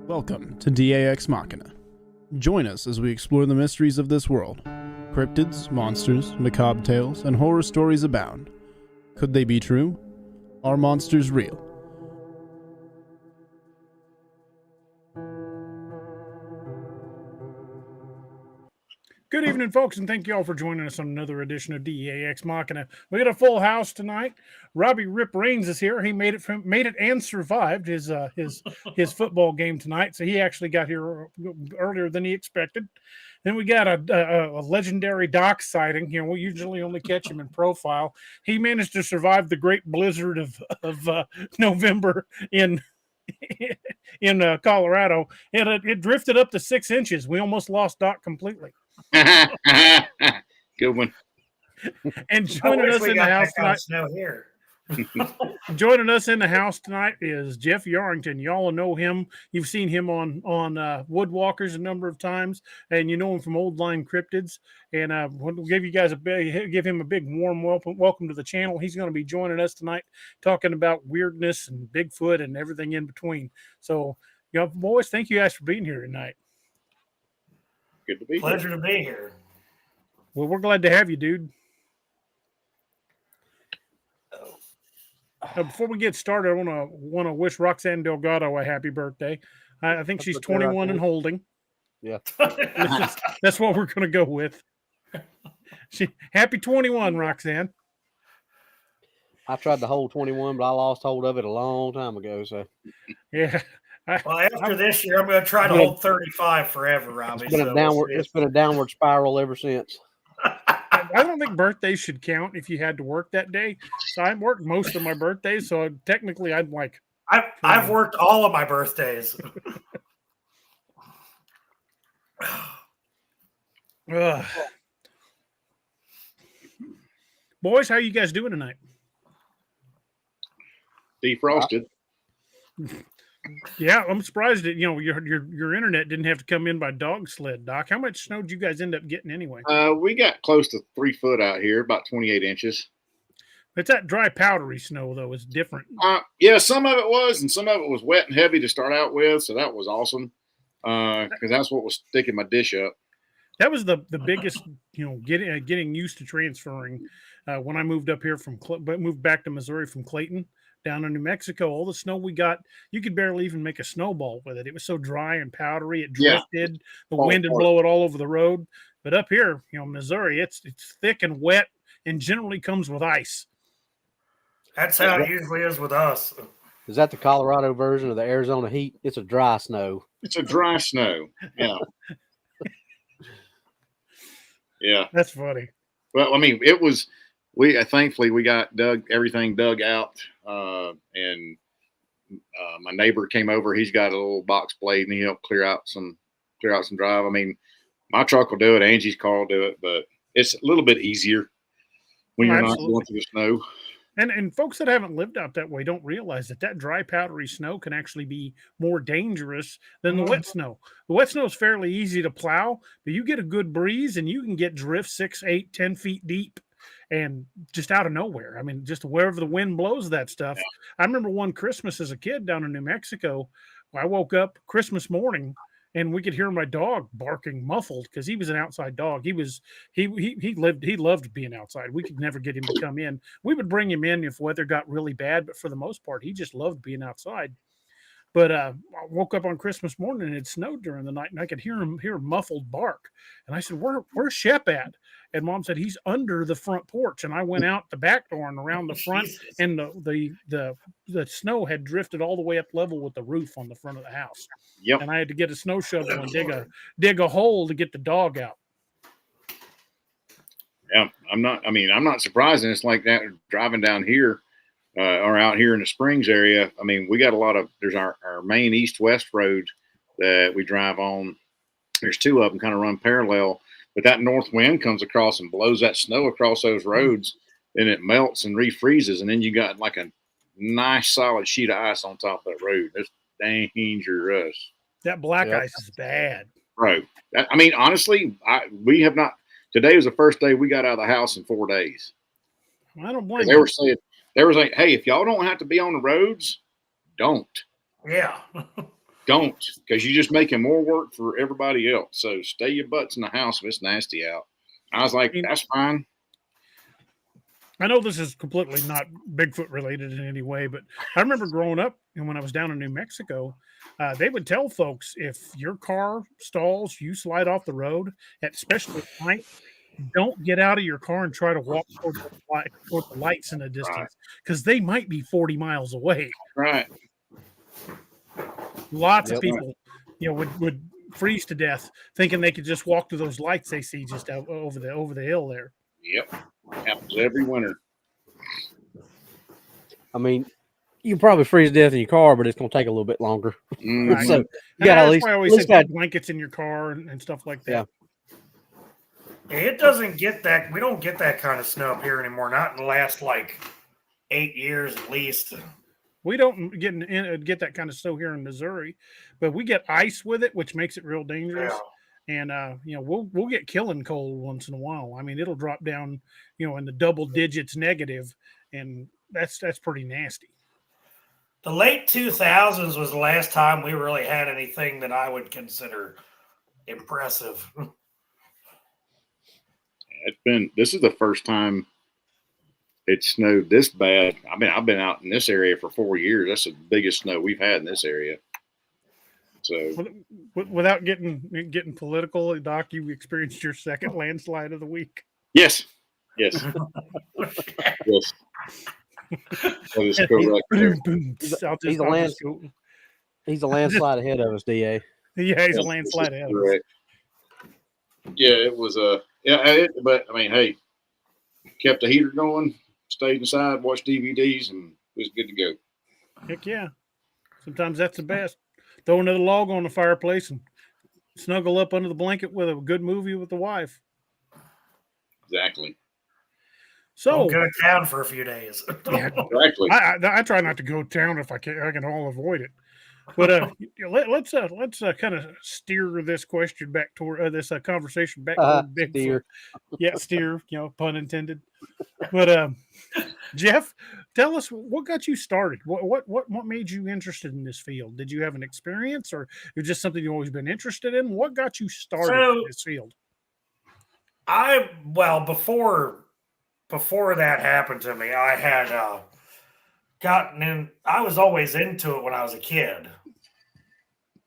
Welcome to DAX Machina. Join us as we explore the mysteries of this world. Cryptids, monsters, macabre tales, and horror stories abound. Could they be true? Are monsters real? Good evening, folks, and thank you all for joining us on another edition of DAX Machina. We got a full house tonight. Robbie Rip Raines is here. He made it and survived his football game tonight, so he actually got here earlier than he expected. Then we got a legendary Doc sighting. You know, we usually only catch him in profile. He managed to survive the great blizzard of November in Colorado, and it drifted up to 6 inches. We almost lost Doc completely. Good one. And joining us in the house tonight, here. Joining us in the house tonight is Jeff Yarrington. Y'all know him. You've seen him on Woodwalkers a number of times, and you know him from Old Line Cryptids. And we'll give him a big warm welcome to the channel. He's going to be joining us tonight, talking about weirdness and Bigfoot and everything in between. So, boys, thank you guys for being here tonight. Good to be Pleasure to be here. Well, we're glad to have you, dude. Before we get started, I want to wish Roxanne Delgado a happy birthday. I think she's 21 and holding. Yeah, that's what we're going to go with. Happy 21, Roxanne. I tried to hold 21, but I lost hold of it a long time ago. So, yeah. Well, after this year, I'm going to try to hold 35 forever, Robbie. It's been a downward spiral ever since. I don't think birthdays should count if you had to work that day. So I worked most of my birthdays, so technically I've worked all of my birthdays. Boys, how you guys doing tonight? Defrosted. Yeah, I'm surprised that your internet didn't have to come in by dog sled, Doc. How much snow did you guys end up getting anyway? We got close to 3 foot out here, about 28 inches. It's that dry, powdery snow though. It's different. Yeah, some of it was, and some of it was wet and heavy to start out with, so that was awesome. Because that's what was sticking my dish up. That was the biggest, getting used to transferring. When I moved up here moved back to Missouri from Clayton. Down in New Mexico, all the snow we got, you could barely even make a snowball with it. It was so dry and powdery. It drifted. The wind would blow it all over the road. But up here, Missouri, it's thick and wet and generally comes with ice. That's how it usually is with us. Is that the Colorado version of the Arizona heat? It's a dry snow. It's a dry snow. Yeah. Yeah. That's funny. Well, I mean, it was. Thankfully we got everything dug out, and my neighbor came over. He's got a little box blade, and he helped clear out some drive. I mean, my truck will do it, Angie's car will do it, but it's a little bit easier when you're not going through the snow. And folks that haven't lived out that way don't realize that dry, powdery snow can actually be more dangerous than the wet snow. The wet snow is fairly easy to plow, but you get a good breeze and you can get drift 6, 8, 10 feet deep. And just out of nowhere. I mean, just wherever the wind blows that stuff. Yeah. I remember one Christmas as a kid down in New Mexico. I woke up Christmas morning and we could hear my dog barking muffled because he was an outside dog. He loved being outside. We could never get him to come in. We would bring him in if weather got really bad, but for the most part, he just loved being outside. But I woke up on Christmas morning and it snowed during the night, and I could hear a muffled bark. And I said, "Where's Shep at?" And Mom said, "He's under the front porch." And I went out the back door and around the front, and the snow had drifted all the way up level with the roof on the front of the house. Yep. And I had to get a snow shovel and dig a hole to get the dog out. Yeah, I'm not surprised. And it's like that driving down here. Or out here in the Springs area, I mean, we got there's our main east-west road that we drive on. There's 2 of them kind of run parallel, but that north wind comes across and blows that snow across those roads, and it melts and refreezes, and then you got like a nice solid sheet of ice on top of that road. It's dangerous. That black ice is bad. Right. I mean, honestly, we have not. Today was the first day we got out of the house in 4 days. I don't blame you. They were saying, hey, if y'all don't have to be on the roads, don't. Yeah. don't, because you're just making more work for everybody else. So stay your butts in the house if it's nasty out. I was like, that's fine. I know this is completely not Bigfoot related in any way, but I remember growing up and when I was down in New Mexico, they would tell folks if your car stalls, you slide off the road, especially at night, don't get out of your car and try to walk toward the lights in the distance because they might be 40 miles away. Right. Lots of people, would freeze to death thinking they could just walk to those lights they see just out over the hill there. Yep. Happens every winter. I mean, you probably freeze to death in your car, but it's going to take a little bit longer. Right. So you got at least. Why I always say blankets in your car and stuff like that. Yeah. It doesn't get that. We don't get that kind of snow up here anymore. Not in the last 8 years at least. We don't get that kind of snow here in Missouri, but we get ice with it, which makes it real dangerous. Yeah. And we'll get killing cold once in a while. I mean, it'll drop down, in the double digits negative, and that's pretty nasty. The late 2000s was the last time we really had anything that I would consider impressive. This is the first time it snowed this bad. I mean, I've been out in this area for 4 years. That's the biggest snow we've had in this area. So, without getting political, Doc, you experienced your second landslide of the week. Yes. Yes. Yes. That is correct. He's a landslide ahead of us, DA. Yeah, he's a landslide ahead of us. Yeah, it was but I mean, hey, kept the heater going, stayed inside, watched DVDs, and it was good to go. Heck yeah. Sometimes that's the best. Throw another log on the fireplace and snuggle up under the blanket with a good movie with the wife. Exactly. So don't go to town for a few days. Yeah, exactly. I try not to go to town if I can all avoid it. But let's kind of steer this question back toward this conversation back toward Bigfoot. Steer. Yeah, steer. Pun intended. But Jeff, tell us what got you started. What made you interested in this field? Did you have an experience, or it was just something you've always been interested in? What got you started in this field? Before that happened to me, I had gotten in. I was always into it when I was a kid.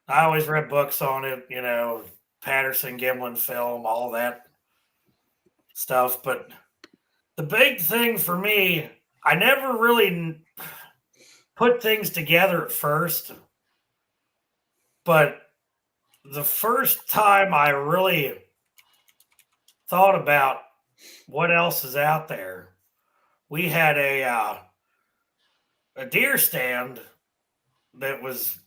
I always read books on it, Patterson Gimlin film, all that stuff. But the big thing for me, I never really put things together at first. But the first time I really thought about what else is out there, we had a deer stand that was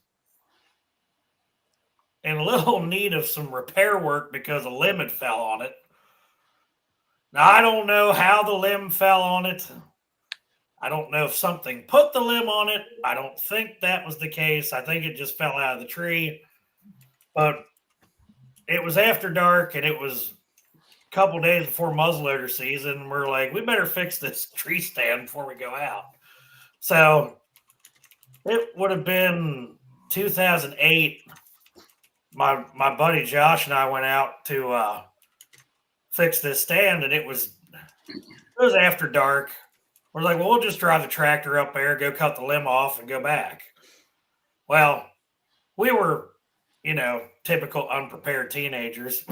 in a little need of some repair work because a limb had fell on it. Now, I don't know how the limb fell on it. I don't know if something put the limb on it. I don't think that was the case. I think it just fell out of the tree. But it was after dark, and it was a couple days before muzzleloader season. We're like, we better fix this tree stand before we go out. So it would have been 2008. My buddy Josh and I went out to fix this stand, and it was after dark. We're like, well, we'll just drive the tractor up there, go cut the limb off, and go back. Well, we were, typical unprepared teenagers.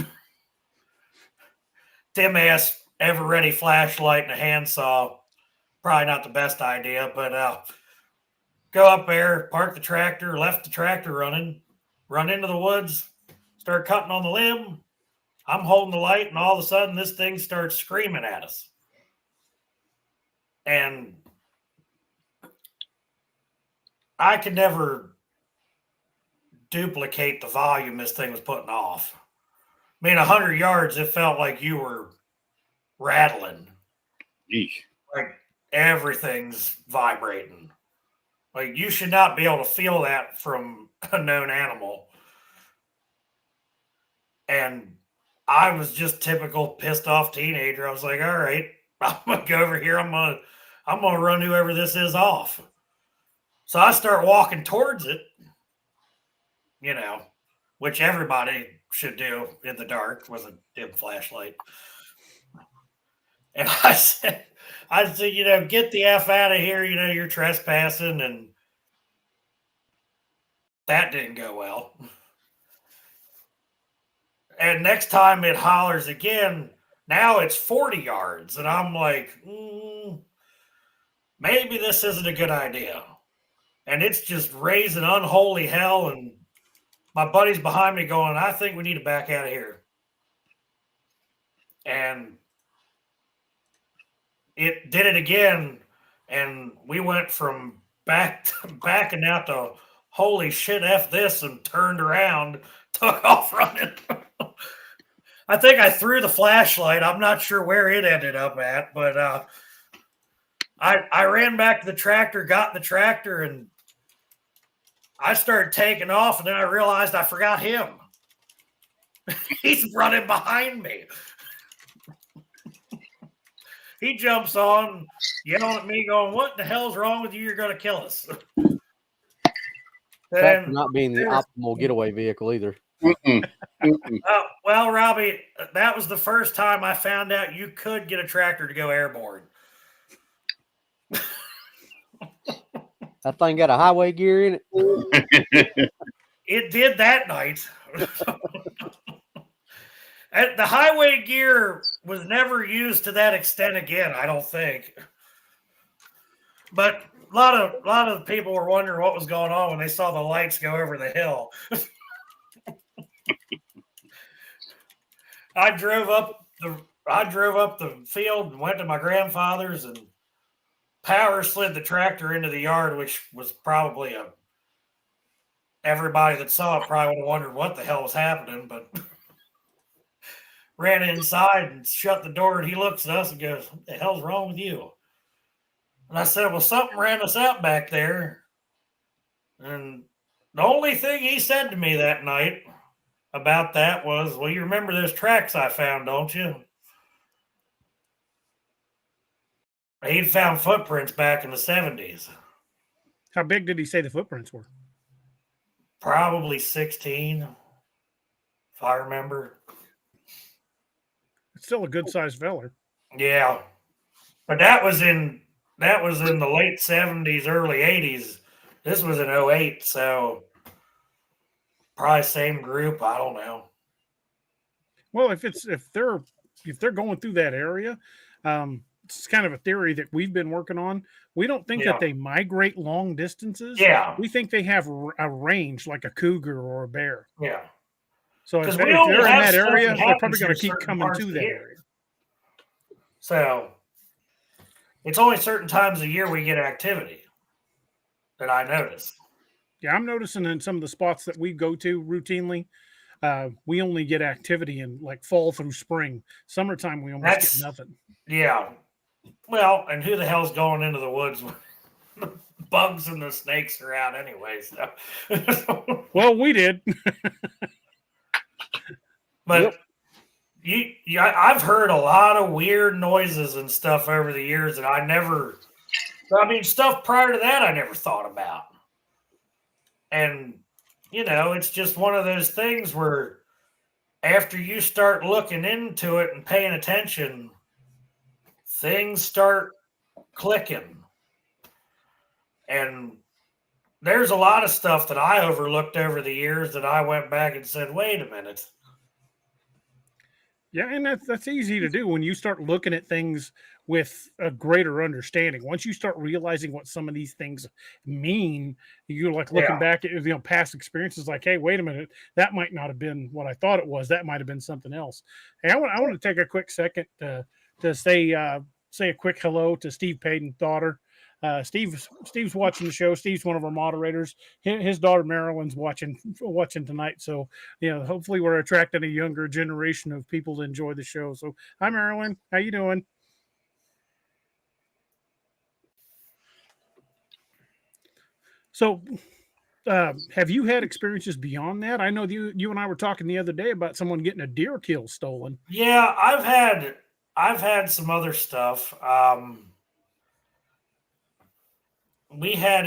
Dim-ass, ever-ready flashlight and a handsaw. Probably not the best idea, but go up there, park the tractor, left the tractor running, run into the woods, start cutting on the limb. I'm holding the light, and all of a sudden, this thing starts screaming at us. And I could never duplicate the volume this thing was putting off. I mean, 100 yards, it felt like you were rattling. Eesh. Like everything's vibrating. Like you should not be able to feel that from a known animal. And I was just typical pissed off teenager. I was like, all right, I'm gonna go over here. I'm gonna run whoever this is off. So I start walking towards it. you know, which everybody should do in the dark with a dim flashlight. And I said, you know, get the F out of here. You know, you're trespassing. And that didn't go well. And next time it hollers again, now it's 40 yards. And I'm like, maybe this isn't a good idea. And it's just raising unholy hell. And my buddy's behind me going, I think we need to back out of here. And it did it again. And we went from backing out to holy shit, F this, and turned around, took off running. I think I threw the flashlight. I'm not sure where it ended up at, but I ran back to the tractor, got in the tractor, and I started taking off, and then I realized I forgot him. He's running behind me. He jumps on, yelling at me, going, "What the hell's wrong with you? You're going to kill us." Tractor not being the optimal getaway vehicle either. Well, Robbie, that was the first time I found out you could get a tractor to go airborne. That thing got a highway gear in it. It did that night. And the highway gear was never used to that extent again, I don't think. But a lot of people were wondering what was going on when they saw the lights go over the hill. I drove up the field and went to my grandfather's and power slid the tractor into the yard, which was probably everybody that saw it probably would have wondered what the hell was happening, but ran inside and shut the door, and he looks at us and goes, "What the hell's wrong with you?" And I said, "Well, something ran us out back there." And the only thing he said to me that night about that was, "Well, you remember those tracks I found, don't you?" He'd found footprints back in the 70s. How big did he say the footprints were? Probably 16, if I remember. It's still a good sized feller. Yeah. But that was in the late 70s, early 80s. This was in 08, so probably same group. I don't know. Well, if they're going through that area, it's kind of a theory that we've been working on. We don't think that they migrate long distances. Yeah. We think they have a range like a cougar or a bear. Yeah. So if they're in that area, they're probably going to keep coming to that area. So it's only certain times of year we get activity that I notice. Yeah, I'm noticing in some of the spots that we go to routinely, we only get activity in like fall through spring. Summertime, we almost get nothing. Yeah. Well, and who the hell's going into the woods when the bugs and the snakes are out anyway? So. Well, we did. But I've heard a lot of weird noises and stuff over the years that stuff prior to that I never thought about. And, it's just one of those things where after you start looking into it and paying attention, things start clicking. And there's a lot of stuff that I overlooked over the years that I went back and said, wait a minute. Yeah, and that's easy to do when you start looking at things with a greater understanding. Once you start realizing what some of these things mean, you're like looking back at past experiences, like, hey, wait a minute, that might not have been what I thought it was. That might have been something else. Hey, I want to take a quick second to say a quick hello to Steve Payton's daughter. Steve's watching the show. Steve's one of our moderators. His daughter Marilyn's watching tonight. So, hopefully we're attracting a younger generation of people to enjoy the show. So, hi Marilyn, how you doing? So, have you had experiences beyond that? I know you and I were talking the other day about someone getting a deer kill stolen. Yeah, I've had some other stuff. We had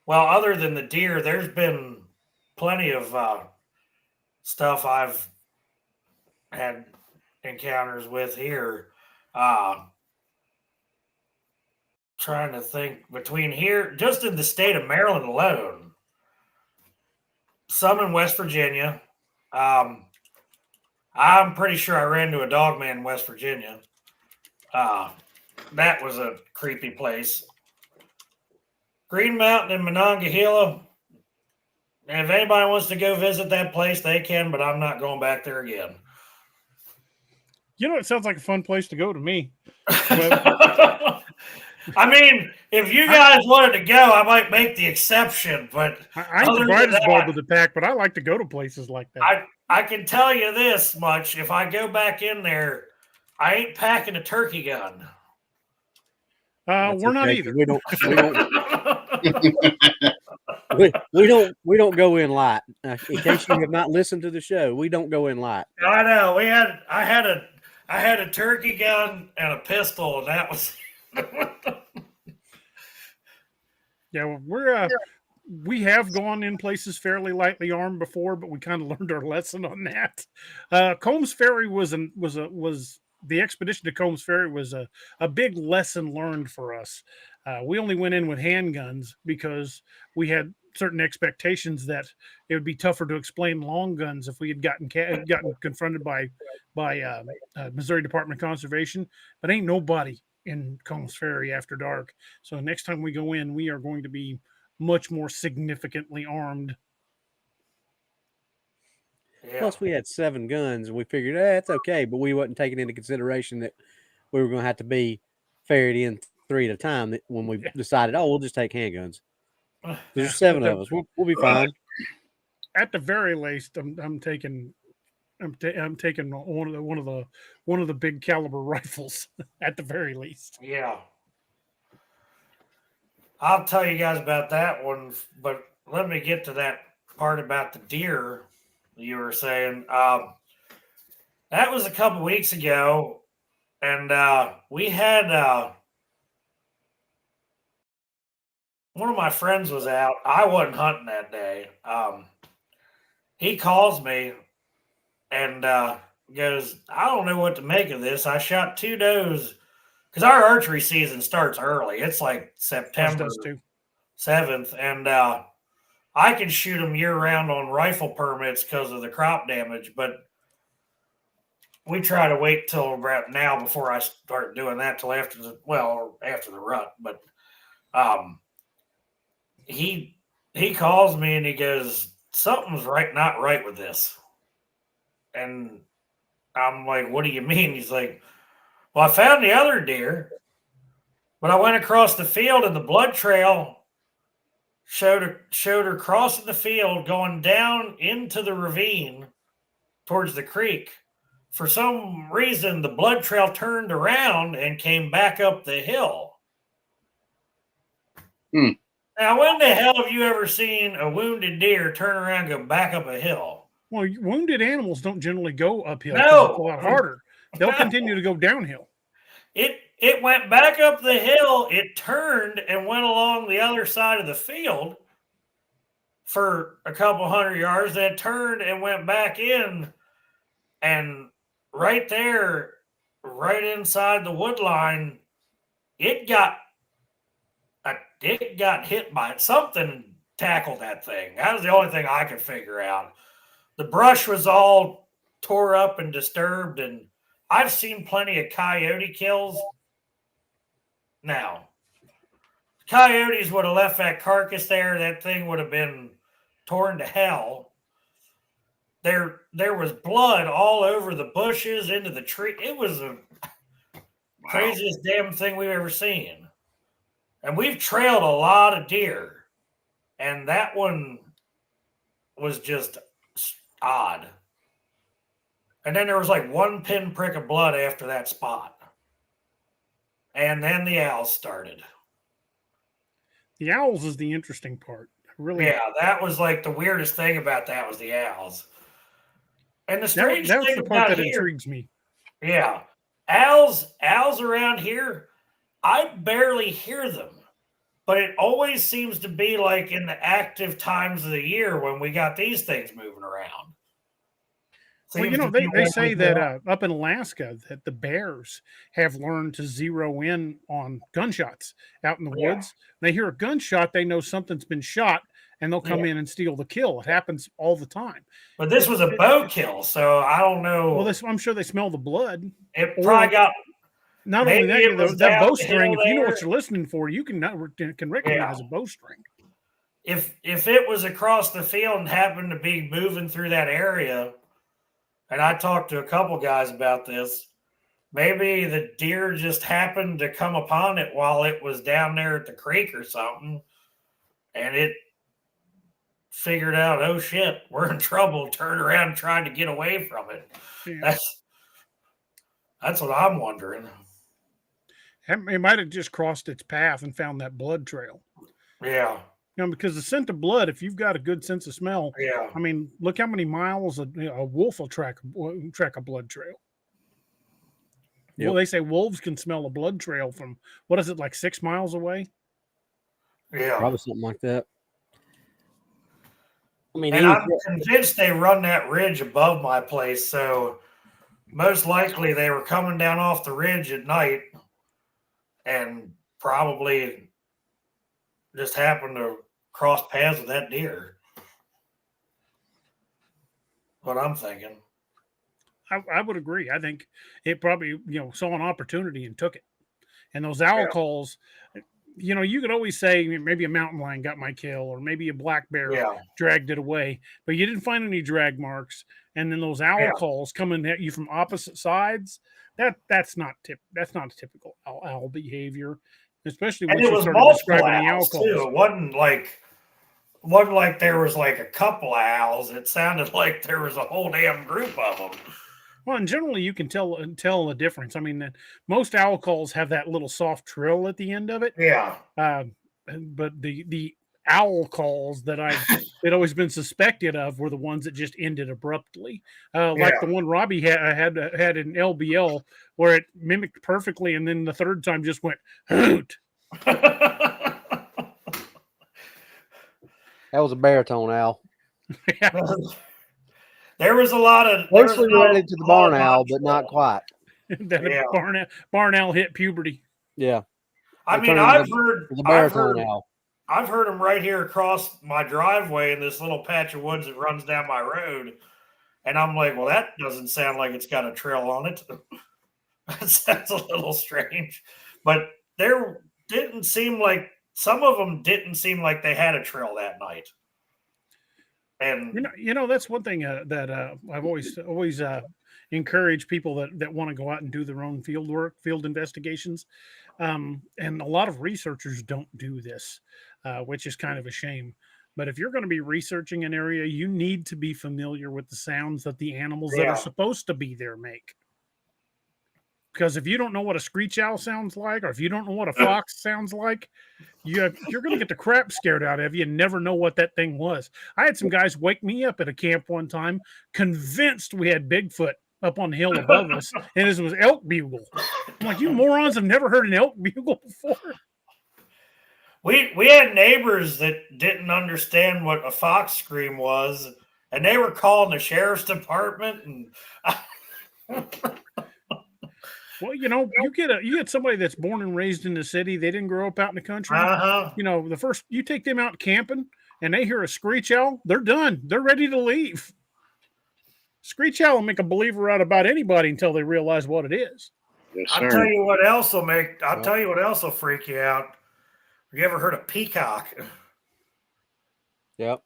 other than the deer, there's been plenty of stuff I've had encounters with here. Trying to think between here, just in the state of Maryland alone, some in West Virginia. I'm pretty sure I ran into a dogman in West Virginia. That was a creepy place. Green Mountain in Monongahela. And if anybody wants to go visit that place, they can, but I'm not going back there again. You know, it sounds like a fun place to go to me. I mean, if you guys wanted to go, I might make the exception, but I ain't the brightest bulb of the pack, but I like to go to places like that. I can tell you this much. If I go back in there, I ain't packing a turkey gun. We're not either. We don't we don't go in light. In case you have not listened to the show, we don't go in light. I know. I had a turkey gun and a pistol, and that was Yeah, well, we have gone in places fairly lightly armed before, but we kind of learned our lesson on that. Combs Ferry was the expedition to Combs Ferry was a big lesson learned for us. We only went in with handguns because we had certain expectations that it would be tougher to explain long guns if we had gotten confronted by Missouri Department of Conservation. But ain't nobody in Combs Ferry after dark. So next time we go in, we are going to be much more significantly armed. Yeah. Plus, we had 7 guns, and we figured it's okay, but we wasn't taking into consideration that we were going to have to be ferried in 3 at a time. When we decided, we'll just take handguns. There's 7 of us. We'll be fine. At the very least, I'm taking one of the big caliber rifles at the very least. Yeah. I'll tell you guys about that one, but let me get to that part about the deer you were saying. That was a couple weeks ago, and we had one of my friends was out. I wasn't hunting that day. He calls me and goes, I don't know what to make of this. I shot 2 does because our archery season starts early. It's like September 7th. And I can shoot them year round on rifle permits because of the crop damage. But we try to wait till about now before I start doing that till after the rut. But he calls me and he goes, something's not right with this. And I'm like, what do you mean? He's like, well, I found the other deer, but I went across the field and the blood trail showed her crossing the field, going down into the ravine towards the creek. For some reason, the blood trail turned around and came back up the hill. Now, when the hell have you ever seen a wounded deer turn around and go back up a hill? Well, wounded animals don't generally go uphill. No. It's a lot harder. They'll continue to go downhill. It went back up the hill. It turned and went along the other side of the field for a couple hundred yards. Then it turned and went back in. And right there, right inside the wood line, it got hit by it. Something tackled that thing. That was the only thing I could figure out. The brush was all tore up and disturbed, and I've seen plenty of coyote kills. Now, coyotes would have left that carcass there. That thing would have been torn to hell. There was blood all over the bushes, into the tree. It was the craziest damn thing we've ever seen. And we've trailed a lot of deer, and that one was just odd. And then there was like 1 pinprick of blood after that spot. And then the owls started. The owls is the interesting part. Really. Yeah, that was like the weirdest thing about that was the owls. And the strange that's thing the part about that here, intrigues me. Yeah. Owls around here, I barely hear them. But it always seems to be like in the active times of the year when we got these things moving around. Well, Seems to they, be they when say we that go- up in Alaska that the bears have learned to zero in on gunshots out in the Yeah. woods. They hear a gunshot, they know something's been shot, and they'll come in and steal the kill. It happens all the time. But this was a bow kill, so I don't know. Well, I'm sure they smell the blood. It or- probably got Not maybe only it was that, that down bow the string, hill if you know what there. you're listening for, you can recognize a bow string. If it was across the field and happened to be moving through that area, and I talked to a couple guys about this, maybe the deer just happened to come upon it while it was down there at the creek or something, and it figured out, oh shit, we're in trouble, turned around and tried to get away from it. Yeah. That's what I'm wondering. It might have just crossed its path and found that blood trail. Yeah. Because the scent of blood, if you've got a good sense of smell, Yeah. I mean, look how many miles a wolf will track a blood trail. Yep. Well, they say wolves can smell a blood trail from, what is it, like 6 miles away? Yeah. Probably something like that. I mean, And I'm convinced they run that ridge above my place, so most likely they were coming down off the ridge at night and probably just happened to cross paths with that deer. What I'm thinking. I would agree. I think it probably, saw an opportunity and took it. And those owl calls, you could always say maybe a mountain lion got my kill or maybe a black bear dragged it away, but you didn't find any drag marks. And then those owl calls coming at you from opposite sides, that's not a typical owl behavior, especially when you started describing the owl calls. Too. It wasn't like there was like a couple of owls. It sounded like there was a whole damn group of them. Well, and generally you can tell the difference. I mean, most owl calls have that little soft trill at the end of it. Yeah. But the owl calls that had always been suspected of were the ones that just ended abruptly, like the one Robbie had in LBL where it mimicked perfectly, and then the third time just went hoot. That was a baritone owl. There was a lot of closely related to the barn owl, but not quite. Barn owl hit puberty. Yeah. I mean, I've heard owl. I've heard them right here across my driveway in this little patch of woods that runs down my road. And I'm like, well, that doesn't sound like it's got a trail on it. That sounds a little strange. But there didn't seem like, some of them didn't seem like they had a trail that night. And that's one thing that I've always encouraged people that want to go out and do their own field investigations. And a lot of researchers don't do this, which is kind of a shame. But if you're going to be researching an area, you need to be familiar with the sounds that the animals that are supposed to be there make. Because if you don't know what a screech owl sounds like, or if you don't know what a fox sounds like, you're going to get the crap scared out of you and never know what that thing was. I had some guys wake me up at a camp one time, convinced we had Bigfoot up on the hill above us, and it was elk bugle. I'm like, you morons have never heard an elk bugle before? We had neighbors that didn't understand what a fox scream was, and they were calling the sheriff's department. And well, you get somebody that's born and raised in the city. They didn't grow up out in the country. You take them out camping and they hear a screech owl, they're done. They're ready to leave. Screech owl will make a believer out about anybody until they realize what it is. Yes, I'll tell you what else will freak you out. Have you ever heard of peacock? Yep.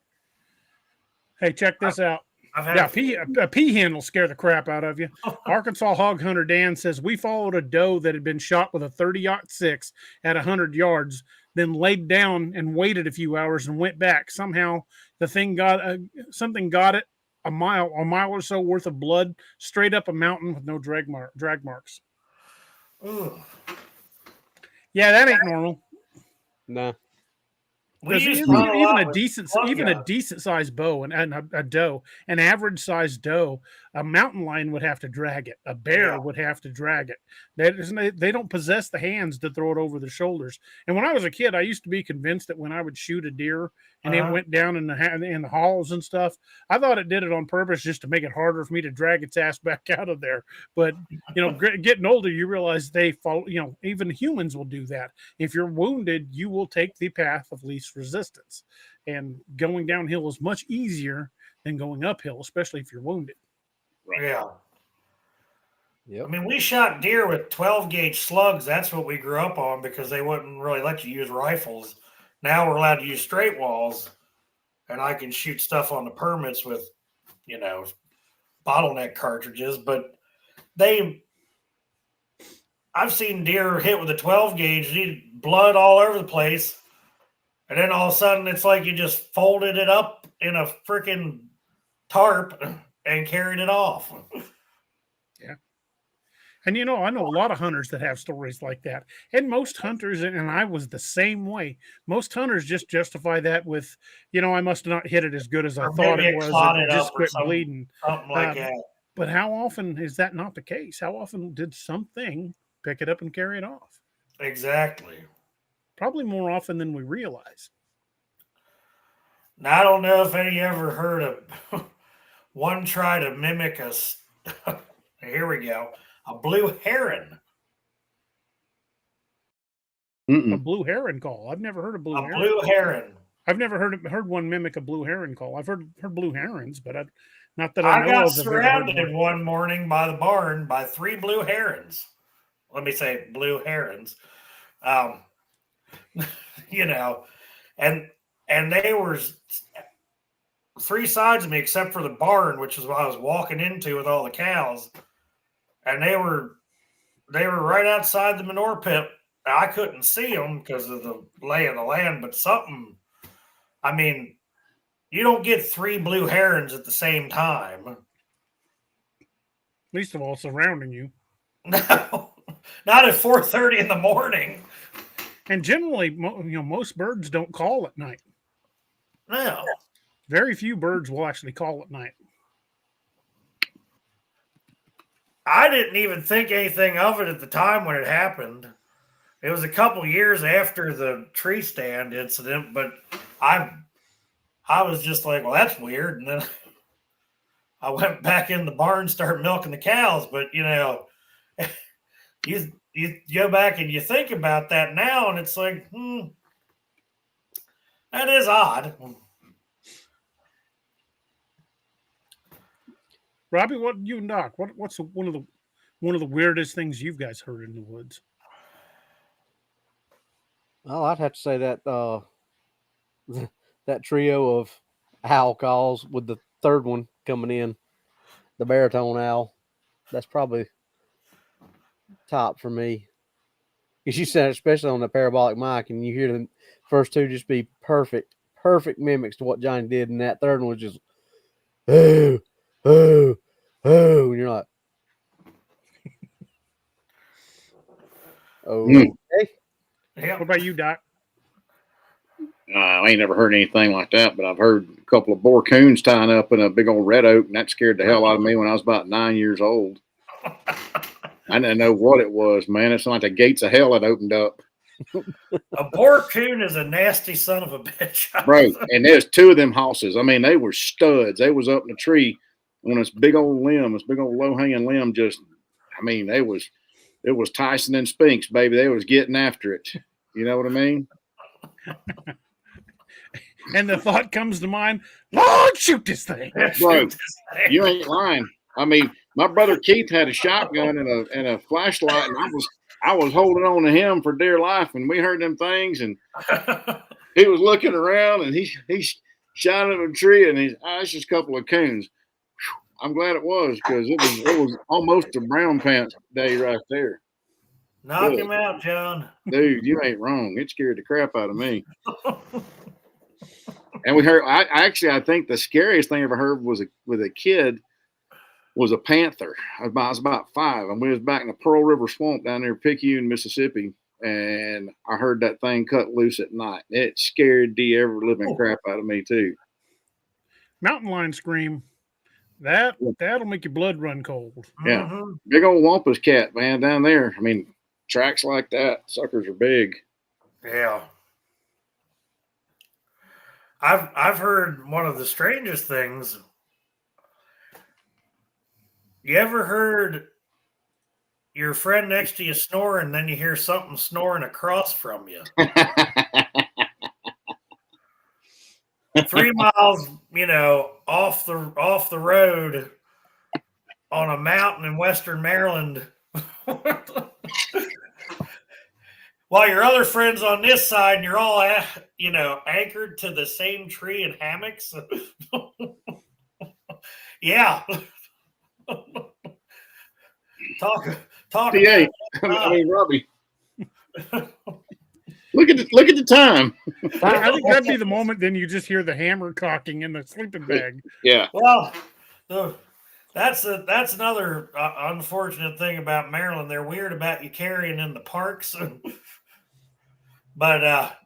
Hey, check this out. A peahen will scare the crap out of you. Arkansas hog hunter Dan says, we followed a doe that had been shot with a 30-06 at 100 yards, then laid down and waited a few hours and went back. Somehow the thing something got it a mile or so worth of blood straight up a mountain with no drag marks. Ooh. Yeah, that ain't normal. No. Even a decent sized bow and a doe, an average sized doe, A mountain lion would have to drag it. A bear would have to drag it. They don't possess the hands to throw it over their shoulders. And when I was a kid, I used to be convinced that when I would shoot a deer and it went down in the halls and stuff, I thought it did it on purpose just to make it harder for me to drag its ass back out of there. But getting older, you realize they follow. Even humans will do that. If you're wounded, you will take the path of least resistance, and going downhill is much easier than going uphill, especially if you're wounded. Right. Yeah. Yep. I mean, we shot deer with 12 gauge slugs. That's what we grew up on because they wouldn't really let you use rifles. Now we're allowed to use straight walls, and I can shoot stuff on the permits with, bottleneck cartridges. But I've seen deer hit with a 12 gauge, blood all over the place. And then all of a sudden, it's like you just folded it up in a freaking tarp and carried it off. Yeah. And I know a lot of hunters that have stories like that. And most hunters, and I was the same way, most hunters just justify that with, I must have not hit it as good as I thought it was. It just quit bleeding. Something like that. But how often is that not the case? How often did something pick it up and carry it off? Exactly. Probably more often than we realize. Now, I don't know if any ever heard of one try to mimic us. Here we go. A blue heron. A blue heron call. I've never heard of blue heron. Blue heron. I've never heard one mimic a blue heron call. I've heard blue herons, but not that I know got of. surrounded one morning by the barn by 3 blue herons. Let me say blue herons. And they were 3 sides of me except for the barn, which is what I was walking into with all the cows. And they were right outside the manure pit. I couldn't see them because of the lay of the land, but you don't get 3 blue herons at the same time. Least of all, surrounding you. No, not at 4:30 in the morning. And generally, most birds don't call at night. No. Very few birds will actually call at night. I didn't even think anything of it at the time when it happened. It was a couple years after the tree stand incident, but I was just like, well, that's weird. And then I went back in the barn, started milking the cows. But, you go back and you think about that now, and it's like, that is odd. Robbie, what you and Doc? What's one of the weirdest things you guys heard in the woods? Oh, I'd have to say that that trio of owl calls with the third one coming in, the baritone owl. That's probably top for me. Because you said, especially on the parabolic mic, and you hear the first 2 just be perfect mimics to what Johnny did, and that third one was just, oh, and you're like, okay. Yeah. What about you, Doc? I ain't never heard anything like that, but I've heard a couple of boar coons tying up in a big old red oak, and that scared the hell out of me when I was about 9 years old. I didn't know what it was, man. It's like the gates of hell had opened up. A boar coon is a nasty son of a bitch. Right. And there's 2 of them hosses. I mean, they were studs. They was up in the tree on this big old limb, this big old low-hanging limb. It was Tyson and Spinks, baby. They was getting after it. You know what I mean? And the thought comes to mind, Lord, shoot this thing. Bro, you ain't lying. I mean, my brother Keith had a shotgun and a flashlight, and I was holding on to him for dear life, and we heard them things, and he was looking around, and he shot at a tree, and it's just a couple of coons. I'm glad it was, because it was almost a brown pants day right there. Knock him out, John. Dude, you ain't wrong. It scared the crap out of me. And we heard, I think the scariest thing I ever heard was with a kid was a panther. I was about 5, and we was back in the Pearl River Swamp down there in Picayune, Mississippi, and I heard that thing cut loose at night. It scared the ever living crap out of me too. Mountain lion scream. That'll make your blood run cold. Yeah. Mhm. Big old Wampus cat, man, down there. I mean, tracks like that, suckers are big. Yeah. I've heard one of the strangest things. You ever heard your friend next to you snoring, and then you hear something snoring across from you? 3 miles, off the road on a mountain in Western Maryland. While your other friend's on this side, and you're all, anchored to the same tree in hammocks. Yeah. Talk. Yeah, I mean, Robbie. Look at the time. I think that'd be the moment. Then you just hear the hammer cocking in the sleeping bag. Yeah. Well, that's another unfortunate thing about Maryland. They're weird about you carrying in the parks, but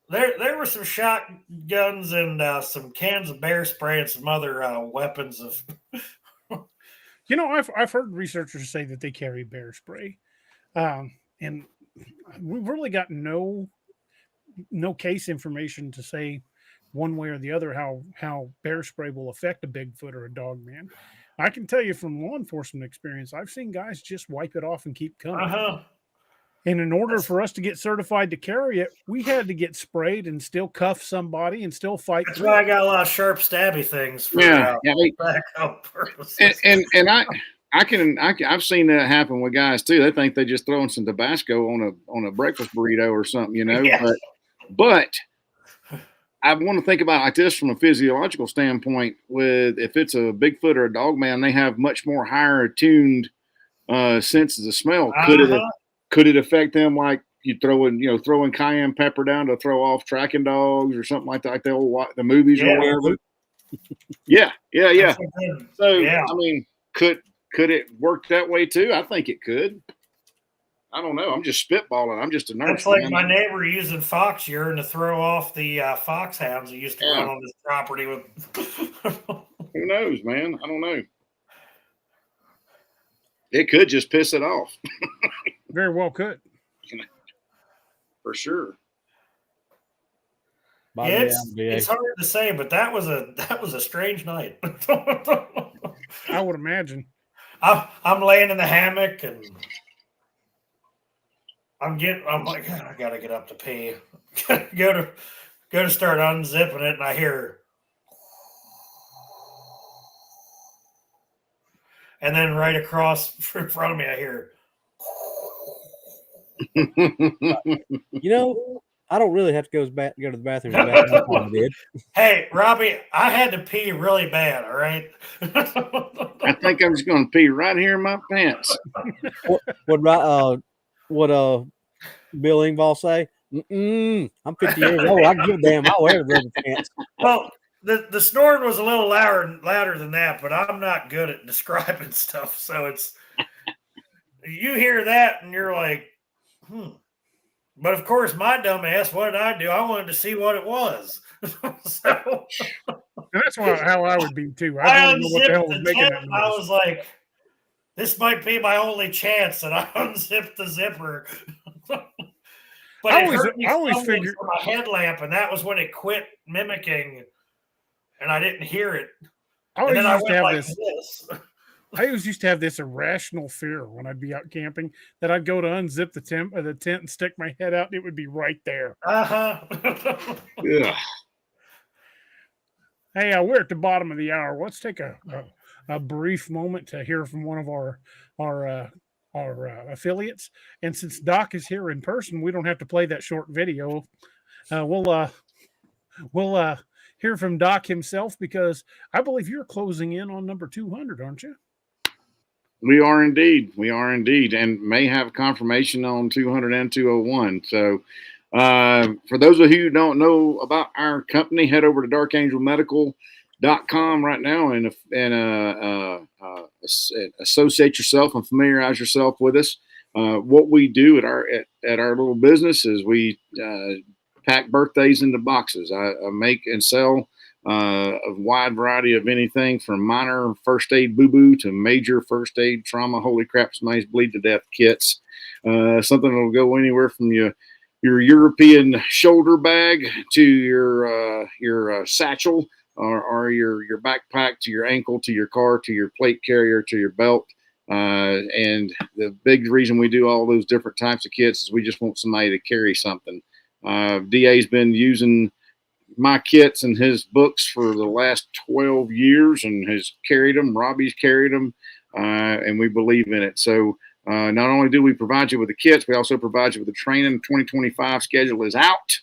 there were some shotguns and some cans of bear spray and some other weapons of. I've heard researchers say that they carry bear spray, and we've really got no case information to say one way or the other how bear spray will affect a Bigfoot or a dogman. I can tell you from law enforcement experience, I've seen guys just wipe it off and keep coming. And in order for us to get certified to carry it, we had to get sprayed and still cuff somebody and still fight. That's why I got a lot of sharp, stabby things for backup purposes. And I've seen that happen with guys too. They think they just throwing some Tabasco on a breakfast burrito or something, Yeah. But I want to think about it like this from a physiological standpoint. With if it's a Bigfoot or a dogman, they have much more higher attuned senses of smell. Could it affect them like you throwing cayenne pepper down to throw off tracking dogs or something like that, like the movies or whatever? Yeah. So I mean, could it work that way too? I think it could. I don't know. I'm just spitballing. I'm just a nurse. It's like my neighbor using fox urine to throw off the foxhounds that used to run on his property with. Who knows, man? I don't know. It could just piss it off. Very well could. For sure. Yeah, it's hard to say, but that was a strange night. I would imagine. I'm laying in the hammock and I'm like, I gotta get up to pee. go to start unzipping it, and I hear, and then right across in front of me, I hear. I don't really have to go to the bathroom. Hey, Robbie, I had to pee really bad. All right. I think I'm just going to pee right here in my pants. What Bill Engvall say? I'm 50 years old. I can give a damn. I'll wear the rubber pants. Well, the snoring was a little louder than that, but I'm not good at describing stuff. So it's you hear that and you're like, But of course, my dumb ass, what did I do? I wanted to see what it was. So that's how I would be too. I unzipped the tent. I was like, this might be my only chance, and I unzipped the zipper. But I always figured for my headlamp, and that was when it quit mimicking, and I didn't hear it. I always used to have this irrational fear when I'd be out camping that I'd go to unzip the tent and stick my head out, and it would be right there. Yeah. Hey, we're at the bottom of the hour. Let's take a brief moment to hear from one of our affiliates. And since Doc is here in person, we don't have to play that short video. We'll hear from Doc himself, because I believe you're closing in on number 200, aren't you? We are indeed, and may have confirmation on 200 and 201. So for those of you who don't know about our company, head over to darkangelmedical.com right now and associate yourself and familiarize yourself with us. What we do at our little business is we pack birthdays into boxes. I make and sell a wide variety of anything from minor first aid boo-boo to major first aid trauma, holy crap, somebody's bleed to death kits. Something that will go anywhere from your European shoulder bag to your satchel or your backpack to your ankle to your car to your plate carrier to your belt. And the big reason we do all those different types of kits is we just want somebody to carry something. DA's been using my kits and his books for the last 12 years and has carried them. Robbie's carried them, and we believe in it. So not only do we provide you with the kits, we also provide you with the training. 2025 schedule is out,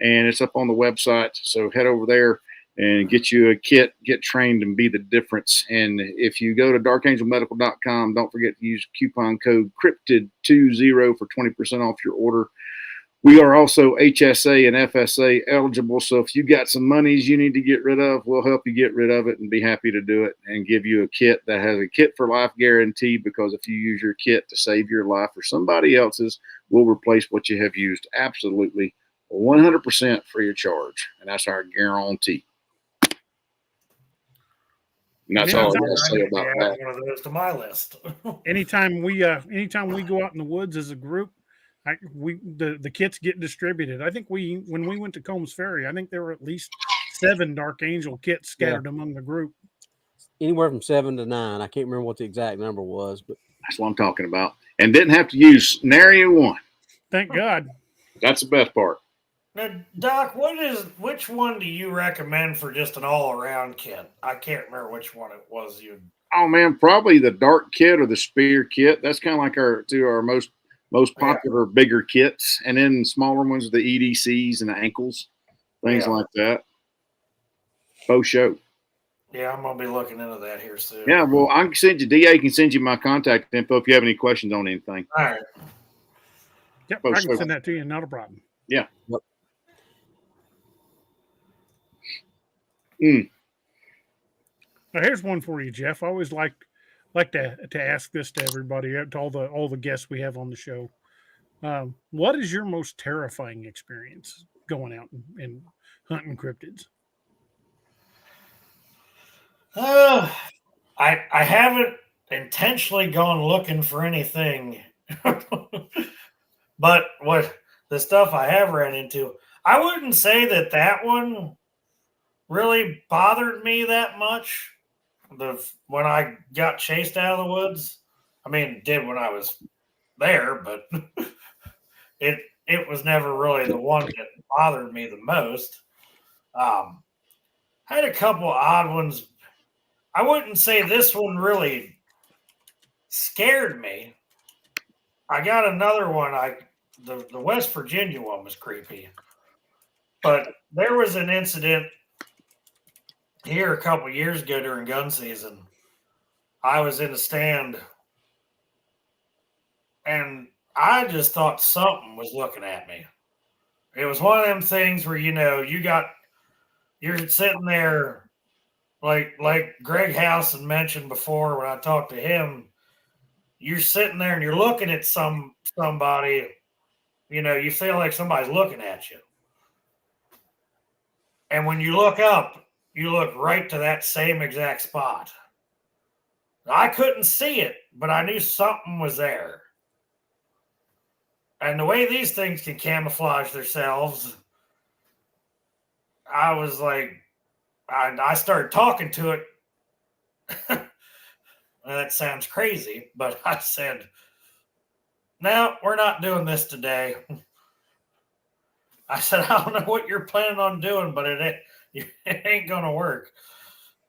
and it's up on the website. So head over there and get you a kit, get trained, and be the difference. And if you go to darkangelmedical.com, don't forget to use coupon code cryptid20 for 20% off your order. We are also HSA and FSA eligible, so if you got some monies you need to get rid of, we'll help you get rid of it and be happy to do it and give you a kit that has a kit for life guarantee, because if you use your kit to save your life or somebody else's, we'll replace what you have used absolutely 100% free of charge, and that's our guarantee. And that's all I got to say about that. One of those to my list. Anytime we go out in the woods as a group, the kits get distributed. I think when we went to Combs Ferry, I think there were at least 7 Dark Angel kits scattered among the group. Anywhere from 7 to 9. I can't remember what the exact number was, but that's what I'm talking about. And didn't have to use nary one. Thank God. That's the best part. Now, Doc, which one do you recommend for just an all-around kit? I can't remember which one it was. Oh man, probably the dark kit or the spear kit. That's kind of like our most popular bigger kits, and then smaller ones, the EDCs and the ankles, things like that. Faux show. Yeah, I'm gonna be looking into that here soon. Yeah, well, I can send you. DA can send you my contact info if you have any questions on anything. All right. Yep, I can send that to you. Not a problem. Yeah. Yep. Now here's one for you, Jeff. I always like to ask this to everybody, to all the guests we have on the show. What is your most terrifying experience going out and hunting cryptids? I haven't intentionally gone looking for anything, but what the stuff I have ran into, I wouldn't say that one really bothered me that much. When I got chased out of the woods, I mean, it did when I was there, but it was never really the one that bothered me the most. Had a couple odd ones. I wouldn't say this one really scared me. I got another one. The West Virginia one was creepy, but there was an incident here a couple of years ago during gun season. I was in a stand and I just thought something was looking at me. It was one of them things where, you're sitting there like Greg Housen mentioned before when I talked to him, you're sitting there and you're looking at somebody, you feel like somebody's looking at you. And when you look up, you look right to that same exact spot. I couldn't see it, but I knew something was there. And the way these things can camouflage themselves, I was like, I started talking to it. That sounds crazy, but I said, no, we're not doing this today. I said, I don't know what you're planning on doing, but it ain't going to work.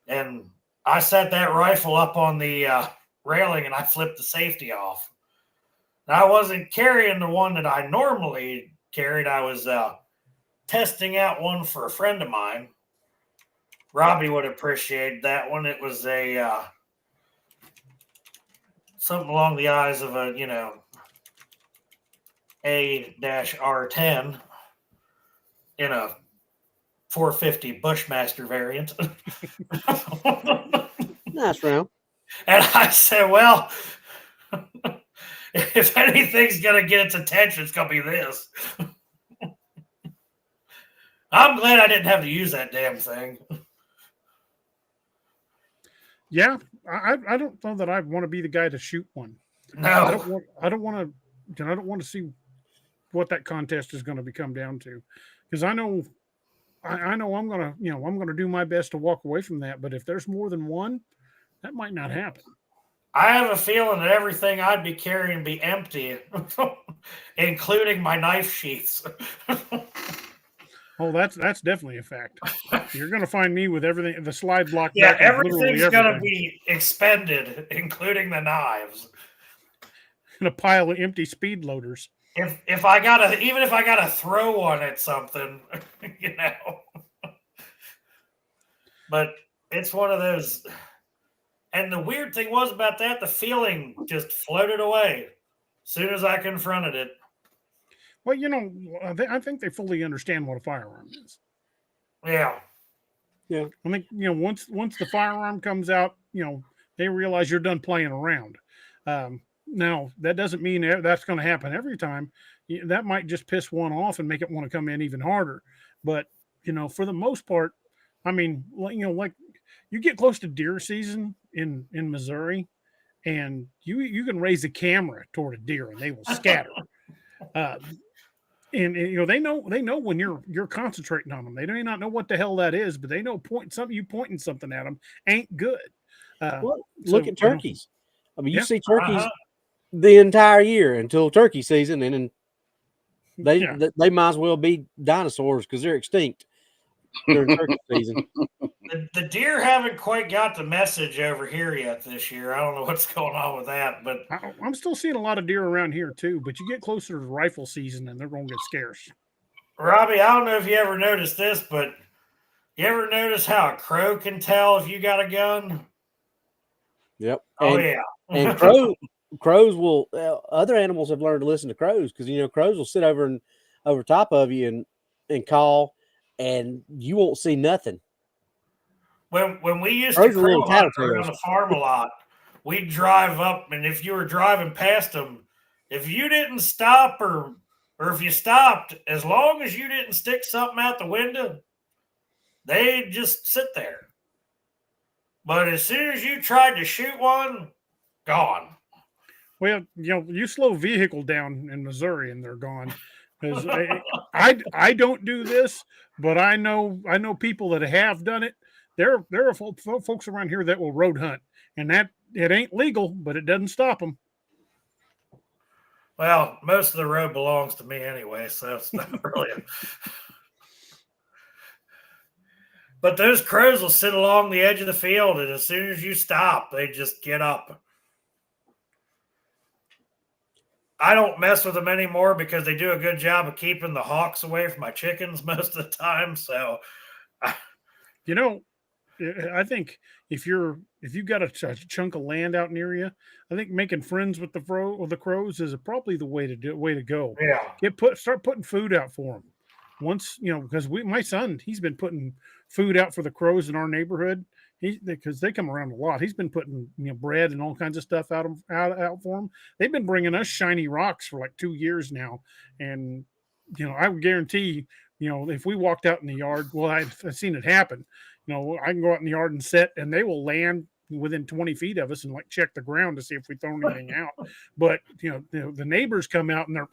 And I set that rifle up on the railing and I flipped the safety off. Now, I wasn't carrying the one that I normally carried. I was testing out one for a friend of mine. Robbie would appreciate that one. It was a something along the eyes of a, A-R10 in a 450 Bushmaster variant. nice round. And I said, well, if anything's going to get its attention, it's going to be this. I'm glad I didn't have to use that damn thing. Yeah, I don't know that I want to be the guy to shoot one. No, I don't want to see what that contest is going to become down to, because I know I'm gonna do my best to walk away from that. But if there's more than one, that might not happen. I have a feeling that everything I'd be carrying would be empty, including my knife sheaths. Oh, that's definitely a fact. You're going to find me with everything, the slide block. Yeah, back with literally everything's going to everything, be expended, including the knives. and a pile of empty speed loaders. If I gotta throw one at something, you know. But it's one of those. And the weird thing was about that, the feeling just floated away as soon as I confronted it. Well, I think they fully understand what a firearm is. Yeah. I think once the firearm comes out, they realize you're done playing around. Now that doesn't mean that's going to happen every time. That might just piss one off and make it want to come in even harder. But for the most part, I mean, like you get close to deer season in Missouri, and you can raise a camera toward a deer and they will scatter. And they know when you're concentrating on them. They may not know what the hell that is, but they know you pointing something at them ain't good. Look at turkeys. I mean, you see turkeys the entire year until turkey season, and then they might as well be dinosaurs because they're extinct during turkey season. The deer haven't quite got the message over here yet this year. I don't know what's going on with that, but I'm still seeing a lot of deer around here too. But you get closer to rifle season, and they're going to get scarce. Robbie, I don't know if you ever noticed this, but you ever notice how a crow can tell if you got a gun? Yep. Yeah. And crows will. Other animals have learned to listen to crows because crows will sit over top of you and call, and you won't see nothing. When we used to crow hunt around the farm a lot, we'd drive up, and if you were driving past them, if you didn't stop or if you stopped, as long as you didn't stick something out the window, they'd just sit there. But as soon as you tried to shoot one, gone. Well, you slow vehicle down in Missouri and they're gone. Because I don't do this, but I know people that have done it. There are folks around here that will road hunt, and that it ain't legal, but it doesn't stop them. Well, most of the road belongs to me anyway, so it's not really. But those crows will sit along the edge of the field, and as soon as you stop, they just get up. I don't mess with them anymore because they do a good job of keeping the hawks away from my chickens most of the time. So, I think if you've got a chunk of land out near you, I think making friends with the crows is probably the way to go. Yeah. Start putting food out for them. Once because my son, he's been putting food out for the crows in our neighborhood. Because they come around a lot. He's been putting bread and all kinds of stuff out for them. They've been bringing us shiny rocks for like 2 years now, and I would guarantee if we walked out in the yard, well, I've seen it happen. I can go out in the yard and sit, and they will land within 20 feet of us and like check the ground to see if we throw anything out. But the neighbors come out and they're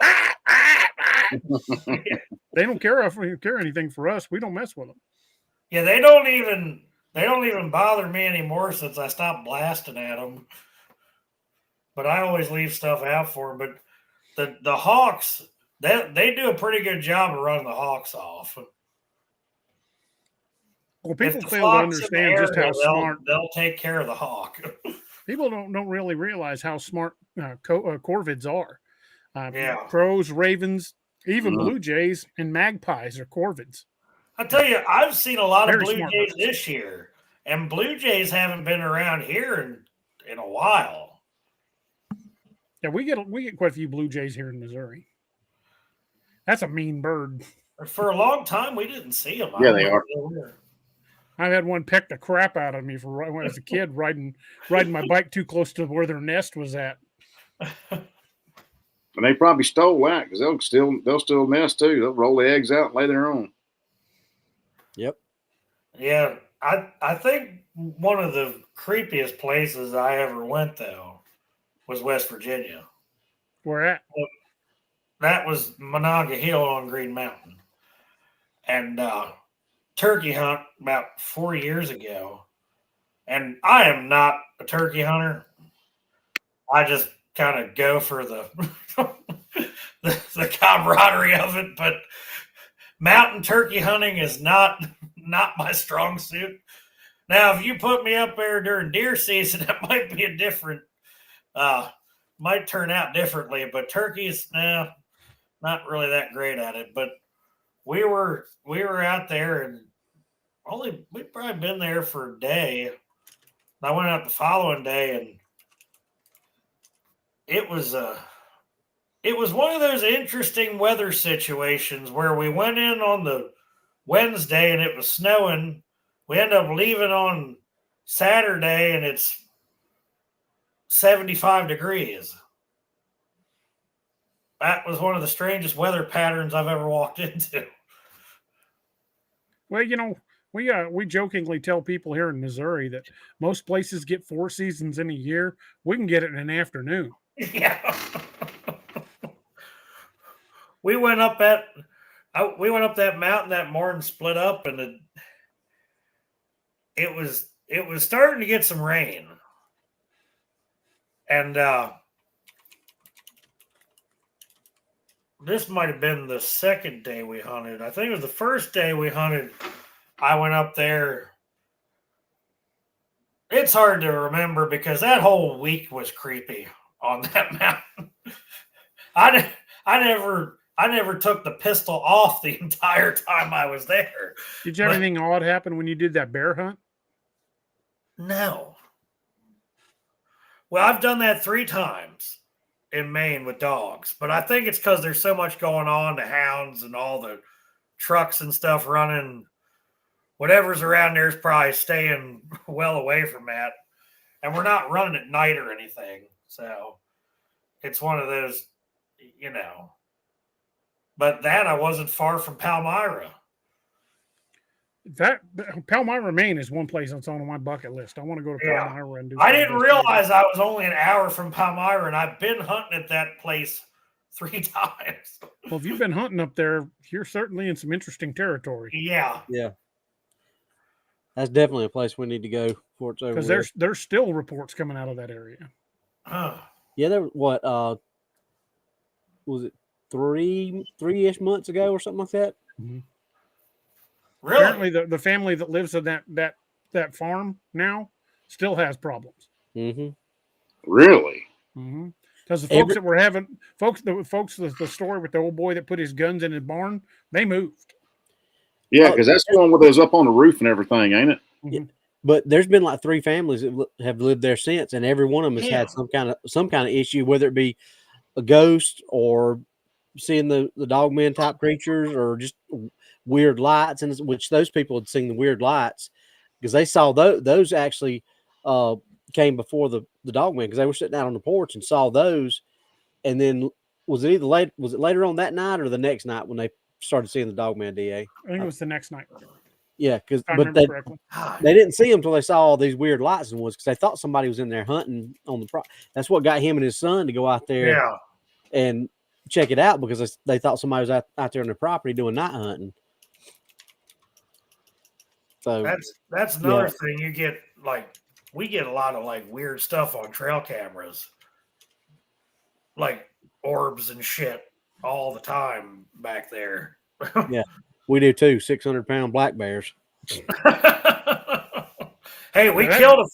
they don't care if we care anything for us. We don't mess with them. Yeah, they don't even bother me anymore since I stopped blasting at them. But I always leave stuff out for them. But the hawks, they do a pretty good job of running the hawks off. Well, people fail to understand just how smart they'll take care of the hawk. People don't really realize how smart corvids are. Yeah, crows, ravens, even blue jays and magpies are corvids. I tell you, I've seen a lot of blue jays this year, and blue jays haven't been around here in a while. Yeah, we get quite a few blue jays here in Missouri. That's a mean bird. For a long time, we didn't see them. Yeah, they are. I had one peck the crap out of me when I was a kid riding my bike too close to where their nest was at. And they probably stole that because they'll still nest too. They'll roll the eggs out and lay their own. Yeah, I think one of the creepiest places I ever went though was West Virginia. Where at? That was Monaga Hill on Green Mountain, and turkey hunt about 4 years ago. And I am not a turkey hunter. I just kind of go for the, the camaraderie of it. But mountain turkey hunting is not my strong suit. Now, if you put me up there during deer season, that might be a different, might turn out differently. But turkeys, not really that great at it. But we were out there, and we'd probably been there for a day. I went out the following day, and it was one of those interesting weather situations where we went in on the Wednesday and it was snowing. We ended up leaving on Saturday and it's 75 degrees. That was one of the strangest weather patterns I've ever walked into. Well, we jokingly tell people here in Missouri that most places get 4 seasons in a year. We can get it in an afternoon. Yeah. We went up that mountain that morning, split up, and it was starting to get some rain. And this might have been the second day we hunted. I think it was the first day we hunted. I went up there. It's hard to remember because that whole week was creepy on that mountain. I never took the pistol off the entire time I was there. Did you have anything odd happen when you did that bear hunt? No. Well, I've done that 3 times in Maine with dogs, but I think it's because there's so much going on, the hounds and all the trucks and stuff running. Whatever's around there is probably staying well away from that. And we're not running at night or anything. So it's one of those, But that I wasn't far from Palmyra. That Palmyra, Maine is one place that's on my bucket list. I want to go to Palmyra and do. I didn't realize I was only an hour from Palmyra, and I've been hunting at that place 3 times. Well, if you've been hunting up there, you're certainly in some interesting territory. Yeah. Yeah. That's definitely a place we need to go before it's over. Because there's still reports coming out of that area. Yeah, there what was it 3-ish months ago or something like that? Mm-hmm. Really? Apparently, the family that lives in that farm now still has problems. Mm-hmm. Really? Mm-hmm. Because the folks that were having the story with the old boy that put his guns in his barn, they moved. Yeah, because that's the one with those up on the roof and everything, ain't it? Mm-hmm. Yeah. But there's been like 3 families that have lived there since, and every one of them has had some kind of issue, whether it be a ghost or seeing the dogman type creatures or just weird lights, and which those people had seen the weird lights because they saw those actually came before the dogman because they were sitting out on the porch and saw those, and then was it later on that night or the next night when they started seeing the dogman? DA, I think it was the next night. Yeah, because but they didn't see him until they saw all these weird lights in the woods because they thought somebody was in there hunting on the That's what got him and his son to go out there and check it out because they thought somebody was out there on their property doing night hunting. So that's another thing you get. Like we get a lot of like weird stuff on trail cameras, like orbs and shit all the time back there. Yeah. We do too. 600-pound black bears. Hey, we killed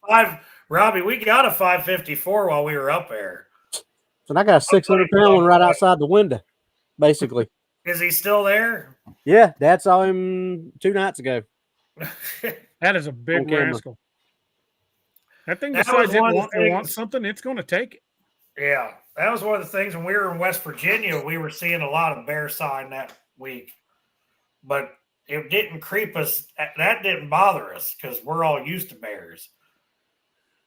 Robbie. We got a 554 while we were up there. And I got a 600-pound one right outside the window, basically. Is he still there? Yeah, Dad saw him 2 nights ago. That is a big rascal. That thing decides it wants something, it's going to take it. Yeah, that was one of the things when we were in West Virginia. We were seeing a lot of bear sign that week. But it didn't creep us. That didn't bother us because we're all used to bears.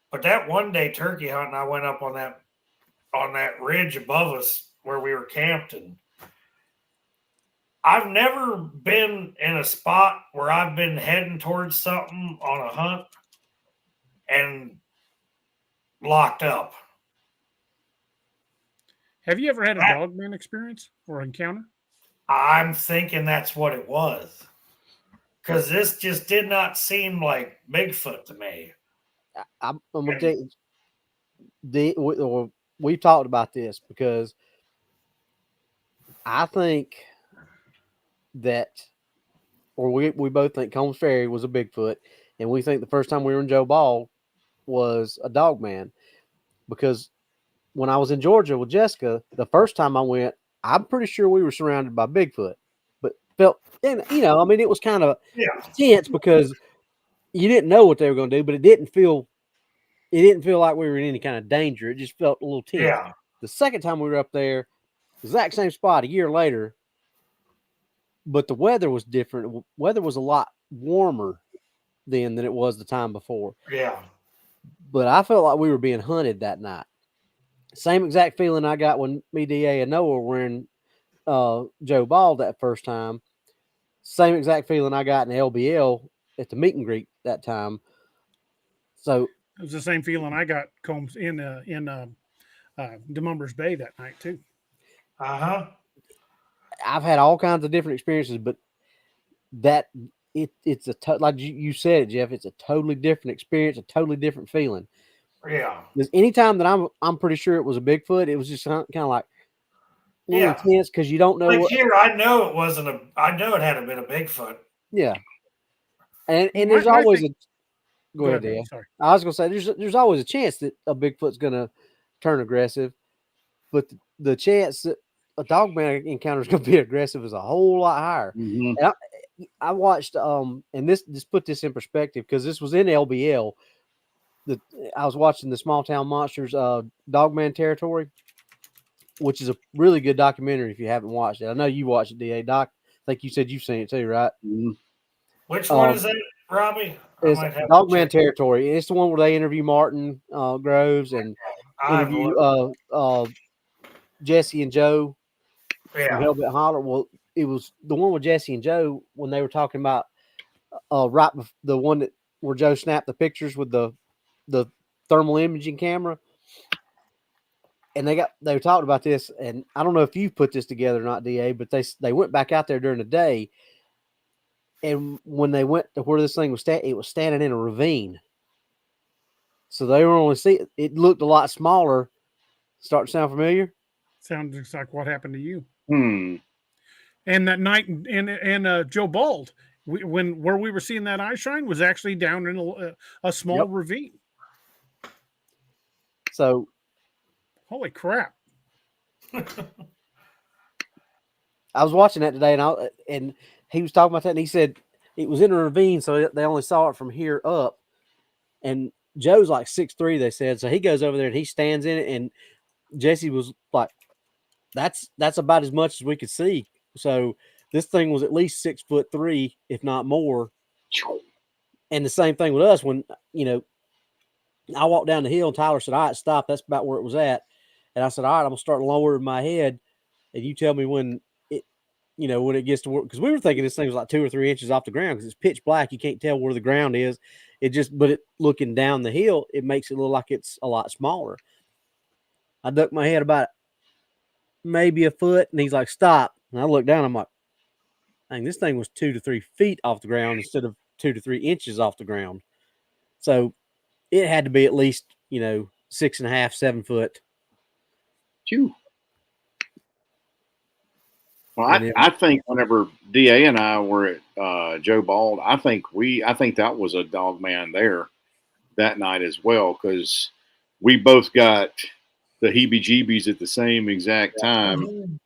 But that one day turkey hunting, I went up on that ridge above us where we were camped, and I've never been in a spot where I've been heading towards something on a hunt and locked up. Have you ever had a dogman experience or encounter? I'm thinking that's what it was. Because this just did not seem like Bigfoot to me. I'm gonna tell you, we've talked about this because I think that, or we both think Combs Ferry was a Bigfoot, and we think the first time we were in Joe Ball was a dogman. Because when I was in Georgia with Jessica, the first time I went, I'm pretty sure we were surrounded by Bigfoot, but felt, and I mean, it was kind of tense because you didn't know what they were going to do, but it didn't feel like we were in any kind of danger. It just felt a little tense. Yeah. The second time we were up there, exact same spot a year later, but the weather was different. Weather was a lot warmer then than it was the time before. Yeah. But I felt like we were being hunted that night. Same exact feeling I got when me, DA, and Noah were in Joe Ball that first time. Same exact feeling I got in LBL at the meet and greet that time. So it was the same feeling I got Combs in DeMumbers Bay that night too. Uh-huh. I've had all kinds of different experiences, but that it's like you said it, Jeff, it's a totally different experience, a totally different feeling. Yeah. Because anytime that I'm pretty sure it was a Bigfoot, it was just kind of like a little intense because you don't know. Like here, I know it wasn't I know it had a bit of Bigfoot. Yeah. And there's always go ahead, Dan. Sorry. I was gonna say there's always a chance that a Bigfoot's gonna turn aggressive, but the chance that a dogman encounter is gonna be aggressive is a whole lot higher. Mm-hmm. And I watched and this put this in perspective because this was in LBL. I was watching the Small Town Monsters Dogman Territory, which is a really good documentary if you haven't watched it. I know you watched it, DA. Doc, I think you said you've seen it too, right? Mm-hmm. Which one is it, Robbie? It's Dogman Territory. It's the one where they interview Martin Groves and interview Jesse and Joe. Yeah. Hellbent Holler. Well, it was the one with Jesse and Joe when they were talking about the one that where Joe snapped the pictures with the thermal imaging camera. And they were talking about this, and I don't know if you put this together or not, DA, but they went back out there during the day, and when they went to where this thing was it was standing in a ravine. So they were only it looked a lot smaller. Start to sound familiar? Sounds just like what happened to you. Hmm. And that night in Joe Bald, where we were seeing that eye shine was actually down in a small ravine. So, holy crap! I was watching that today, and he was talking about that, and he said it was in a ravine, so they only saw it from here up. And Joe's like 6'3", they said, so he goes over there and he stands in it, and Jesse was like, "That's about as much as we could see." So this thing was at least 6'3", if not more. And the same thing with us when I walked down the hill and Tyler said, "All right, stop." That's about where it was at. And I said, "All right, I'm gonna start lowering my head, and you tell me when it gets to work." Because we were thinking this thing was like 2 or 3 inches off the ground because it's pitch black. You can't tell where the ground is. But looking down the hill, it makes it look like it's a lot smaller. I ducked my head about maybe a foot, and he's like, "Stop." And I looked down. I'm like, "Dang, this thing was 2 to 3 feet off the ground instead of 2 to 3 inches off the ground." So it had to be at least 6.5, 7 foot. Phew. Well, I think whenever DA and I were at Joe Bald, I think that was a dog man there that night as well, because we both got the heebie-jeebies at the same exact time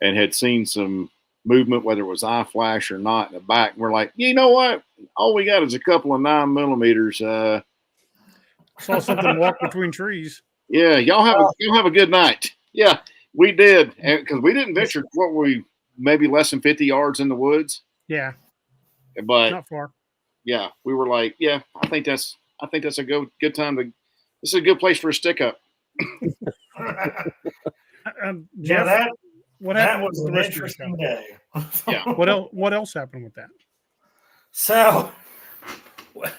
and had seen some movement, whether it was eye flash or not, in the back. And we're like, you know what? All we got is a couple of 9mm. Saw something walk between trees. Yeah, y'all have a good night. Yeah, we did, because we didn't venture. What were we? Maybe less than 50 yards in the woods. Yeah, but not far. Yeah, we were like, yeah, I think that's a good time to. This is a good place for a stick up. Jeff, what happened was an interesting day. Yeah. What else happened with that? So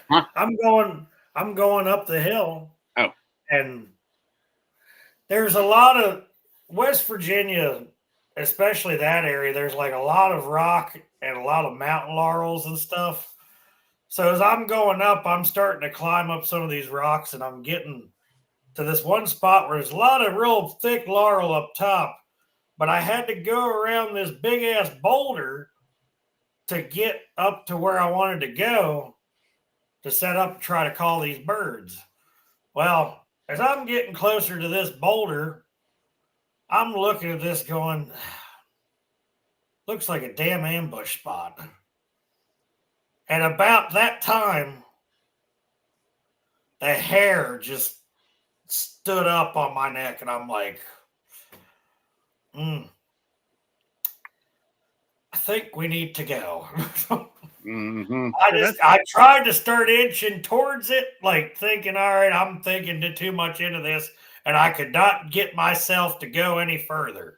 Huh? I'm going up the hill. Oh. And there's a lot of West Virginia, especially that area, there's like a lot of rock and a lot of mountain laurels and stuff. So as I'm going up, I'm starting to climb up some of these rocks, and I'm getting to this one spot where there's a lot of real thick laurel up top. But I had to go around this big ass boulder to get up to where I wanted to go to set up and try to call these birds. Well, as I'm getting closer to this boulder, I'm looking at this going, looks like a damn ambush spot. And about that time, the hair just stood up on my neck, and I'm like, I think we need to go. Mm-hmm. I tried to start inching towards it, like thinking, all right, I'm thinking too much into this, and I could not get myself to go any further.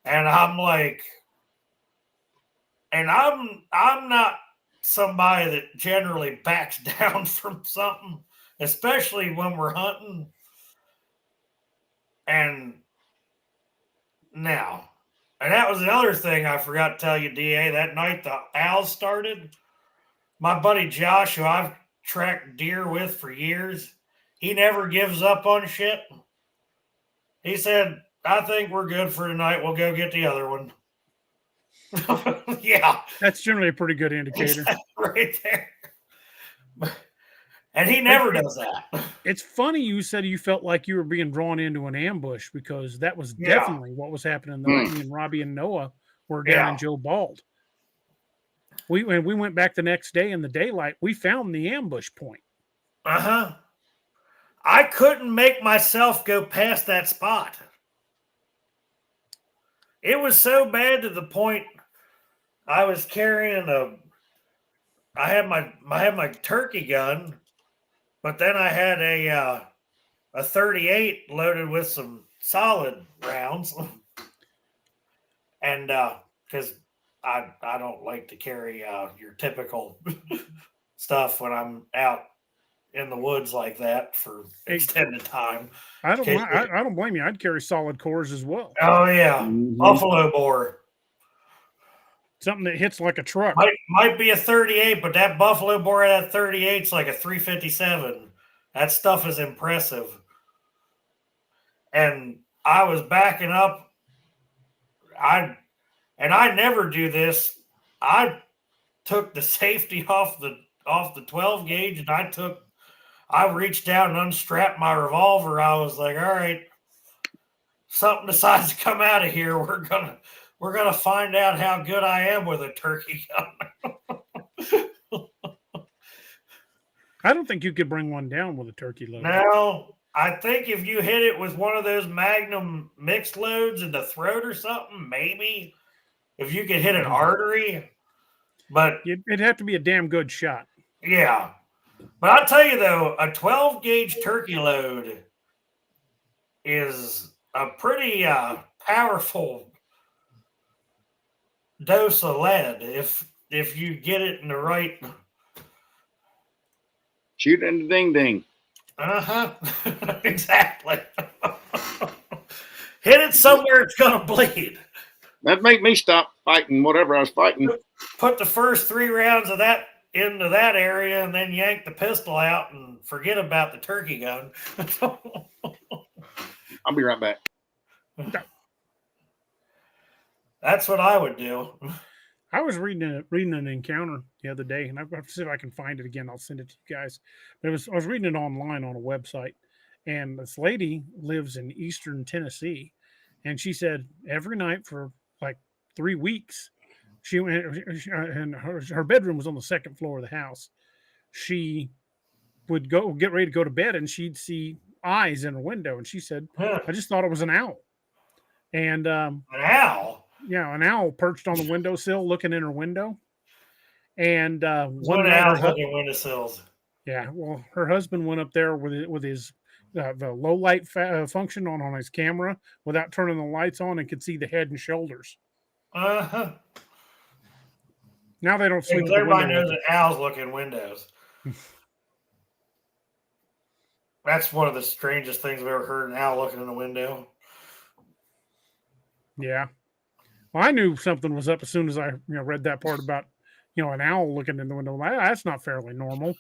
And I'm like, and I'm not somebody that generally backs down from something, especially when we're hunting. And now, and that was the other thing I forgot to tell you, DA. That night the owls started. My buddy Josh, who I've tracked deer with for years, he never gives up on shit. He said, I think we're good for tonight. We'll go get the other one. Yeah. That's generally a pretty good indicator. Right there. And he never does that. It's funny you said you felt like you were being drawn into an ambush, because that was definitely what was happening the night me and Robbie and Noah were down in Joe Bald. When we went back the next day in the daylight, we found the ambush point. Uh-huh. I couldn't make myself go past that spot. It was so bad to the point I was carrying I had my turkey gun, but then I had a 38 loaded with some solid rounds. And because I don't like to carry your typical stuff when I'm out in the woods like that for extended time. I don't blame you. I'd carry solid cores as well. Oh yeah, buffalo boar. Something that hits like a truck. Might be a 38, but that buffalo boar at that 38 is like a 357. That stuff is impressive. And I was backing up. I never do this. I took the safety off the 12 gauge, and I reached down and unstrapped my revolver. I was like, all right, something decides to come out of here. We're gonna find out how good I am with a turkey gun. I don't think you could bring one down with a turkey load. No, I think if you hit it with one of those Magnum mixed loads in the throat or something, maybe if you could hit an artery, but it'd have to be a damn good shot. Yeah. But I'll tell you though, a 12 gauge turkey load is a pretty powerful dose of lead if you get it in the right. Shoot in the ding ding. Exactly. Hit it somewhere it's gonna bleed. That'd make me stop fighting whatever I was fighting. Put the first 3 rounds of that into that area, and then yank the pistol out and forget about the turkey gun. I'll be right back. That's what I would do. I was reading an encounter the other day, and I've got to see if I can find it again. I'll send it to you guys. But I was reading it online on a website, and this lady lives in eastern Tennessee, and she said every night for like 3 weeks, she went, and her bedroom was on the second floor of the house. She would get ready to go to bed, and she'd see eyes in her window, and she said, I just thought it was an owl. And an owl? Yeah, an owl perched on the windowsill looking in her window. And one owl looking windowsills. Yeah, well, her husband went up there with his the low light function on his camera without turning the lights on, and could see the head and shoulders. Uh-huh. Now they don't sleep. Because With the everybody window knows that owls look in windows. That's one of the strangest things I've ever heard, an owl looking in the window. Yeah. Well, I knew something was up as soon as I read that part about an owl looking in the window. That's not fairly normal.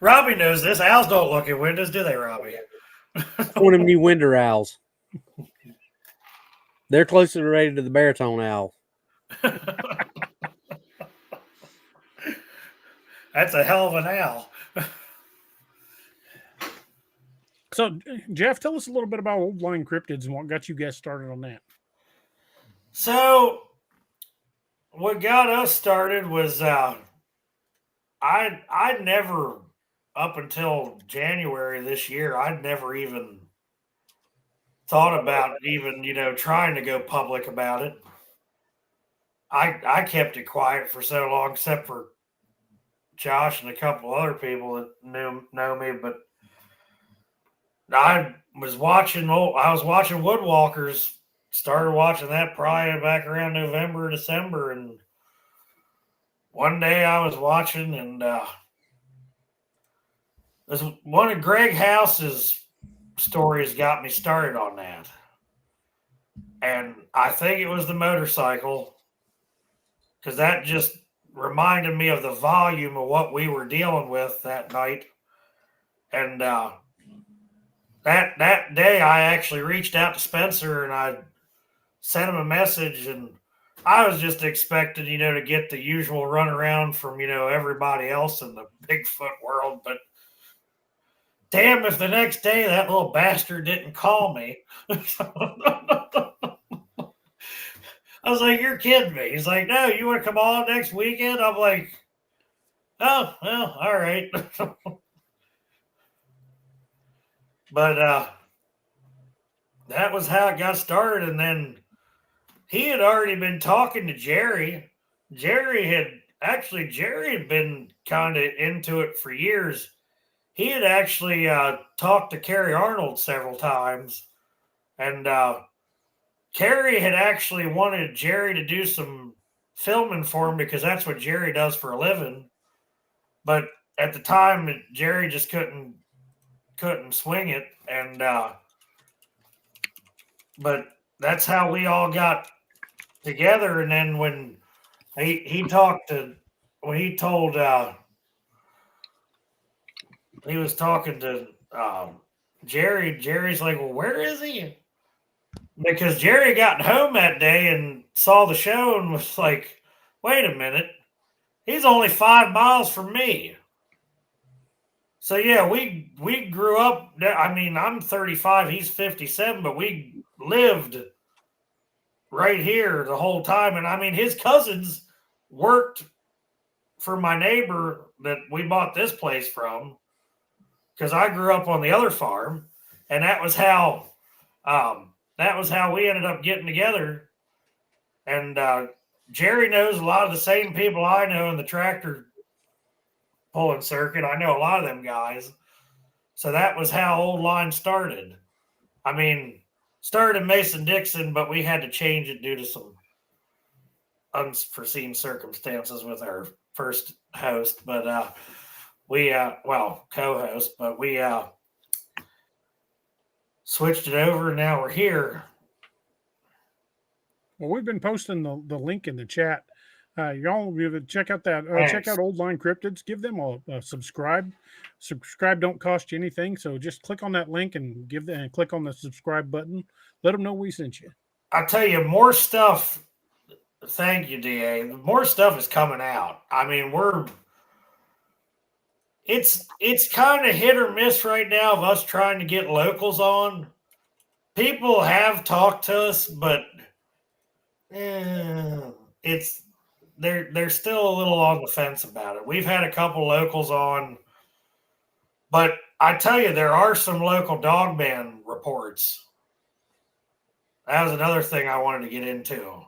Robbie knows this. Owls don't look in windows, do they, Robbie? One of them new winter owls. They're closer related to the baritone owl. That's a hell of an owl. So, Jeff, tell us a little bit about Old Line Cryptids and what got you guys started on that. So, what got us started was I never, up until January this year, I'd never even thought about even trying to go public about it. I kept it quiet for so long, except for Josh and a couple other people that know me, but I was watching Woodwalkers, started watching that probably back around November, December, and one day I was watching, and this one of Greg House's stories got me started on that. And I think it was the motorcycle, because that just reminded me of the volume of what we were dealing with that night. And that day I actually reached out to Spencer and I sent him a message, and I was just expecting, to get the usual runaround from, everybody else in the Bigfoot world. But damn if the next day that little bastard didn't call me. I was like, you're kidding me. He's like, no, you want to come on next weekend? I'm like, oh, well, all right. But that was how it got started. And then he had already been talking to Jerry. Jerry had been kind of into it for years. He had actually talked to Kerry Arnold several times. And Kerry had actually wanted Jerry to do some filming for him because that's what Jerry does for a living. But at the time, Jerry just couldn't swing it. And but that's how we all got together. And then when he was talking to Jerry, Jerry's like, well, where is he? Because Jerry got home that day and saw the show and was like, wait a minute, he's only 5 miles from me. So yeah, we grew up. I mean, I'm 35, he's 57, but we lived right here the whole time. And I mean, his cousins worked for my neighbor that we bought this place from, because I grew up on the other farm, and that was how we ended up getting together. And Jerry knows a lot of the same people I know in the tractor pulling circuit. I know a lot of them guys. So that was how Old Line started. I mean, started in Mason-Dixon, but we had to change it due to some unforeseen circumstances with our first host. But co-host, but we switched it over, and now we're here. Well, we've been posting the link in the chat. Y'all check out that. Check out Old Line Cryptids. Give them a subscribe. Subscribe don't cost you anything, so just click on that link and click on the subscribe button. Let them know we sent you. I tell you, more stuff. Thank you, DA. More stuff is coming out. I mean, it's kind of hit or miss right now of us trying to get locals on. People have talked to us, but they're still a little on the fence about it. We've had a couple locals on, but I tell you, there are some local dogman reports. That was another thing I wanted to get into,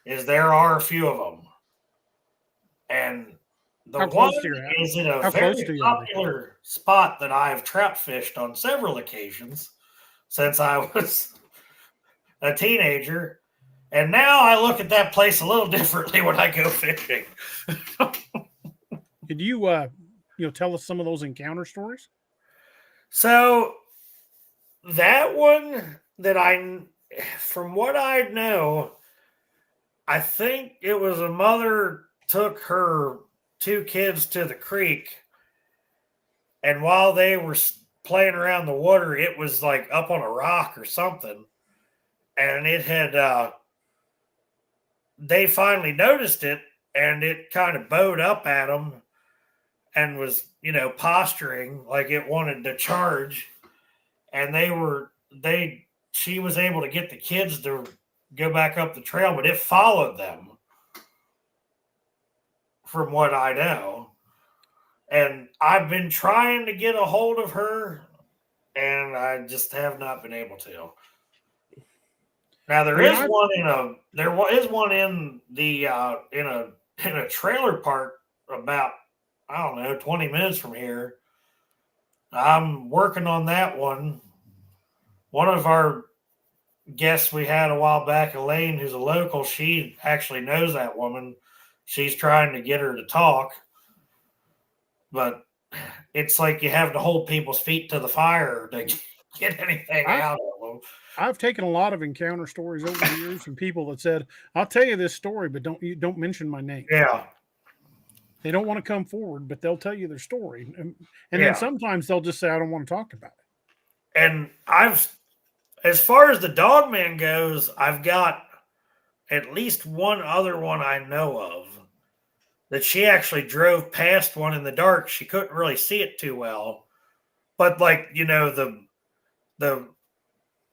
is there are a few of them. And the one is in a very popular spot that I have trap fished on several occasions since I was a teenager. And now I look at that place a little differently when I go fishing. Could you tell us some of those encounter stories? So that one from what I know, I think it was a mother took her 2 kids to the creek, and while they were playing around the water, it was like up on a rock or something, and it had they finally noticed it, and it kind of bowed up at them and was, posturing like it wanted to charge, and she was able to get the kids to go back up the trail, but it followed them from what I know. And I've been trying to get a hold of her, and I just have not been able to. Now there is one in the in a trailer park about, I don't know, 20 minutes from here. I'm working on that one. One of our guests we had a while back, Elaine, who's a local, she actually knows that woman. She's trying to get her to talk, but it's like you have to hold people's feet to the fire to get anything out of them. I've taken a lot of encounter stories over the years from people that said, "I'll tell you this story, but don't mention my name." Yeah. They don't want to come forward, but they'll tell you their story, and then sometimes they'll just say, "I don't want to talk about it." And as far as the dogman goes, I've got at least one other one I know of that she actually drove past one in the dark. She couldn't really see it too well, but the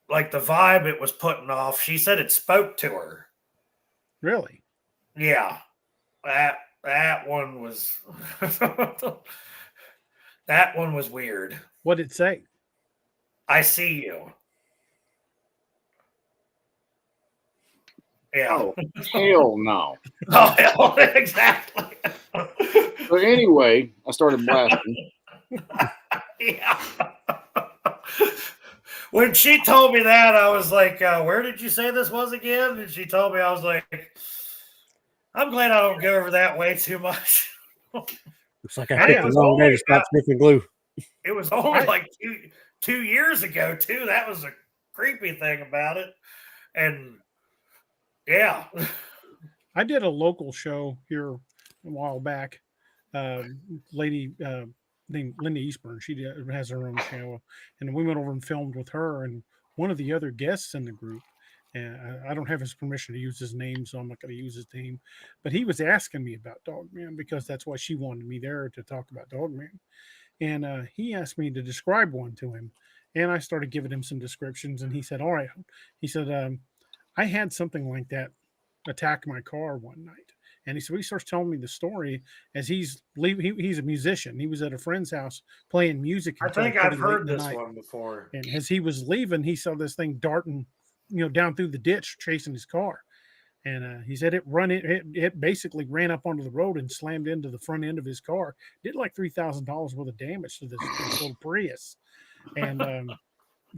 vibe it was putting off, she said it spoke to her. Really? Yeah. That one was that one was weird. What did it say? I see you. Yeah. Oh, hell no. Oh, hell, exactly. So anyway, I started blasting. Yeah. When she told me that, I was like, where did you say this was again? And she told me, I was like, I'm glad I don't go over that way too much. Looks like I took the wrong day to stop sniffing glue. It was only like two years ago, too. That was a creepy thing about it. And yeah. I did a local show here a while back. Lady named Linda Eastburn, she has her own show, and we went over and filmed with her and one of the other guests in the group. And I don't have his permission to use his name, so I'm not going to use his name. But he was asking me about Dogman because that's why she wanted me there to talk about Dogman. And he asked me to describe one to him. And I started giving him some descriptions. And he said, all right. He said, I had something like that attack my car one night. And he starts telling me the story as he's leaving. He's a musician. He was at a friend's house playing music. I think I've heard this one before. And as he was leaving, he saw this thing darting, down through the ditch, chasing his car. And he said it basically ran up onto the road and slammed into the front end of his car. Did like $3,000 worth of damage to this little Prius. And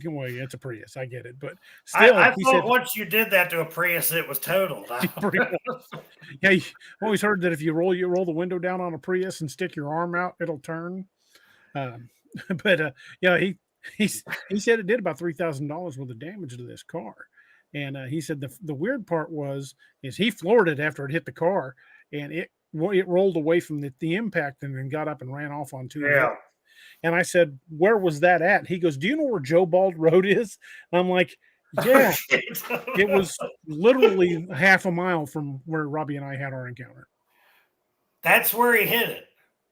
well, yeah, it's a Prius. I get it, but still, I thought once you did that to a Prius, it was totaled. Yeah, you always heard that if you roll the window down on a Prius and stick your arm out, it'll turn. But he said it did about $3,000 worth of damage to this car, and he said the weird part is he floored it after it hit the car, and it rolled away from the impact and then got up and ran off on two. Yeah. And I said, where was that at? He goes, do you know where Joe Bald Road is? And I'm like, yeah. It was literally half a mile from where Robbie and I had our encounter. That's where he hit it.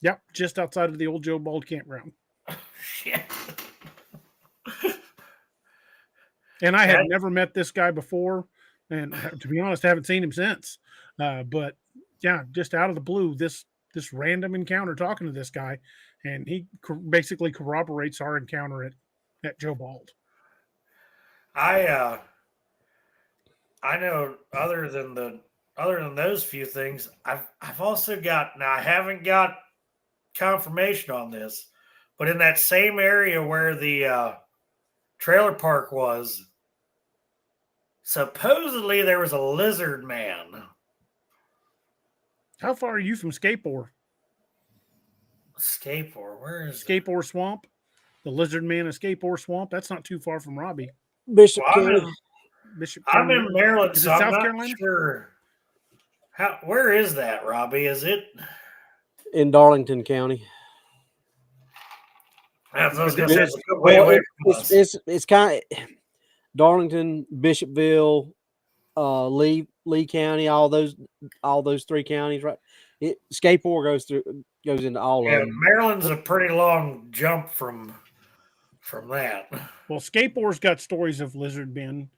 Yep, just outside of the old Joe Bald campground. Shit. And I had never met this guy before. And to be honest, I haven't seen him since. But yeah, just out of the blue, this random encounter talking to this guy. And he basically corroborates our encounter at Joe Bald. I know other than those few things, I've also got, now I haven't got confirmation on this, but in that same area where the trailer park was, supposedly there was a lizard man. How far are you from Skateboard? Skateboard, where is it? Skateboard Swamp? The lizard man of Skateboard Swamp? That's not too far from Robbie. Bishop Well, County. Bishop I'm County. in Maryland, Is it so I'm South not Carolina? sure. Where is that, Robbie? Is it? In Darlington County. I was going to This say is- it's a good way away from us. It's kind of Darlington, Bishopville, Lee County, all those 3 counties, right? Skateboard goes into all of them. Maryland's a pretty long jump from that. Well, Skateboard's got stories of lizard men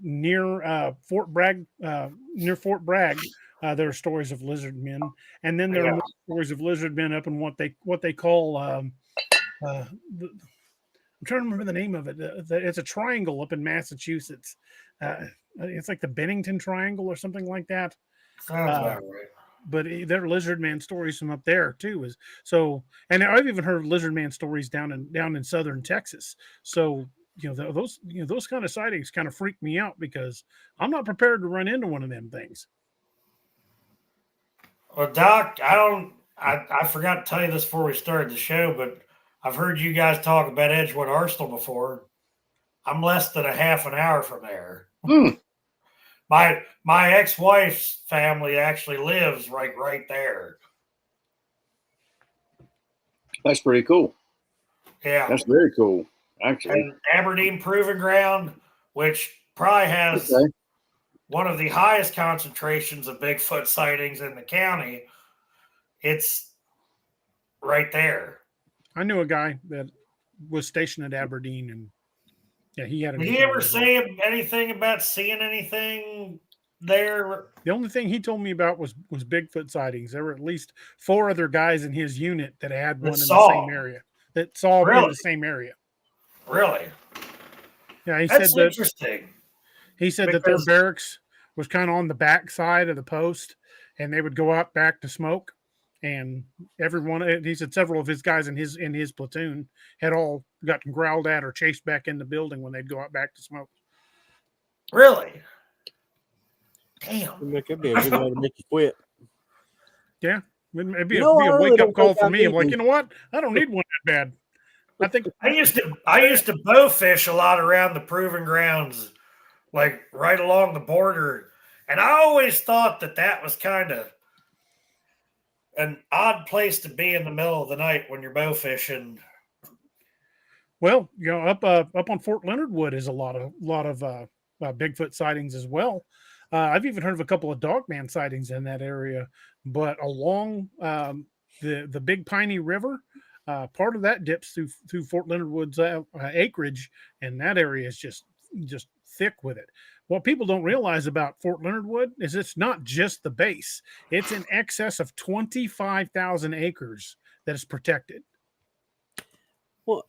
near Fort Bragg. Near Fort Bragg, there are stories of lizard men, and then there are stories of lizard men up in what they call. I'm trying to remember the name of it. It's a triangle up in Massachusetts. It's like the Bennington Triangle or something like that. Sounds about right. But there are lizard man stories from up there too. And I've even heard lizard man stories down in southern Texas. So those kind of sightings kind of freak me out because I'm not prepared to run into one of them things. Well, Doc, I forgot to tell you this before we started the show, but I've heard you guys talk about Edgewood Arsenal before. I'm less than a half an hour from there. My ex-wife's family actually lives right there. That's pretty cool. Yeah. That's very cool, actually. And Aberdeen Proving Ground, which probably has one of the highest concentrations of Bigfoot sightings in the county. It's right there. I knew a guy that was stationed at Aberdeen, and yeah, he had. Did he ever say anything about seeing anything there? The only thing he told me about was Bigfoot sightings. There were at least 4 other guys in his unit that had one in the same area. That saw in the same area. Really? Yeah, he That's said that. Interesting. He said that their barracks was kind of on the back side of the post, and they would go out back to smoke. And he said several of his guys in his platoon had all gotten growled at or chased back in the building when they'd go out back to smoke. Really? Damn. That could be a good way to make you quit. Yeah. It'd be a wake-up call for me. I'm like, you know what? I don't need one that bad. I think I used to bow fish a lot around the proving grounds, like right along the border. And I always thought that was kind of an odd place to be in the middle of the night when you're bow fishing. Well, up on Fort Leonard Wood is a lot of Bigfoot sightings as well. I've even heard of a couple of dogman sightings in that area, but along the Big Piney River, part of that dips through Fort Leonard Wood's acreage, and that area is just thick with it. What people don't realize about Fort Leonard Wood is it's not just the base; it's in excess of 25,000 acres that is protected. Well,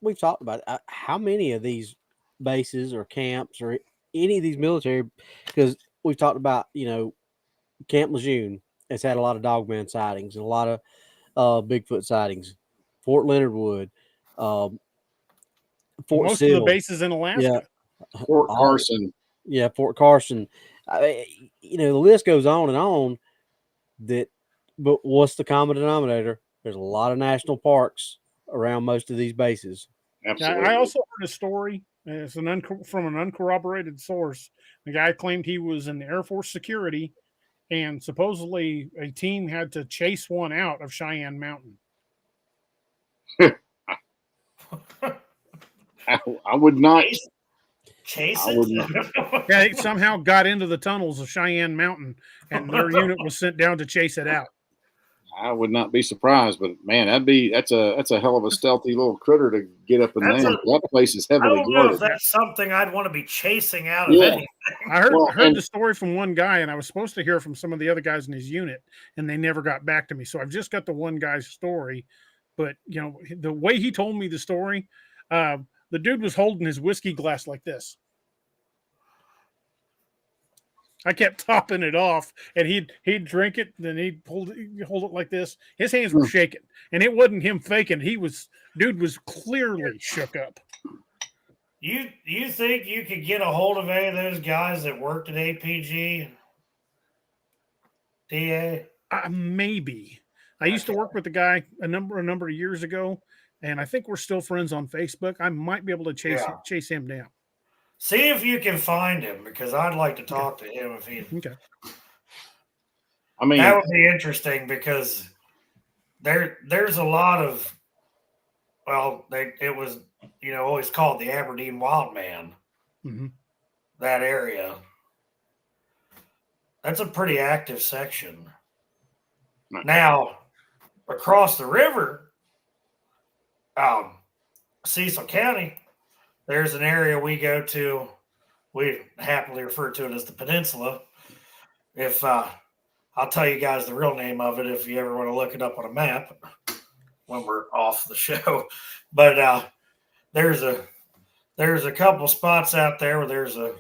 we've talked about how many of these bases or camps or any of these military, because we've talked about, Camp Lejeune has had a lot of dogman sightings and a lot of Bigfoot sightings. Fort Leonard Wood, Fort Most Sill, of the bases in Alaska. Fort Carson. Yeah, Fort Carson. The list goes on and on. But what's the common denominator? There's a lot of national parks around most of these bases. Absolutely. I also heard a story. It's from an uncorroborated source. The guy claimed he was in the Air Force security, and supposedly a team had to chase one out of Cheyenne Mountain. I would not chase I it. wouldn't. Yeah, it somehow got into the tunnels of Cheyenne Mountain, and their unit was sent down to chase it out. I would not be surprised, but man, that's a hell of a stealthy little critter to get up in there. That place is I heavily don't know if guarded. that's something I'd want to be chasing out of Yeah. anything. I heard the story from one guy, and I was supposed to hear from some of the other guys in his unit, and they never got back to me. So I've just got the one guy's story. But the way he told me the story, the dude was holding his whiskey glass like this. I kept topping it off, and he'd drink it, then he'd hold it like this. His hands were shaking, and it wasn't him faking. Dude was clearly shook up. You think you could get a hold of any of those guys that worked at APG? DA? Maybe. I used to work with the guy a number of years ago, and I think we're still friends on Facebook. I might be able to chase him down. See if you can find him, because I'd like to talk to him if he. Okay. I mean, that would be interesting, because there's a lot of, well, it was always called the Aberdeen Wild Man. Mm-hmm. That area. That's a pretty active section. Now, across the river, Cecil County, there's an area we go to. We happily refer to it as the Peninsula. If I'll tell you guys the real name of it if you ever want to look it up on a map when we're off the show. But there's a couple spots out there where there's a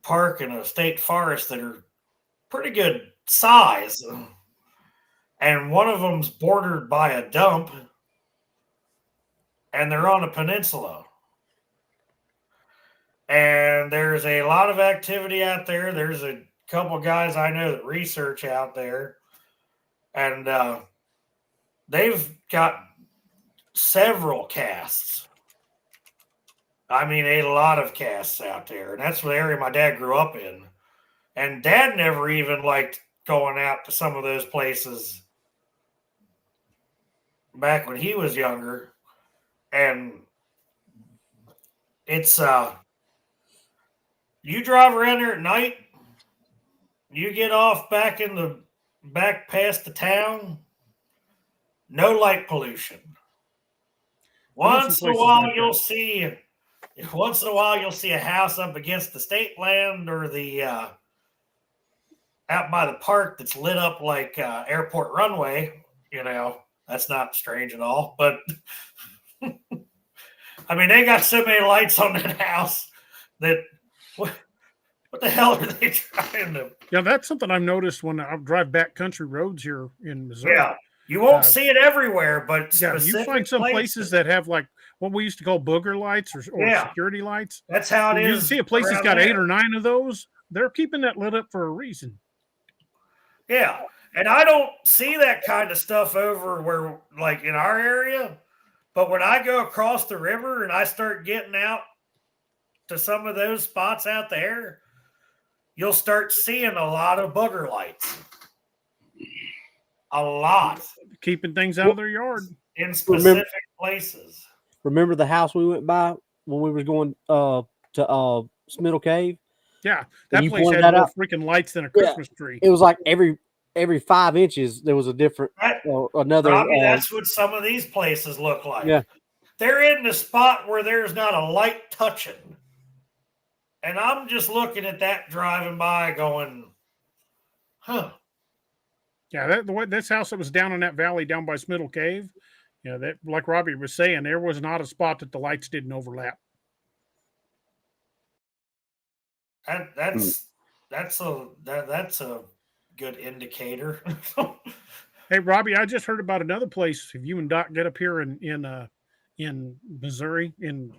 park and a state forest that are pretty good size, and one of them's bordered by a dump, and they're on a peninsula, and there's a lot of activity out there. There's a couple guys I know that research out there, and they've got several casts. I mean, a lot of casts out there, and that's the area my dad grew up in. And Dad never even liked going out to some of those places back when he was younger. And it's you drive around there at night, you get off back past the town, no light pollution. Once in a while you'll see a house up against the state land or the out by the park that's lit up like airport runway. That's not strange at all. But I mean, they got so many lights on that house that what the hell are they trying to? Yeah, that's something I've noticed when I drive back country roads here in Missouri. Yeah, you won't see it everywhere, but you find some places that have like what we used to call booger lights or security lights. That's how it is. You see a place that's got 8 or 9 of those. They're keeping that lit up for a reason. Yeah, and I don't see that kind of stuff over where, like in our area, but when I go across the river and I start getting out to some of those spots out there, you'll start seeing a lot of booger lights. A lot. Keeping things out of their yard. In specific places. Remember the house we went by when we were going to Smiddle Cave? Yeah, that place had more freaking lights than a Christmas tree. It was like every 5 inches there was a different another. Robbie, that's what some of these places look like. Yeah, they're in the spot where there's not a light touching, and I'm just looking at that driving by, going, "Huh." Yeah, this house that was down in that valley down by Smiddle Cave. That, like Robbie was saying, there was not a spot that the lights didn't overlap. That's a good indicator. Hey, Robbie, I just heard about another place. If you and Doc get up here in Missouri in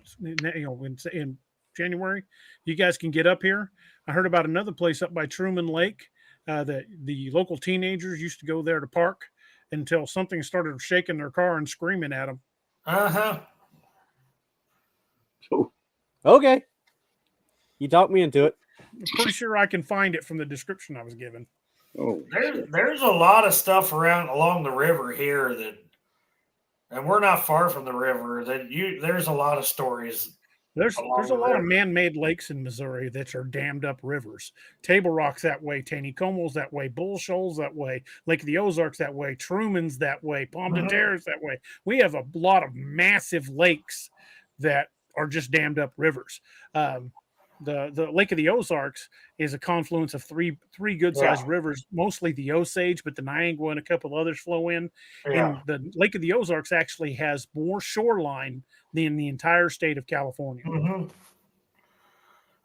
January, you guys can get up here. I heard about another place up by Truman Lake that the local teenagers used to go there to park until something started shaking their car and screaming at them. Okay. You talked me into it. I'm pretty sure I can find it from the description I was given. Oh, there's a lot of stuff along the river here and we're not far from the river. There's a lot of stories. There's a lot of man-made lakes in Missouri that are dammed up rivers. Table Rock's that way, Taneycomo's that way, Bull Shoals that way, Lake of the Ozarks that way, Truman's that way, Pomme de Terre's that way. We have a lot of massive lakes that are just dammed up rivers. The Lake of the Ozarks is a confluence of three good-sized rivers, mostly the Osage, but the Niangua and a couple others flow in. Yeah. And the Lake of the Ozarks actually has more shoreline than the entire state of California. Mm-hmm.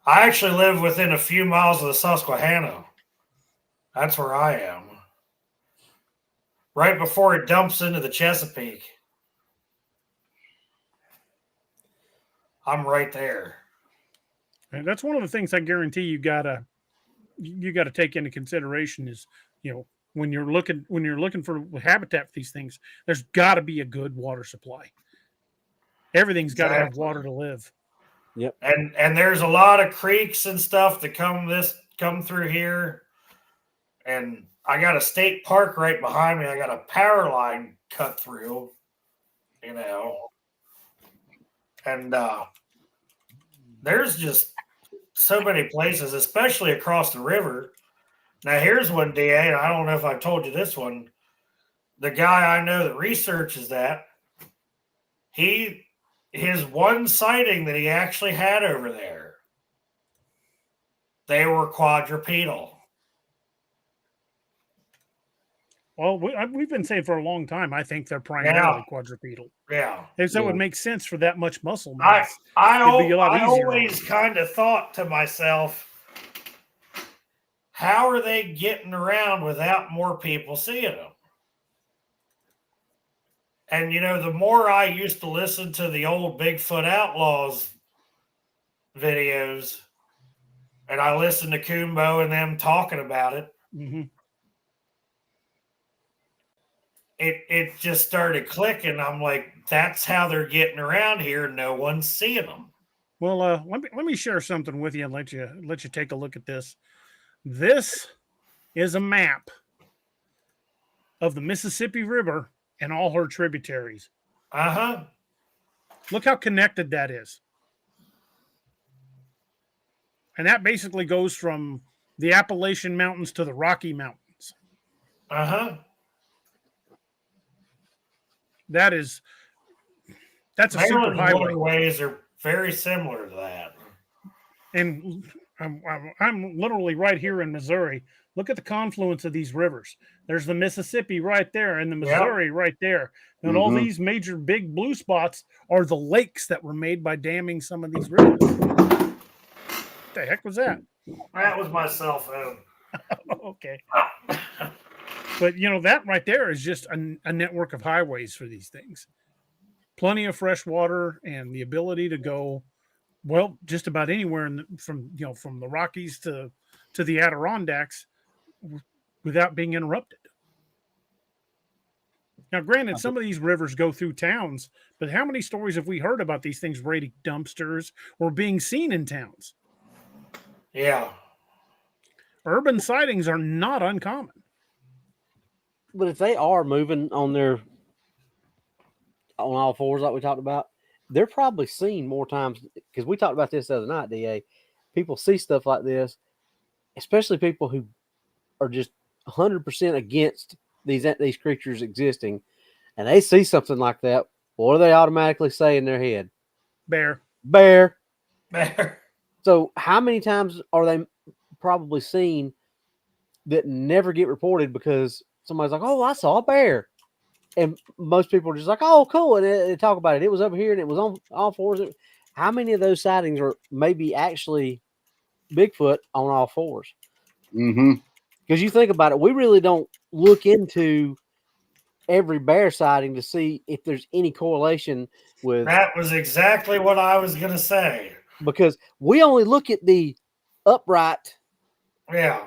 I actually live within a few miles of the Susquehanna. That's where I am. Right before it dumps into the Chesapeake. I'm right there. And that's one of the things I guarantee you gotta take into consideration is, when you're looking for habitat for these things, there's got to be a good water supply. Everything's got to have water to live. Yep. And there's a lot of creeks and stuff that come through here. And I got a state park right behind me. I got a power line cut through, and there's just so many places, especially across the river. Now, here's one, DA, and I don't know if I've told you this one. The guy I know that researches that, his one sighting that he actually had over there, they were quadrupedal. Well, we've been saying for a long time, I think they're primarily quadrupedal. Yeah. And so it would make sense for that much muscle mass. I always kind of thought to myself, how are they getting around without more people seeing them? And, the more I used to listen to the old Bigfoot Outlaws videos, and I listened to Kumbo and them talking about it, it just started clicking. I'm like, that's how they're getting around here. No one's seeing them. Well, let me share something with you and let you take a look at this. This is a map of the Mississippi River and all her tributaries. Look how connected that is. And that basically goes from the Appalachian Mountains to the Rocky Mountains. That's a super highway. Waterways are very similar to that. And I'm literally right here in Missouri. Look at the confluence of these rivers. There's the Mississippi right there and the Missouri right there. And all these major big blue spots are the lakes that were made by damming some of these rivers. What the heck was that? That was my cell phone. Okay. But, that right there is just a network of highways for these things. Plenty of fresh water and the ability to go, well, just about anywhere from the Rockies to the Adirondacks without being interrupted. Now, granted, some of these rivers go through towns, but how many stories have we heard about these things raiding dumpsters or being seen in towns? Yeah. Urban sightings are not uncommon. But if they are moving on all fours like we talked about, they're probably seen more times, because we talked about this the other night, DA. People see stuff like this, especially people who are just 100% against these creatures existing, and they see something like that. What do they automatically say in their head? Bear. So how many times are they probably seen that never get reported because somebody's like, oh, I saw a bear. And most people are just like, oh, cool. And they talk about it. It was over here and it was on all fours. How many of those sightings are maybe actually Bigfoot on all fours? Because you think about it, we really don't look into every bear sighting to see if there's any correlation with. That was exactly what I was going to say. Because we only look at the upright. Yeah.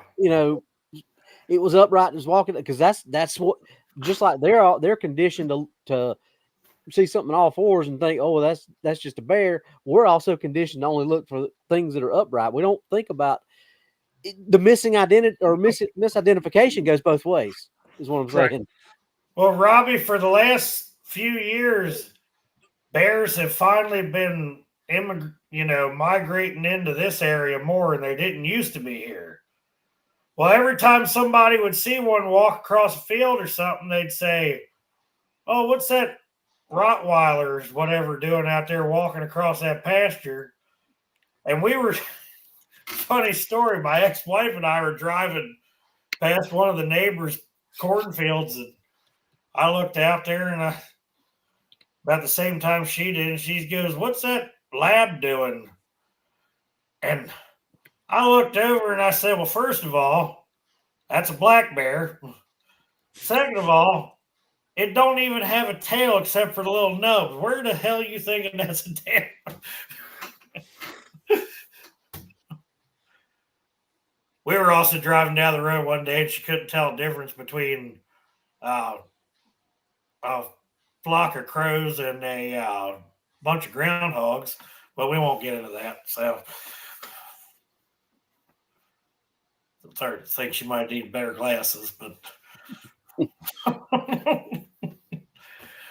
It was upright and was walking, because that's what, just like they're conditioned to see something on all fours and think, oh, that's just a bear. We're also conditioned to only look for things that are upright. We don't think about the missing identity or misidentification goes both ways, is what I'm saying. Well, Robbie, for the last few years, bears have finally been migrating into this area more, and they didn't used to be here. Well, every time somebody would see one walk across a field or something, they'd say, oh, what's that Rottweilers, whatever, doing out there walking across that pasture? And we were, funny story, my ex-wife and I were driving past one of the neighbors' cornfields, and I looked out there, and about the same time she did, and she goes, what's that lab doing? And I looked over and I said, well, first of all, that's a black bear. Second of all, it don't even have a tail except for the little nubs. Where the hell are you thinking that's a tail? we were also driving down the road one day, and she couldn't tell the difference between a flock of crows and a bunch of groundhogs, but we won't get into that. So I'm starting to think she might need better glasses, but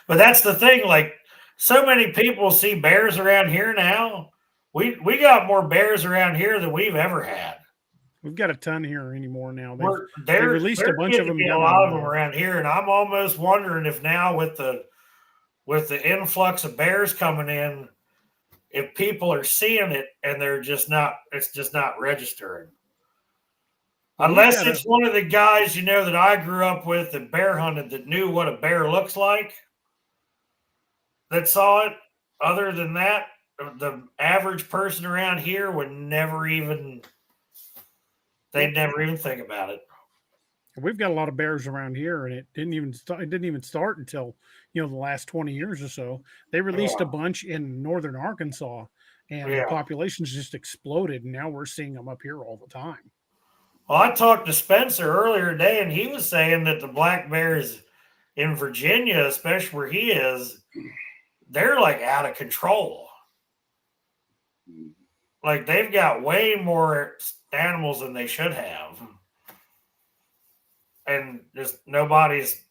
but that's the thing. Like, so many people see bears around here now. We got more bears around here than we've ever had. We've got a ton here anymore now. They released a bunch of them. A lot of them around here, and I'm almost wondering if now with the influx of bears coming in, if people are seeing it and they're just not, it's just not registering. Unless it's one of the guys, that I grew up with that bear hunted that knew what a bear looks like, that saw it. Other than that, the average person around here would never even think about it. We've got a lot of bears around here, and it didn't even start until the last 20 years or so. They released a bunch in northern Arkansas, and the populations just exploded, and now we're seeing them up here all the time. Well, I talked to Spencer earlier today, and he was saying that the black bears in Virginia, especially where he is, they're like out of control. Like, they've got way more animals than they should have. And just nobody's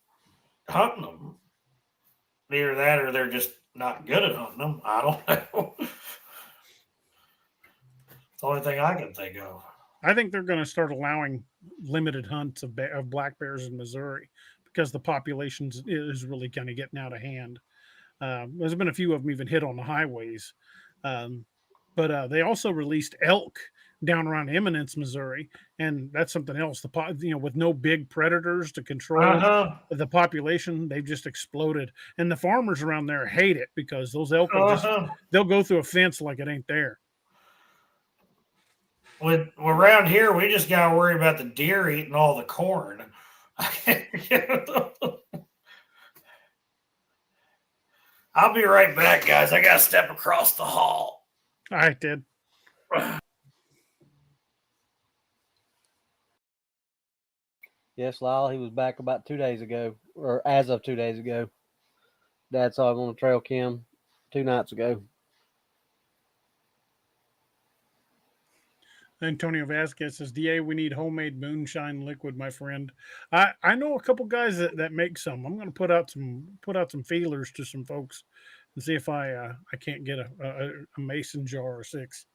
hunting them. Either that or they're just not good at hunting them. I don't know. It's the only thing I can think of. I think they're going to start allowing limited hunts of black bears in Missouri because the population is really kind of getting out of hand. There's been a few of them even hit on the highways. But they also released elk down around Eminence, Missouri, and that's something else. With no big predators to control the population, they've just exploded. And the farmers around there hate it because those elk they'll go through a fence like it ain't there. Around here, we just got to worry about the deer eating all the corn. I'll be right back, guys. I got to step across the hall. All right, Ted. Yes, Lyle, he was back about 2 days ago, or as of 2 days ago. Dad saw him on the trail cam 2 nights ago. Antonio Vasquez says, DA, we need homemade moonshine liquid, my friend. I know a couple guys that make some. I'm going to put out some feelers to some folks and see if I can't get a mason jar or 6.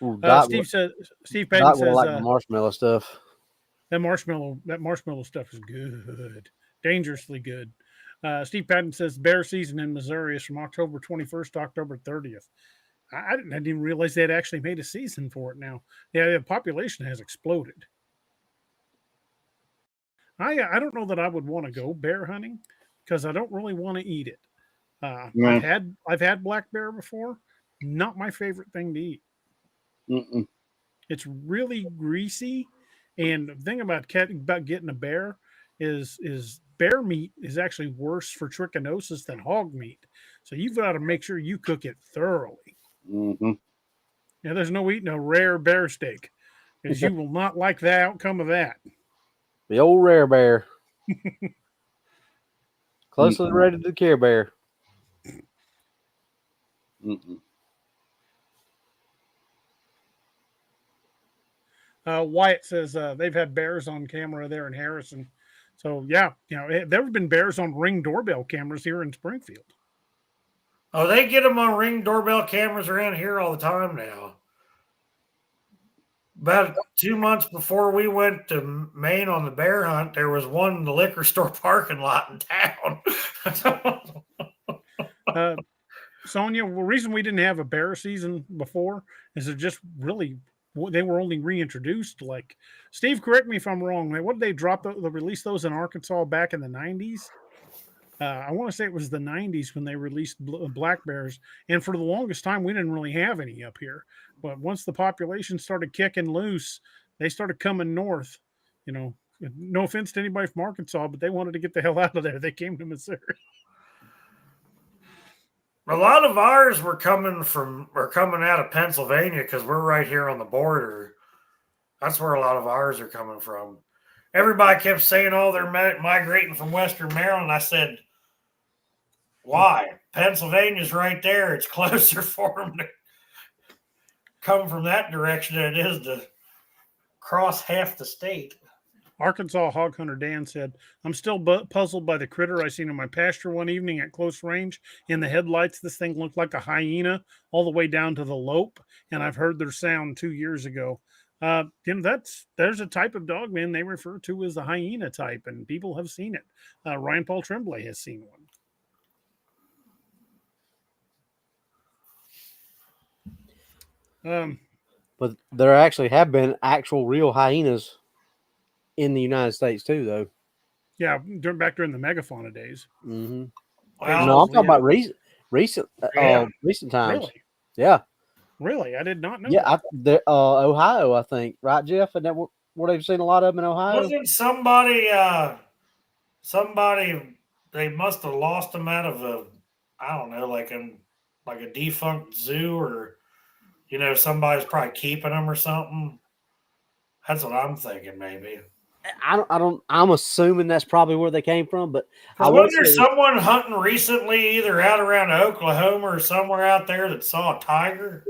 Ooh, Steve Patton says like the marshmallow stuff. That marshmallow stuff is good, dangerously good. Steve Patton says bear season in Missouri is from October 21st to October 30th. I didn't even realize they had actually made a season for it now. Yeah, the population has exploded. I don't know that I would want to go bear hunting because I don't really want to eat it. I've had black bear before. Not my favorite thing to eat. Mm-mm. It's really greasy. And the thing about getting a bear is bear meat is actually worse for trichinosis than hog meat. So you've got to make sure you cook it thoroughly. Mm-hmm. Now, there's no eating a rare bear steak because you will not like the outcome of that. The old rare bear. Closely related to the Care Bear. Mm-mm. Wyatt says they've had bears on camera there in Harrison. So, yeah, there have been bears on Ring doorbell cameras here in Springfield. Oh, they get them on Ring doorbell cameras around here all the time now. About 2 months before we went to Maine on the bear hunt, there was one in the liquor store parking lot in town. Sonia, the reason we didn't have a bear season before is it just really they were only reintroduced. Like, Steve, correct me if I'm wrong. What did they release those in Arkansas back in the 90s? I want to say it was the 90s when they released black bears. And for the longest time, we didn't really have any up here. But once the population started kicking loose, they started coming north. No offense to anybody from Arkansas, but they wanted to get the hell out of there. They came to Missouri. A lot of ours were coming out of Pennsylvania because we're right here on the border. That's where a lot of ours are coming from. Everybody kept saying, "Oh, they're migrating from Western Maryland." I said, "Why? Pennsylvania's right there. It's closer for them to come from that direction than it is to cross half the state." Arkansas hog hunter Dan said, "I'm still puzzled by the critter I seen in my pasture one evening at close range. In the headlights, this thing looked like a hyena all the way down to the lope, and I've heard their sound 2 years ago." There's a type of dogman they refer to as the hyena type, and people have seen it. Ryan Paul Tremblay has seen one. But there actually have been actual real hyenas in the United States too, though. Yeah, back during the megafauna days. Mm-hmm. Well, No, I'm talking about recent times. Really? Yeah, Really? I did not know. yeah. that. Ohio, I think, right, Jeff? And that where they've seen a lot of them in Ohio. wasn't somebody they must have lost them out of I don't know, like a defunct zoo, or somebody's probably keeping them or something. That's what I'm thinking, maybe. I'm assuming that's probably where they came from, but Wasn't there someone hunting recently, either out around Oklahoma or somewhere out there, that saw a tiger?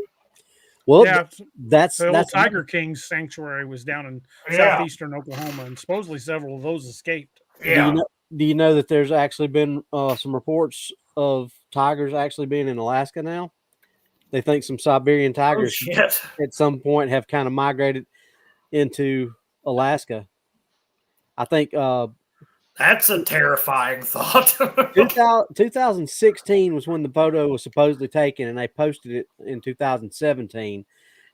Well, Yeah, that's the old Tiger King's sanctuary was down in southeastern Oklahoma, and supposedly several of those escaped. Yeah. Do you know that there's actually been some reports of tigers actually being in Alaska now? They think some Siberian tigers at some point have kind of migrated into Alaska. I think that's a terrifying thought. 2016 was when the photo was supposedly taken, and they posted it in 2017.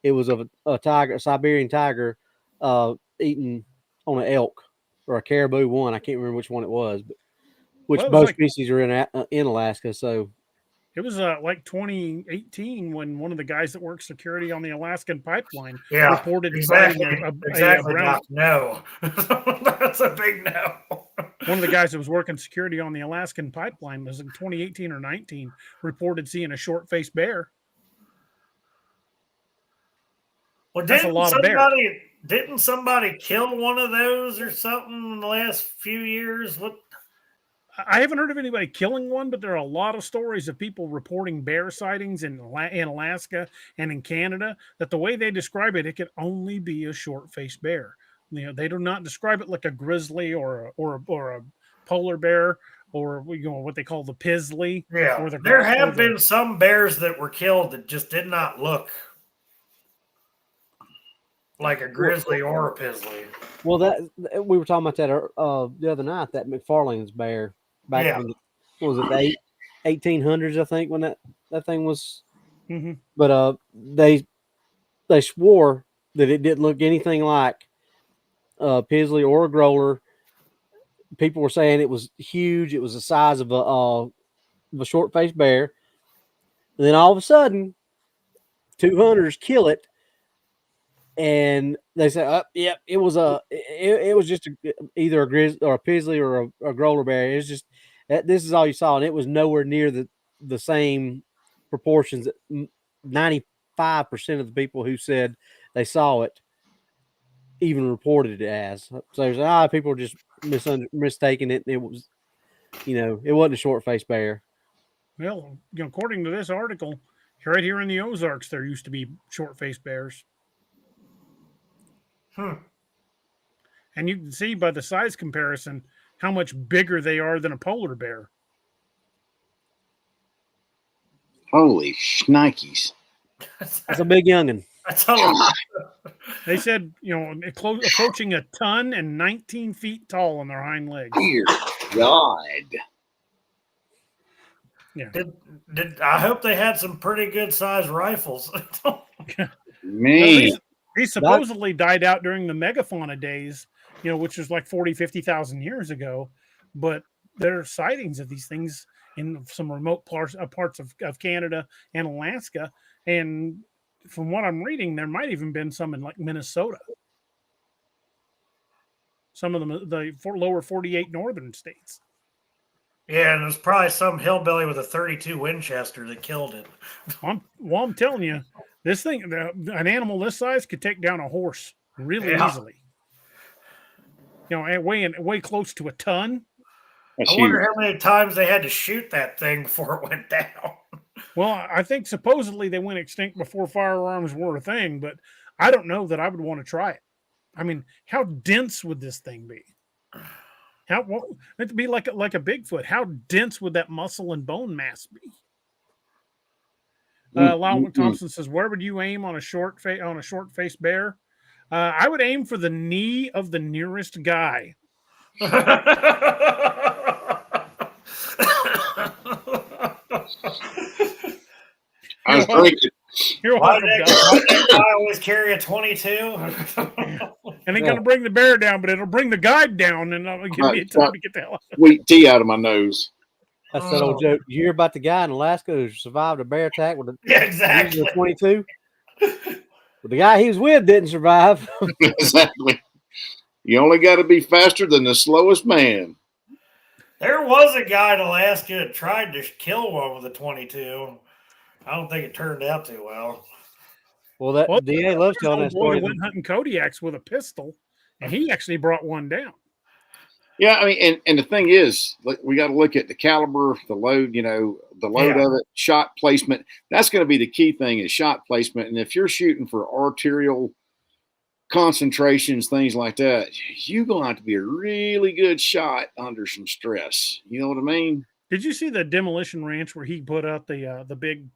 It was of a tiger, a Siberian tiger, eating on an elk or a caribou one. I can't remember which one it was, but both species are in Alaska. So it was like 2018 when one of the guys that works security on the Alaskan pipeline reported exactly. brown. No, that's a big no. One of the guys that was working security on the Alaskan pipeline was in 2018 or 19 reported seeing a short-faced bear. Well, that's a lot of bears. Didn't somebody kill one of those or something in the last few years? What? I haven't heard of anybody killing one, but there are a lot of stories of people reporting bear sightings in Alaska and in Canada. That the way they describe it, it could only be a short-faced bear. They do not describe it like a grizzly or a polar bear or what they call the pizzly. Yeah, there have been some bears that were killed that just did not look like a grizzly or a pizzly. Well, that we were talking about that the other night. That McFarlane's bear back in what was it, the 1800s, I think, when that thing was. Mm-hmm. But they swore that it didn't look anything like a pizzly or a growler. People were saying it was huge. It was the size of a short-faced bear. And then all of a sudden, two hunters kill it. And they say, "Yep, it was just either a grizzly or a pizzly or a growler bear. It's just this is all you saw, and it was nowhere near the same proportions that 95% of the people who said they saw it even reported it as. So there's people are just mistaking it. It was, it wasn't a short-faced bear. Well, according to this article, right here in the Ozarks, there used to be short-faced bears. And you can see by the size comparison how much bigger they are than a polar bear. Holy shnikes. That's a big youngin'. That's all. They said, approaching a ton and 19 feet tall on their hind legs. Dear God. Yeah. I hope they had some pretty good sized rifles. Man. These supposedly died out during the megafauna days, which was like 40, 50,000 years ago. But there are sightings of these things in some remote parts of Canada and Alaska. And from what I'm reading, there might even been some in like Minnesota. Some of them, the lower 48 northern states. Yeah, and there's probably some hillbilly with a 32 Winchester that killed it. I'm telling you, this thing, an animal this size could take down a horse really Yeah. easily. You know, and way close to a ton. That's I wonder huge. how many times they had to shoot that thing before it went down. Well, I think supposedly they went extinct before firearms were a thing, but I don't know that I would want to try it. I mean, how dense would this thing be? It'd be like a Bigfoot. How dense would that muscle and bone mass be? Lyle Thompson says, "Where would you aim on a short faced bear?" I would aim for the knee of the nearest guy. I was drinking. You're Why welcome, did guys. that guy always carry a 22? And ain't gonna bring the bear down, but it'll bring the guide down, and it'll give me time to get the hell out. Sweet tea out of my nose. That's that old joke. You hear about the guy in Alaska who survived a bear attack with Yeah, a exactly. 22? But the guy he was with didn't survive. Exactly. You only got to be faster than the slowest man. There was a guy in Alaska that tried to kill one with a 22. I don't think it turned out too well. Well, that DA loves telling that Boy story. that went hunting Kodiaks with a pistol, and he actually brought one down. Yeah, I mean, and the thing is, we got to look at the caliber, the load, the load of it, shot placement. That's going to be the key thing is shot placement. And if you're shooting for arterial concentrations, things like that, you're going to have to be a really good shot under some stress. You know what I mean? Did you see the Demolition Ranch where he put out the big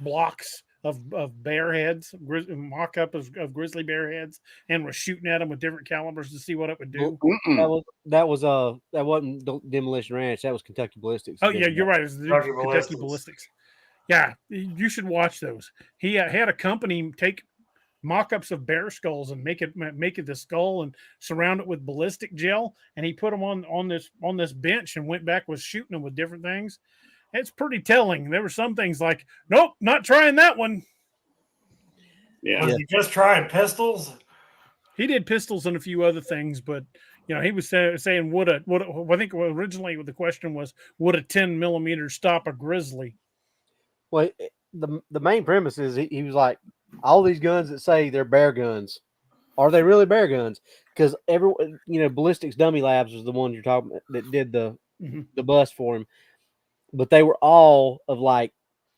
blocks of bear heads, mock-up of grizzly bear heads, and was shooting at them with different calibers to see what it would do? That wasn't Demolition Ranch. That was Kentucky Ballistics. Oh yeah, you're right. It was the Kentucky Ballistics. Yeah, you should watch those. He had a company take mock-ups of bear skulls and make it the skull and surround it with ballistic gel, and he put them on this bench and went back with shooting them with different things. It's pretty telling. There were some things like, nope, not trying that one. Yeah. Was he just trying pistols? He did pistols and a few other things, but he was saying, I think originally the question was, would a 10 millimeter stop a grizzly? Well, the main premise is he was like, all these guns that say they're bear guns, are they really bear guns? Because Ballistics Dummy Labs was the one you're talking about that did the bust for him. But they were all of like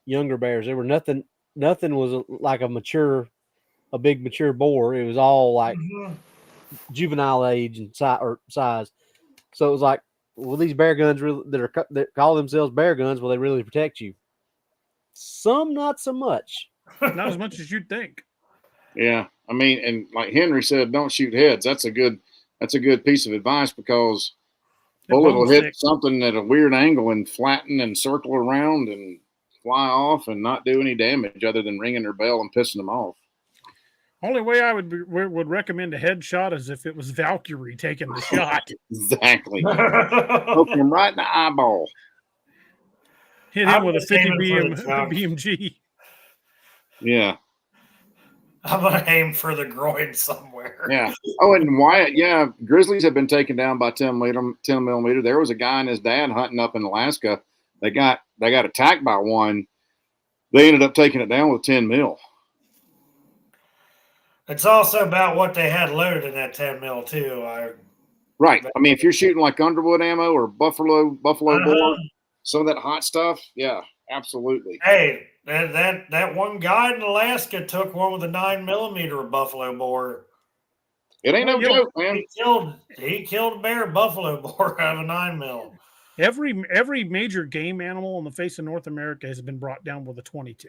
younger bears. There were nothing was like a big mature boar. It was all like juvenile age and size. So it was like, well, these bear guns that call themselves bear guns, will they really protect you? Some, not so much. Not as much as you'd think. Yeah. I mean, and like Henry said, don't shoot heads. That's a good piece of advice because bullet will hit something at a weird angle and flatten and circle around and fly off and not do any damage other than ringing their bell and pissing them off. Only way I would recommend a headshot is if it was Valkyrie taking the shot. Exactly. Poking him right in the eyeball. Hit him with a 50 BMG. Yeah. I'm going to aim for the groin somewhere. Yeah. Oh, and Wyatt, yeah, grizzlies have been taken down by 10 millimeter. There was a guy and his dad hunting up in Alaska. They got attacked by one. They ended up taking it down with 10 mil. It's also about what they had loaded in that 10 mil too. Right. I mean, if you're shooting like Underwood ammo or buffalo boar, some of that hot stuff, yeah, absolutely. Hey, that one guy in Alaska took one with a 9 millimeter of buffalo boar. It ain't no joke, man. He killed a bear buffalo boar out of a 9 mil. Every major game animal on the face of North America has been brought down with a 22.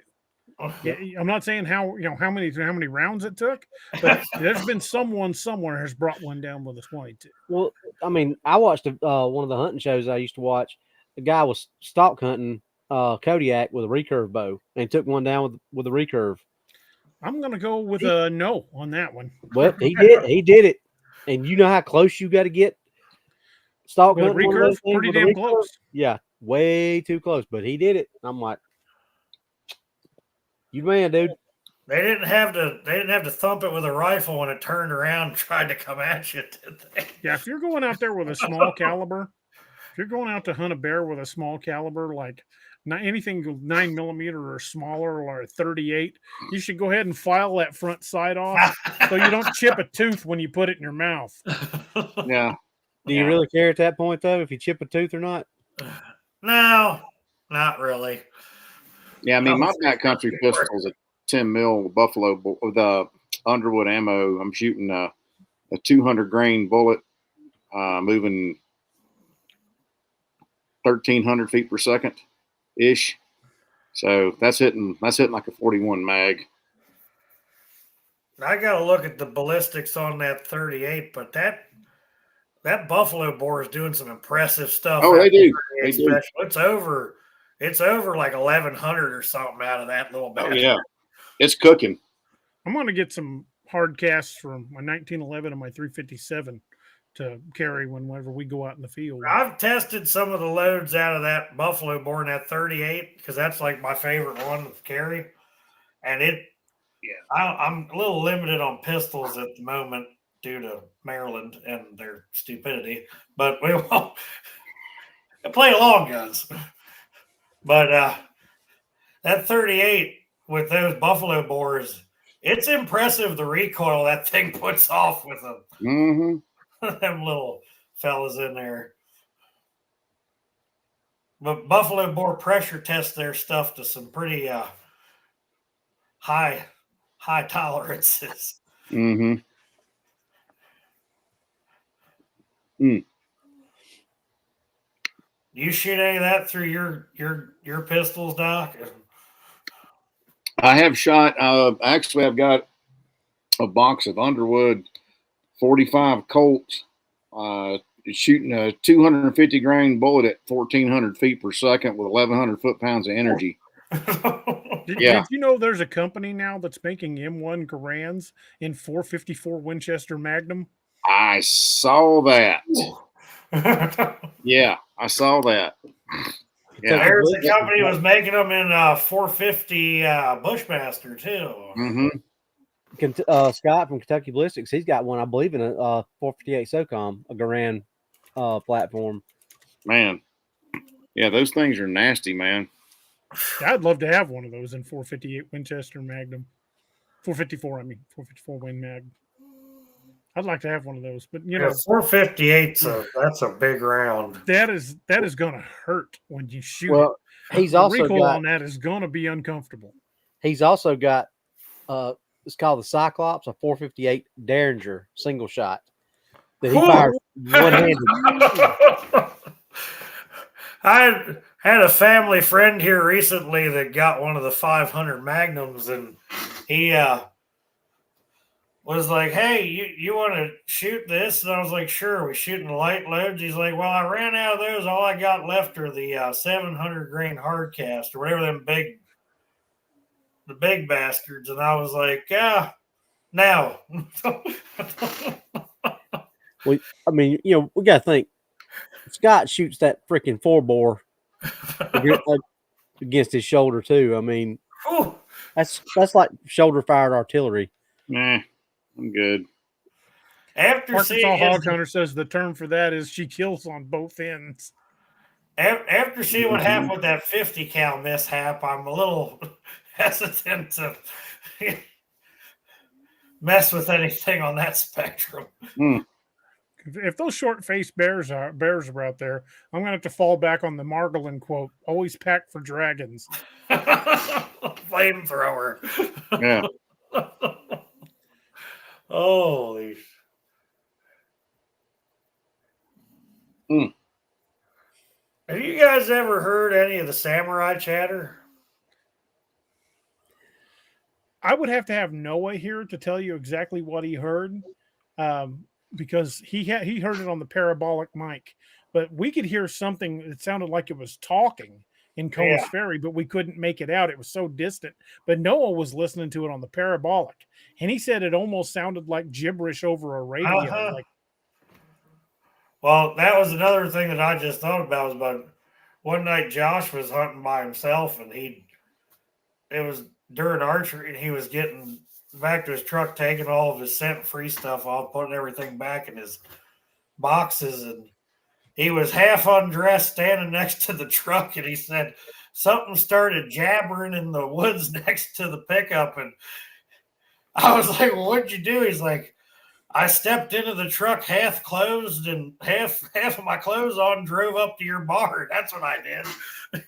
I'm not saying how many rounds it took, but there's been someone somewhere has brought one down with a 22. Well, I mean, I watched one of the hunting shows I used to watch. The guy was stalk hunting Kodiak with a recurve bow and took one down with a recurve. I'm gonna go with a no on that one. Well, he did it, and you know how close you got to get stalk hunting. Recurve, pretty damn close. Yeah, way too close, but he did it. I'm like, you man, dude. They didn't have to thump it with a rifle when it turned around and tried to come at you, did they? Yeah, if you're going out there with a small caliber, If you're going out to hunt a bear with a small caliber, like anything 9mm or smaller, or a 38, you should go ahead and file that front sight off so you don't chip a tooth when you put it in your mouth. Yeah. Do you really care at that point though, if you chip a tooth or not? No, not really. Yeah, I mean, my backcountry pistol's a 10 mil Buffalo with Underwood ammo. I'm shooting a 200 grain bullet, moving 1,300 feet per second ish. So that's hitting like a 41 mag. I got to look at the ballistics on that 38, but that buffalo boar is doing some impressive stuff. Oh, they do. They do. It's over like 1,100 or something out of that little bastard. Oh yeah, it's cooking. I'm going to get some hard casts from my 1911 and my 357 to carry whenever we go out in the field. I've tested some of the loads out of that buffalo boar in that 38 because that's like my favorite one to carry, and I'm a little limited on pistols at the moment due to Maryland and their stupidity, but we won't play long guns. But that 38 with those buffalo boars, it's impressive the recoil that thing puts off with them. Mm-hmm. Them little fellas in there. But buffalo boar pressure test their stuff to some pretty high tolerances. Mm-hmm. Mm. You shoot any of that through your pistols, Doc? I have shot. Actually, I've got a box of Underwood 45 Colts, shooting a 250 grain bullet at 1,400 feet per second with 1,100 foot-pounds of energy. Did you know there's a company now that's making M1 Garands in 454 Winchester Magnum? I saw that. Yeah, I saw that. Yeah. There's a company that was making them in 450 Bushmaster too. Mm-hmm. Scott from Kentucky Ballistics, he's got one, I believe, in a 458 SOCOM, a Garand platform. Man, yeah, those things are nasty, man. I'd love to have one of those in 458 Winchester Magnum. 454, I mean, 454 Win Mag. I'd like to have one of those, but you know, 458. So that's a big round. That is going to hurt when you shoot. Well, he's also recoil got, on that is going to be uncomfortable. He's also got it's called the Cyclops, a 458 Derringer single shot that he fires one-handed. I had a family friend here recently that got one of the 500 Magnums, and he was like, "Hey, you want to shoot this?" And I was like, "Sure." We shooting light loads. He's like, "Well, I ran out of those. All I got left are the 700 grain hard cast or whatever the big bastards." And I was like, "Yeah, now." Well, I mean, you know, we got to think. Scott shoots that freaking 4-bore against his shoulder too. I mean, that's like shoulder fired artillery. Nah, I'm good. Arkansas Hog Hunter says the term for that is she kills on both ends. After seeing what happened with that 50 cal mishap, I'm a little hesitant to mess with anything on that spectrum. If those short-faced bears are out there, I'm going to have to fall back on the Margolin quote, always pack for dragons. Flamethrower. Yeah. Holy. Have you guys ever heard any of the samurai chatter? I would have to have Noah here to tell you exactly what he heard. Because he heard it on the parabolic mic, but we could hear something that sounded like it was talking in Combs Ferry, but we couldn't make it out. It was so distant. But Noah was listening to it on the parabolic, and he said it almost sounded like gibberish over a radio. Well, that was another thing that I just thought about. Was about one night Josh was hunting by himself, and it was during archery, and he was getting back to his truck, taking all of his scent-free stuff off, putting everything back in his boxes, and he was half undressed standing next to the truck, and he said something started jabbering in the woods next to the pickup. And I was like, well, what'd you do? He's like, I stepped into the truck half closed and half of my clothes on, drove up to your barn. That's what I did.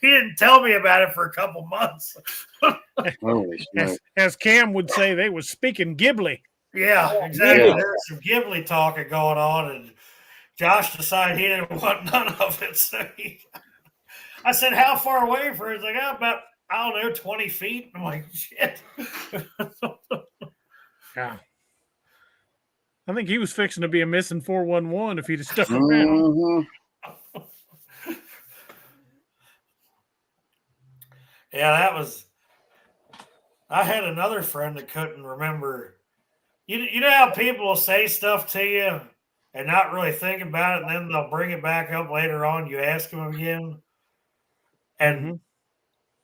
He didn't tell me about it for a couple months. Holy shit. As Cam would say, they was speaking Ghibli. Yeah, exactly. Yeah. There's some Ghibli talking going on, and Josh decided he didn't want none of it. So I said, how far away from it? He's like, oh, about, I don't know, 20 feet. I'm like, shit. Yeah. I think he was fixing to be a missing 411 if he'd have stuck around. Mhm. Yeah, that was. I had another friend that couldn't remember. You know how people will say stuff to you and not really think about it, and then they'll bring it back up later on. You ask them again, and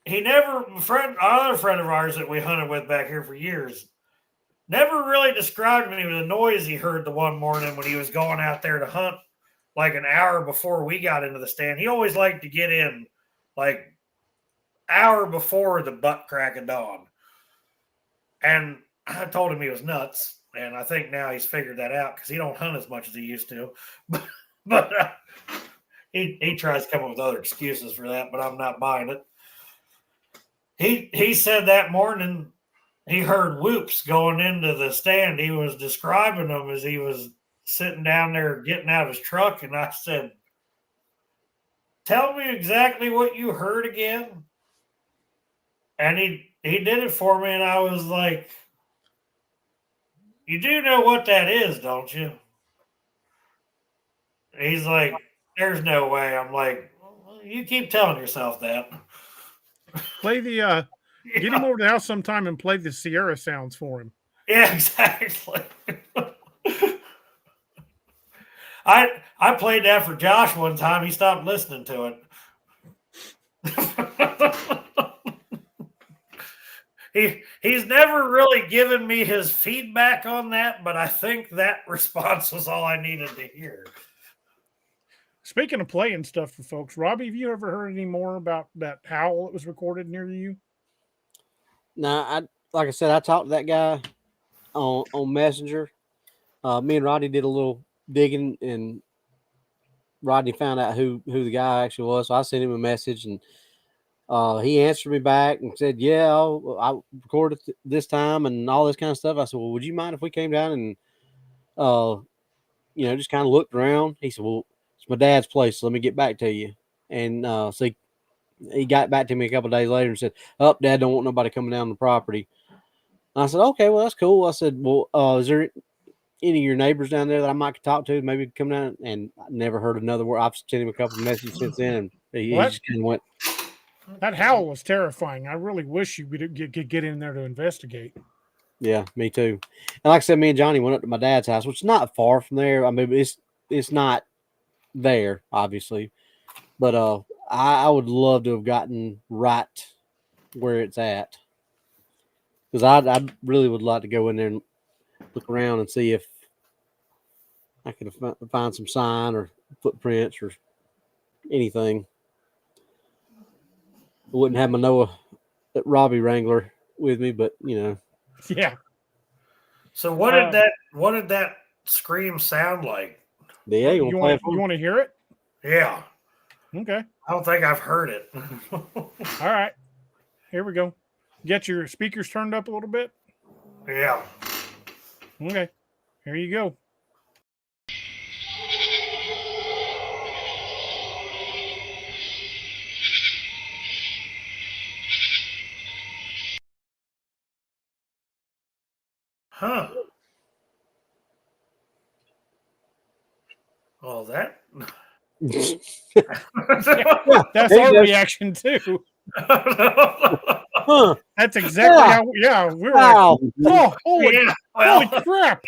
he never. Another friend of ours that we hunted with back here for years, never really described to me the noise he heard the one morning when he was going out there to hunt, like an hour before we got into the stand. He always liked to get in, like hour before the butt crack of dawn. And I told him he was nuts, and I think now he's figured that out because he don't hunt as much as he used to. But he tries to come up with other excuses for that, but I'm not buying it. He said that morning he heard whoops going into the stand. He was describing them as he was sitting down there getting out of his truck, and I said, tell me exactly what you heard again. And he did it for me, and I was like, you do know what that is, don't you? He's like, there's no way. I'm like, well, you keep telling yourself that. Play the get him over to the house sometime and play the Sierra sounds for him. Yeah, exactly. I played that for Josh one time. He stopped listening to it. He's never really given me his feedback on that, but I think that response was all I needed to hear. Speaking of playing stuff for folks, Robbie, have you ever heard any more about that howl that was recorded near you? No, like I said, I talked to that guy on Messenger. Me and Rodney did a little digging, and Rodney found out who the guy actually was. So I sent him a message, and he answered me back and said, "Yeah, I recorded this time and all this kind of stuff." I said, "Well, would you mind if we came down and just kind of looked around?" He said, "Well, it's my dad's place, so let me get back to you." And so he got back to me a couple of days later and said, "Oh, Dad don't want nobody coming down the property." And I said, "Okay, well, that's cool." I said, "Well, is there any of your neighbors down there that I might talk to? Maybe come down." And I never heard another word. I've sent him a couple of messages since then, and he just kind of went. That howl was terrifying. I really wish you could get in there to investigate. Yeah, me too. And like I said, me and Johnny went up to my dad's house, which is not far from there. I mean, it's not there, obviously, but I would love to have gotten right where it's at, because I really would like to go in there and look around and see if I could find some sign or footprints or anything. I wouldn't have my Noah Robbie Wrangler with me, but Yeah. So what did that scream sound like? Yeah, you want to hear it? Yeah. Okay. I don't think I've heard it. All right. Here we go. Get your speakers turned up a little bit. Yeah. Okay. Here you go. Huh. Well, that. That's our reaction too. Huh. That's exactly how. Yeah, we're Wow. like, oh, holy, Yeah, well. holy crap!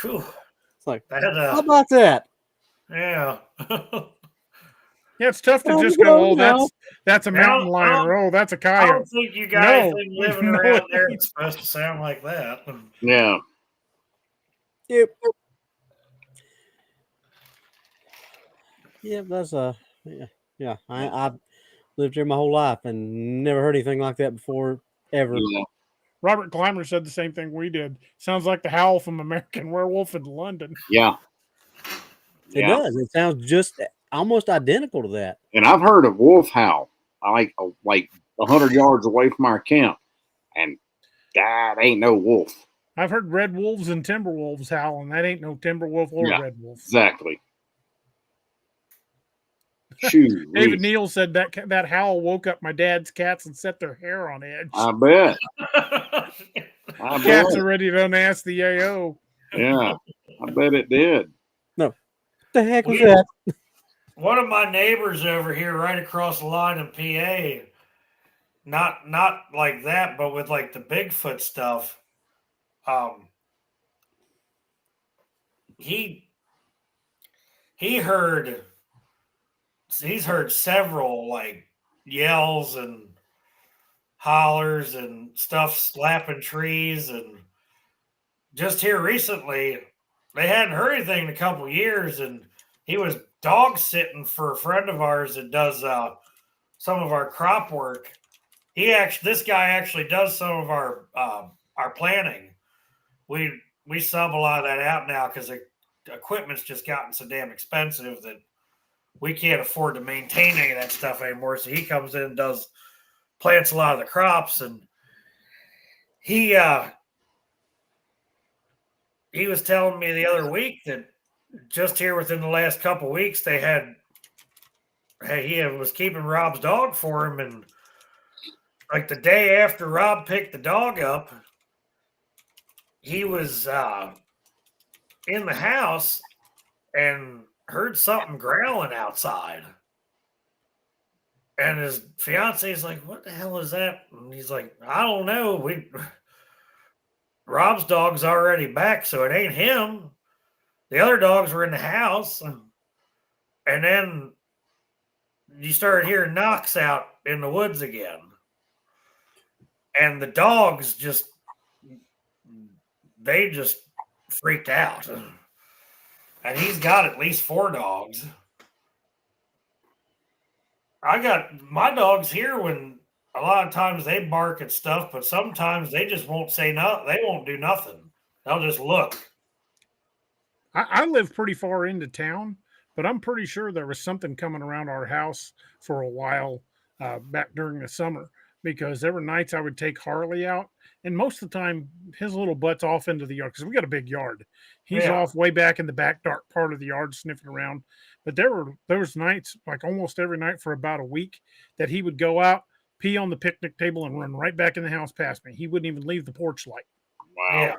Whew. It's like, That, how about that? yeah. Yeah, it's tough to Well, just you go, know, oh, that's a mountain lion, or oh, that's a I coyote. don't think you got anything living No. around there that's supposed to sound like that. Yeah. Yep. Yeah, that's yeah. I've lived here my whole life and never heard anything like that before ever. Yeah. Robert Clymer said the same thing we did. Sounds like the howl from American Werewolf in London. Yeah. It does. It sounds just almost identical to that. And I've heard a wolf howl, like 100 yards away from our camp, and that ain't no wolf. I've heard red wolves and timber wolves howl, and that ain't no timber wolf or Yeah, red wolf. Exactly. Shoot. David Neal said that howl woke up my dad's cats and set their hair on edge. I bet. Cats are ready to unask the AO. Yeah, I bet it did. No. What the heck was that? One of my neighbors over here, right across the line in PA, not like that, but with like the Bigfoot stuff. He's heard several like yells and hollers and stuff slapping trees, and just here recently they hadn't heard anything in a couple years, and he was dog sitting for a friend of ours that does some of our crop work. This guy actually does some of our planting. We sub a lot of that out now because the equipment's just gotten so damn expensive that we can't afford to maintain any of that stuff anymore. So he comes in and plants a lot of the crops, and he was telling me the other week that just here within the last couple of weeks he was keeping Rob's dog for him, and like the day after Rob picked the dog up, he was in the house and heard something growling outside. And his fiance is like, "What the hell is that?" And he's like, "I don't know. Rob's dog's already back, so it ain't him. The other dogs were in the house." And then you started hearing knocks out in the woods again. And the dogs just freaked out. And he's got at least 4 dogs. I got my dogs here when a lot of times they bark at stuff, but sometimes they just won't say nothing. They won't do nothing. They'll just look. I live pretty far into town, but I'm pretty sure there was something coming around our house for a while back during the summer, because there were nights I would take Harley out, and most of the time his little butt's off into the yard because we got a big yard. He's off way back in the back dark part of the yard sniffing around. But there was nights, like almost every night for about a week, that he would go out, pee on the picnic table, and run right back in the house past me. He wouldn't even leave the porch light. Wow. Yeah.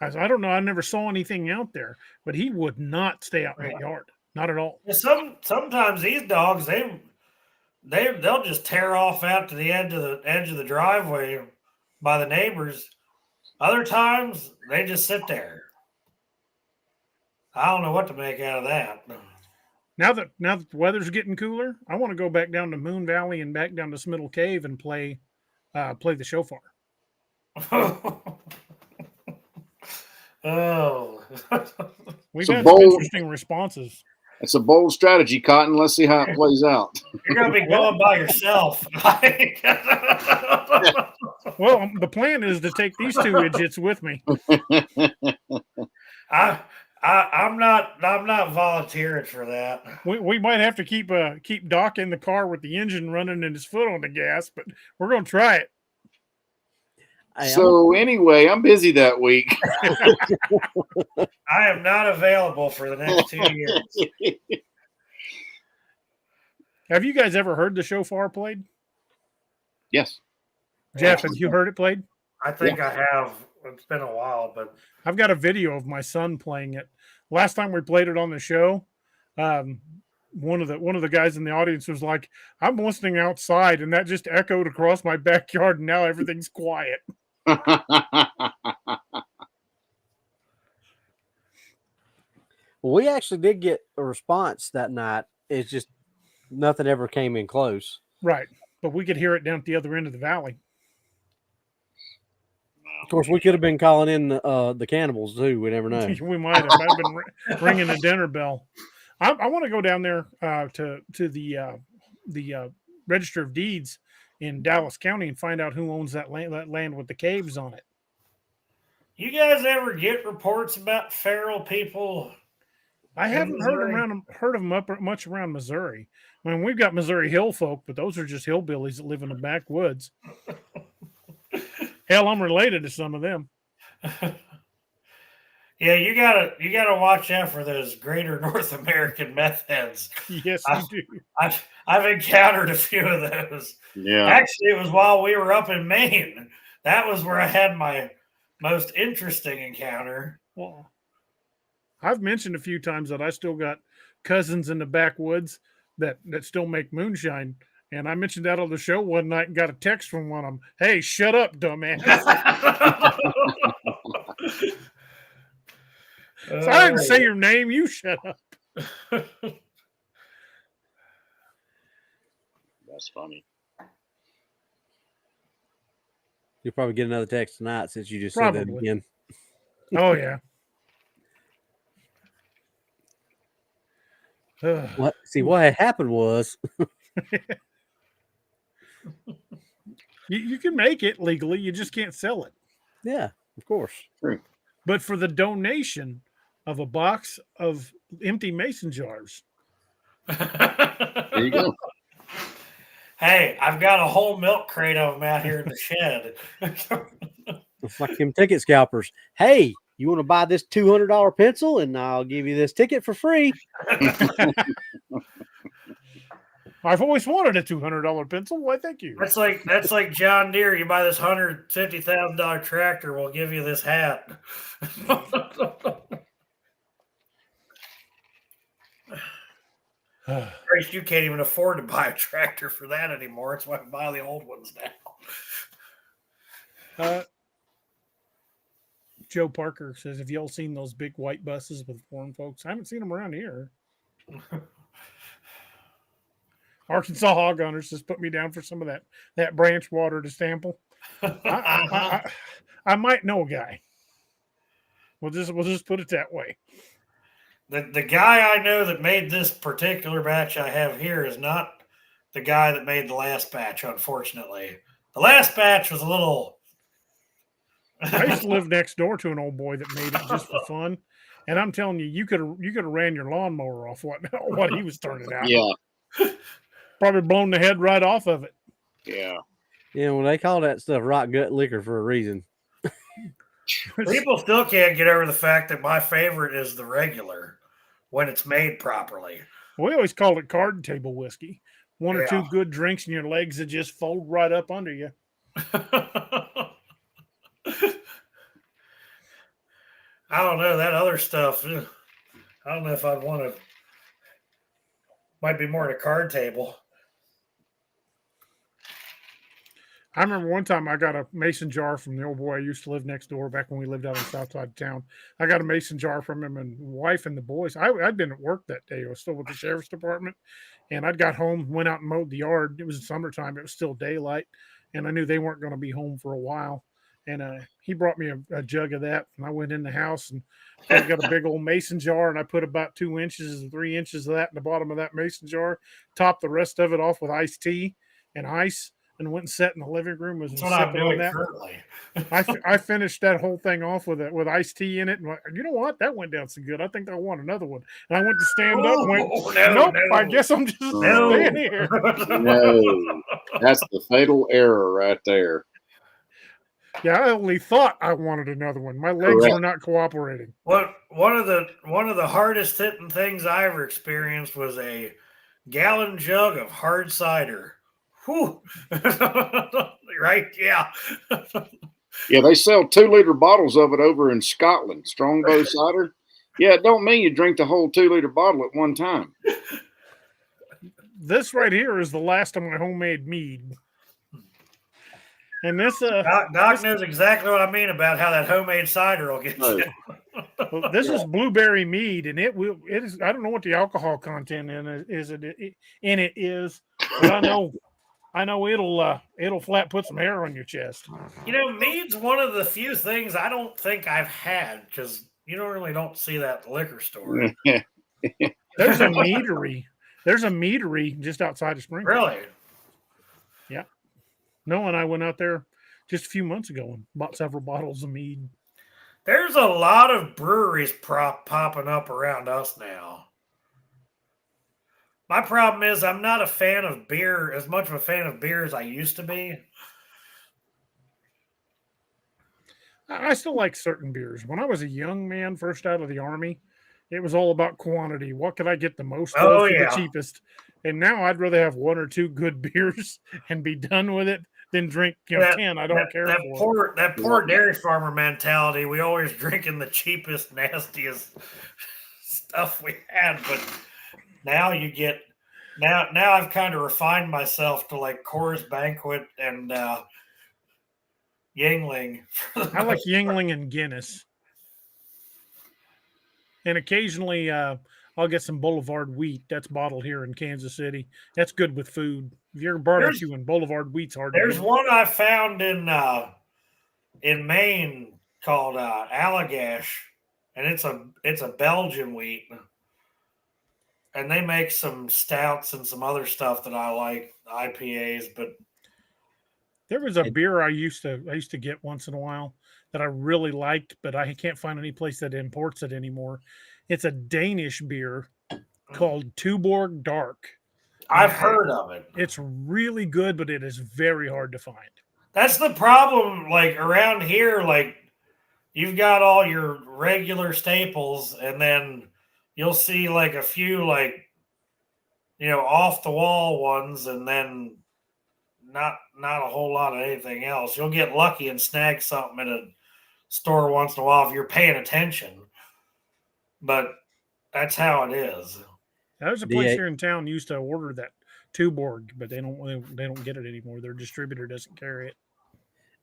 I don't know. I never saw anything out there, but he would not stay out in that yard. Not at all. Sometimes these dogs, they'll just tear off out to the edge of the driveway by the neighbors. Other times they just sit there. I don't know what to make out of that. Now that the weather's getting cooler, I want to go back down to Moon Valley and back down to Smiddle Cave and play the shofar. Oh, We've had some interesting responses. It's a bold strategy, Cotton. Let's see how it plays out. You're going to be going by yourself. Well, the plan is to take these 2 idiots with me. I'm not volunteering for that. We might have to keep Doc in the car with the engine running and his foot on the gas, but we're going to try it. So anyway, I'm busy that week. I am not available for the next 2 years. Have you guys ever heard the shofar played? Yes. Jeff, have you heard it played? I think I have. It's been a while, but I've got a video of my son playing it. Last time we played it on the show, one of the guys in the audience was like, "I'm listening outside, and that just echoed across my backyard, and now everything's quiet." We actually did get a response that night. It's just nothing ever came in close. Right. But we could hear it down at the other end of the valley. Of course, we could have been calling in the cannibals too. We never know. We might have. I've been ringing the dinner bell. I want to go down there to the Register of Deeds in Dallas County and find out who owns that land with the caves on it. You guys ever get reports about feral people? I haven't heard of them much around Missouri. I mean, we've got Missouri hill folk, but those are just hillbillies that live in the backwoods. Hell, I'm related to some of them. Yeah, you gotta watch out for those greater North American meth heads. Yes, you do. I've encountered a few of those. Yeah. Actually, it was while we were up in Maine. That was where I had my most interesting encounter. Well, I've mentioned a few times that I still got cousins in the backwoods that still make moonshine. And I mentioned that on the show one night and got a text from one of them. Hey, shut up, dumbass. So I didn't say your name. You shut up. That's funny. You'll probably get another text tonight since you just said that again. Oh, yeah. What had happened was you can make it legally. You just can't sell it. Yeah, of course. True. But for the donation of a box of empty mason jars. There you go. Hey, I've got a whole milk crate of them out here in the shed. It's like them ticket scalpers. Hey, you want to buy this $200 pencil and I'll give you this ticket for free. I've always wanted a $200 pencil. Why, thank you. That's like John Deere. You buy this $150,000 tractor, we'll give you this hat. Christ, you can't even afford to buy a tractor for that anymore. That's why I buy the old ones now. Joe Parker says, have y'all seen those big white buses with foreign folks? I haven't seen them around here. Arkansas Hog Hunters just put me down for some of that branch water to sample. I might know a guy. We'll just put it that way. The guy I know that made this particular batch I have here is not the guy that made the last batch, unfortunately. The last batch was a little... I used to live next door to an old boy that made it just for fun. And I'm telling you, you could have ran your lawnmower off what he was turning out. Yeah. Probably blown the head right off of it. Yeah. Yeah, well, they call that stuff rot gut liquor for a reason. People still can't get over the fact that my favorite is the regular when it's made properly. We always called it card table whiskey. One or two good drinks and your legs would just fold right up under you. I don't know. That other stuff, I don't know if I'd want to. Might be more at a card table. I remember one time I got a mason jar from the old boy I used to live next door back when we lived out on the south side of town. I got a mason jar from him and wife and the boys. I'd been at work that day. I was still with the sheriff's department. And I'd got home, went out and mowed the yard. It was summertime. It was still daylight. And I knew they weren't going to be home for a while. And he brought me a jug of that. And I went in the house and I got a big old mason jar. And I put about 2 inches and 3 inches of that in the bottom of that mason jar. Topped the rest of it off with iced tea and ice. And went and sat in the living room. That's what I'm doing currently. I finished that whole thing off with iced tea in it. And you know what? That went down so good. I think I want another one. And I went to stand up and went, nope, I guess I'm just staying here. No, that's the fatal error right there. Yeah, I only thought I wanted another one. My legs were not cooperating. One of the hardest hitting things I ever experienced was a gallon jug of hard cider. Whew. Right? Yeah. Yeah, they sell 2-liter bottles of it over in Scotland. Strongbow cider. Yeah, it don't mean you drink the whole 2-liter bottle at one time. This right here is the last of my homemade mead. And this Doc knows exactly what I mean about how that homemade cider will get you. Well, this is blueberry mead, and it is. I don't know what the alcohol content in it is, but I know I know it'll flat put some hair on your chest. You know, mead's one of the few things I don't think I've had because you don't see that at the liquor store. There's a meadery. There's a meadery just outside of Springfield. Really? Yeah. Noah and I went out there just a few months ago and bought several bottles of mead. There's a lot of breweries popping up around us now. My problem is I'm not a fan of beer, as much of a fan of beer as I used to be. I still like certain beers. When I was a young man, first out of the Army, it was all about quantity. What could I get the most of for the cheapest? And now I'd rather have one or two good beers and be done with it than drink 10 I don't care for. That poor dairy farmer mentality. We always drinking the cheapest, nastiest stuff we had. But now you get now I've kind of refined myself to like Coors Banquet and Yingling. I like Yingling and Guinness. And occasionally I'll get some Boulevard wheat that's bottled here in Kansas City. That's good with food. If you're barbecuing, Boulevard wheat's hard to There's do. one I found in Maine called Allagash, and it's a Belgian wheat. And they make some stouts and some other stuff that I like, IPAs, but there was a beer I used to get once in a while that I really liked, but I can't find any place that imports it anymore. It's a Danish beer called Tuborg Dark. I've heard of it. It's really good, but it is very hard to find. That's the problem. Like around here, like you've got all your regular staples, and then you'll see like a few like off the wall ones, and then not a whole lot of anything else. You'll get lucky and snag something at a store once in a while if you're paying attention. But that's how it is. There's a place here in town used to order that Tuborg, but they don't get it anymore. Their distributor doesn't carry it.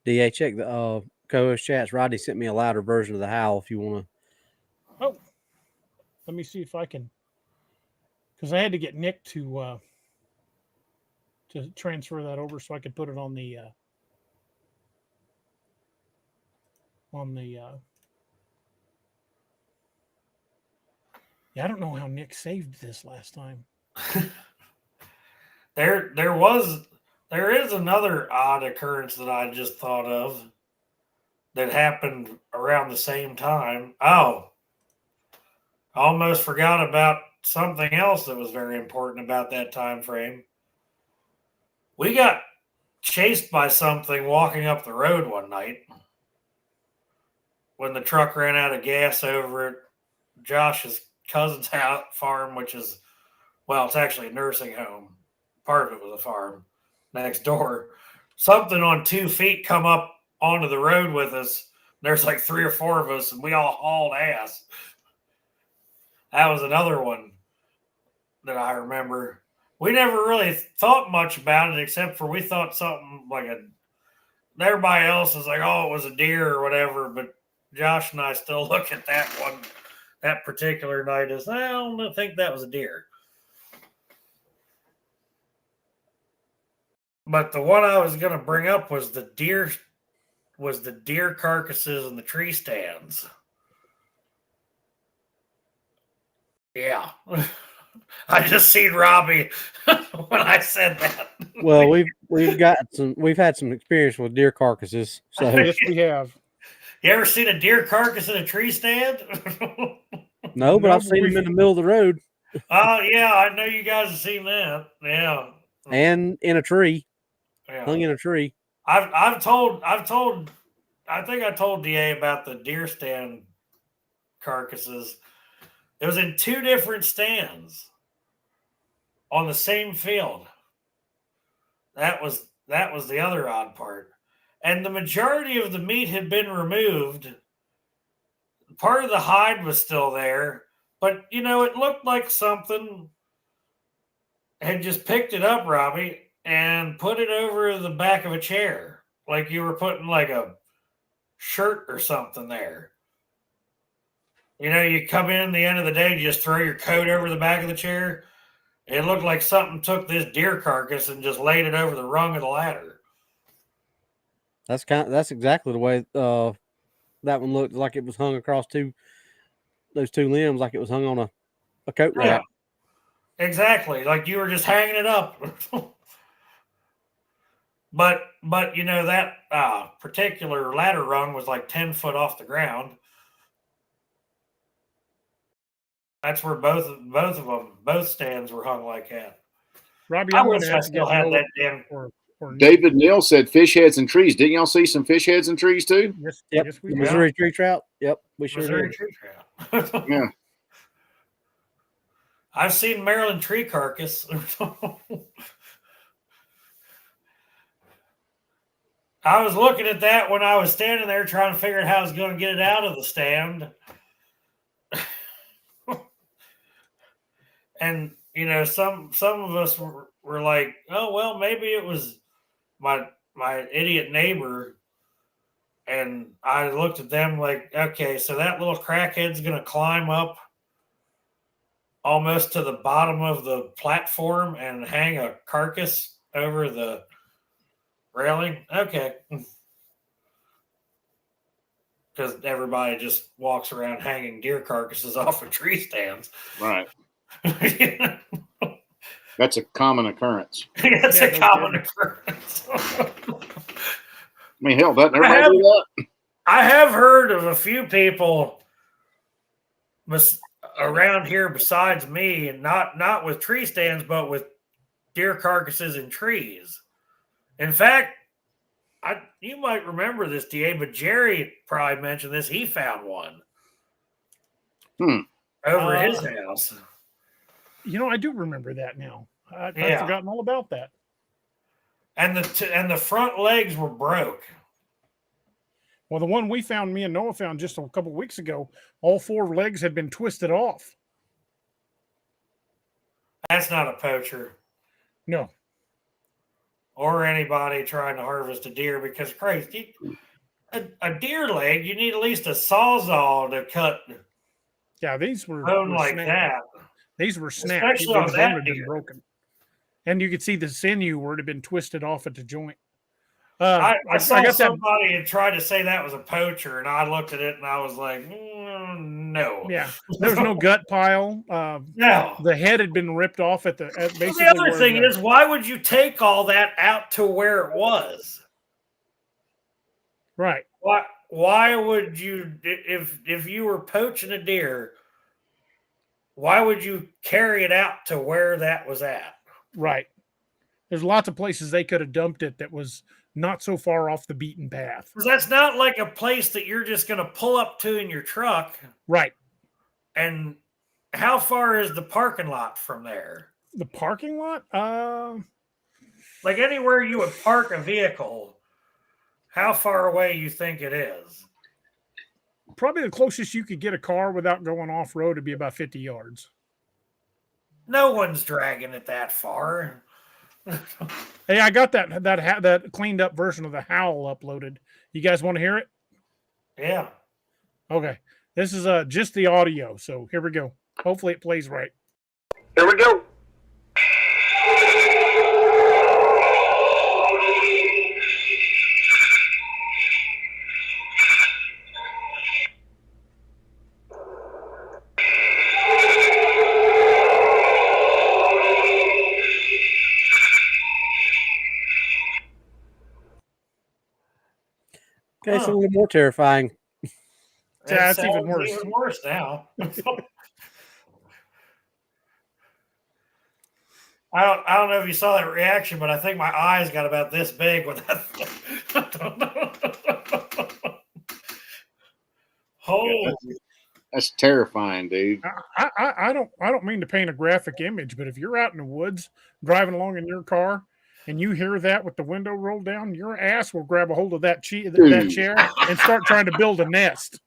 DA, check the co-host chats. Rodney sent me a louder version of the howl if you want to. Oh, let me see if I can, because I had to get Nick to transfer that over so I could put it on the I don't know how Nick saved this last time. There is another odd occurrence that I just thought of that happened around the same time. Oh, I almost forgot about something else that was very important about that time frame. We got chased by something walking up the road one night when the truck ran out of gas over at Josh's cousin's house farm, which is, well, it's actually a nursing home. Part of it was a farm next door. Something on 2 feet come up onto the road with us. There's like 3 or 4 of us, and we all hauled ass. That was another one that I remember. We never really thought much about it, except for we thought something like everybody else was like, oh, it was a deer or whatever. But Josh and I still look at that one, that particular night as, I don't think that was a deer. But the one I was going to bring up was the deer carcasses in the tree stands. Yeah. I just seen Robbie when I said that. Well, we've had some experience with deer carcasses. So Yes, we have. You ever seen a deer carcass in a tree stand? No, but I've seen them in the middle of the road. Oh yeah, I know you guys have seen that. Yeah, and in a tree, yeah. hung in a tree. I think I told DA about the deer stand carcasses. It was in 2 different stands on the same field. That was the other odd part. And the majority of the meat had been removed. Part of the hide was still there, but it looked like something had just picked it up, Robbie, and put it over the back of a chair, like you were putting like a shirt or something there. You come in at the end of the day, you just throw your coat over the back of the chair. It looked like something took this deer carcass and just laid it over the rung of the ladder. That's exactly the way that one looked, like it was hung across those two limbs, like it was hung on a coat rack. Yeah, exactly. Like you were just hanging it up. but you know, that particular ladder rung was like 10 foot off the ground. That's where both stands were hung like that. Robbie, I I'm wish going to I have to still get had Noah that damn. or David Neal said fish heads and trees. Didn't y'all see some fish heads and trees too? Yes, Yep. yes, we The did. Missouri tree trout. Yep, we sure Missouri did. tree trout. Yeah. I've seen Maryland tree carcass. I was looking at that when I was standing there trying to figure out how I was going to get it out of the stand. And, you know, some of us were like, oh, well, maybe it was my idiot neighbor. And I looked at them like, okay, so that little crackhead's going to climb up almost to the bottom of the platform and hang a carcass over the railing. Okay. Because everybody just walks around hanging deer carcasses off of tree stands. Right. That's a common occurrence. That's a common occurrence. I mean, hell, doesn't everybody do that? I have heard of a few people around here besides me, and not with tree stands, but with deer carcasses in trees. In fact, you might remember this, DA, but Jerry probably mentioned this. He found one over his house. You know, I do remember that now. I've forgotten all about that. And the front legs were broke. Well, the one me and Noah found just a couple of weeks ago, all four legs had been twisted off. That's not a poacher. No. Or anybody trying to harvest a deer, because crazy. A deer leg, you need at least a sawzall to cut. Yeah, these were like snapped. that. These were snapped. Especially on that had been deer. broken. And you could see the sinew where it had been twisted off at the joint. I saw got somebody had tried to say that was a poacher, and I looked at it and I was like, no. Yeah, there was no gut pile. No. The head had been ripped off at basically. The other thing is, why would you take all that out to where it was? Right. Why would you, if you were poaching a deer, why would you carry it out to where that was at? Right. There's lots of places they could have dumped it that was not so far off the beaten path. Because that's not like a place that you're just going to pull up to in your truck. Right. And how far is the parking lot from there? The parking lot? Like anywhere you would park a vehicle, how far away you think it is? Probably the closest you could get a car without going off-road would be about 50 yards. No one's dragging it that far. Hey, I got that cleaned up version of the Howl uploaded. You guys want to hear it? Yeah. Okay. This is just the audio, so here we go. Hopefully it plays right. Here we go. Okay, so a little more terrifying. Yeah, it's even worse. Even worse now. I don't know if you saw that reaction, but I think my eyes got about this big with that. Holy. That's terrifying, dude. I don't mean to paint a graphic image, but if you're out in the woods driving along in your car and you hear that with the window rolled down, your ass will grab a hold of that chair and start trying to build a nest.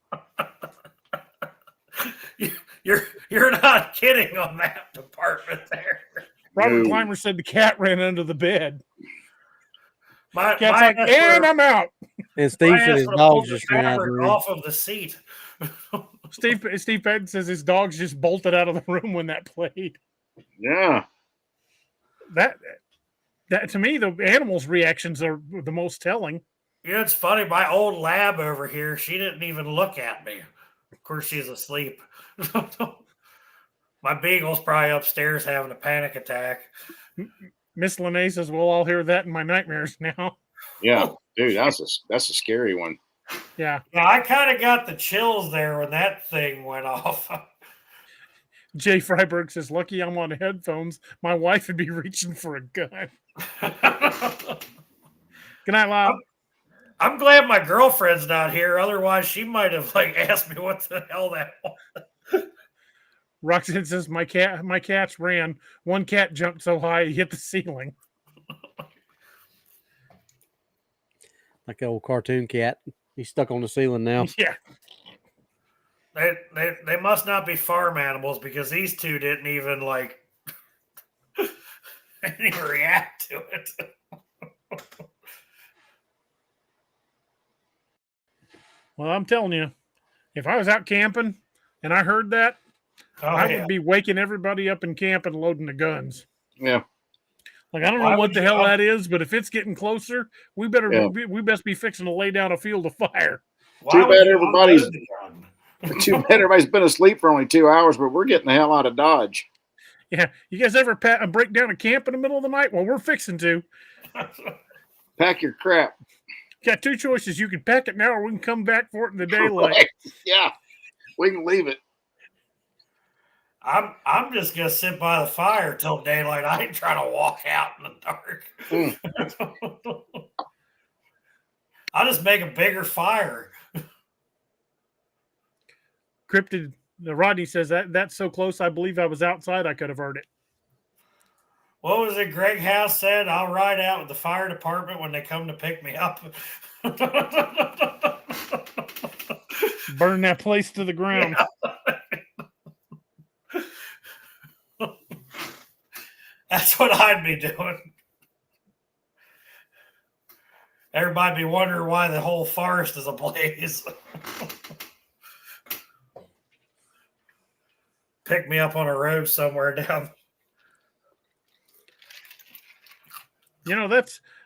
You're not kidding on that department there. Robert Clymer said the cat ran under the bed. Cat's like, and I'm out. And Steve said his dogs just ran out of the room. Off of the seat. Steve Patton says his dogs just bolted out of the room when that played. Yeah. that to me, the animals' reactions are the most telling. Yeah, it's funny. My old lab over here, she didn't even look at me. Of course, she's asleep. My beagle's probably upstairs having a panic attack. Miss Lene says, "We'll all hear that in my nightmares now." Yeah, dude, that's a scary one. Yeah. Yeah, I kind of got the chills there when that thing went off. Jay Freiberg says, "Lucky I'm on headphones. My wife would be reaching for a gun." Good night, Lyle. I'm glad my girlfriend's not here. Otherwise, she might have asked me what the hell that was. Roxanne says, my cats ran. One cat jumped so high he hit the ceiling. Like the old cartoon cat. He's stuck on the ceiling now. Yeah. They must not be farm animals because these two didn't even didn't even react to it. Well, I'm telling you, if I was out camping and I heard that, I would be waking everybody up in camp and loading the guns. Yeah. I don't know what the hell that is, but if it's getting closer, we best be fixing to lay down a field of fire. Too bad everybody's been asleep for only 2 hours, but we're getting the hell out of Dodge. Yeah. You guys ever break down a camp in the middle of the night? Well, we're fixing to. Pack your crap. Got two choices. You can pack it now or we can come back for it in the daylight. Right. Yeah. We can leave it. I'm just gonna sit by the fire till daylight. I ain't trying to walk out in the dark. I'll just make a bigger fire. Cryptid Rodney says that's so close. I believe I was outside. I could have heard it. What was it Greg House said? I'll ride out with the fire department when they come to pick me up. Burn that place to the ground. Yeah. That's what I'd be doing. Everybody be wondering why the whole forest is ablaze. Pick me up on a road somewhere down.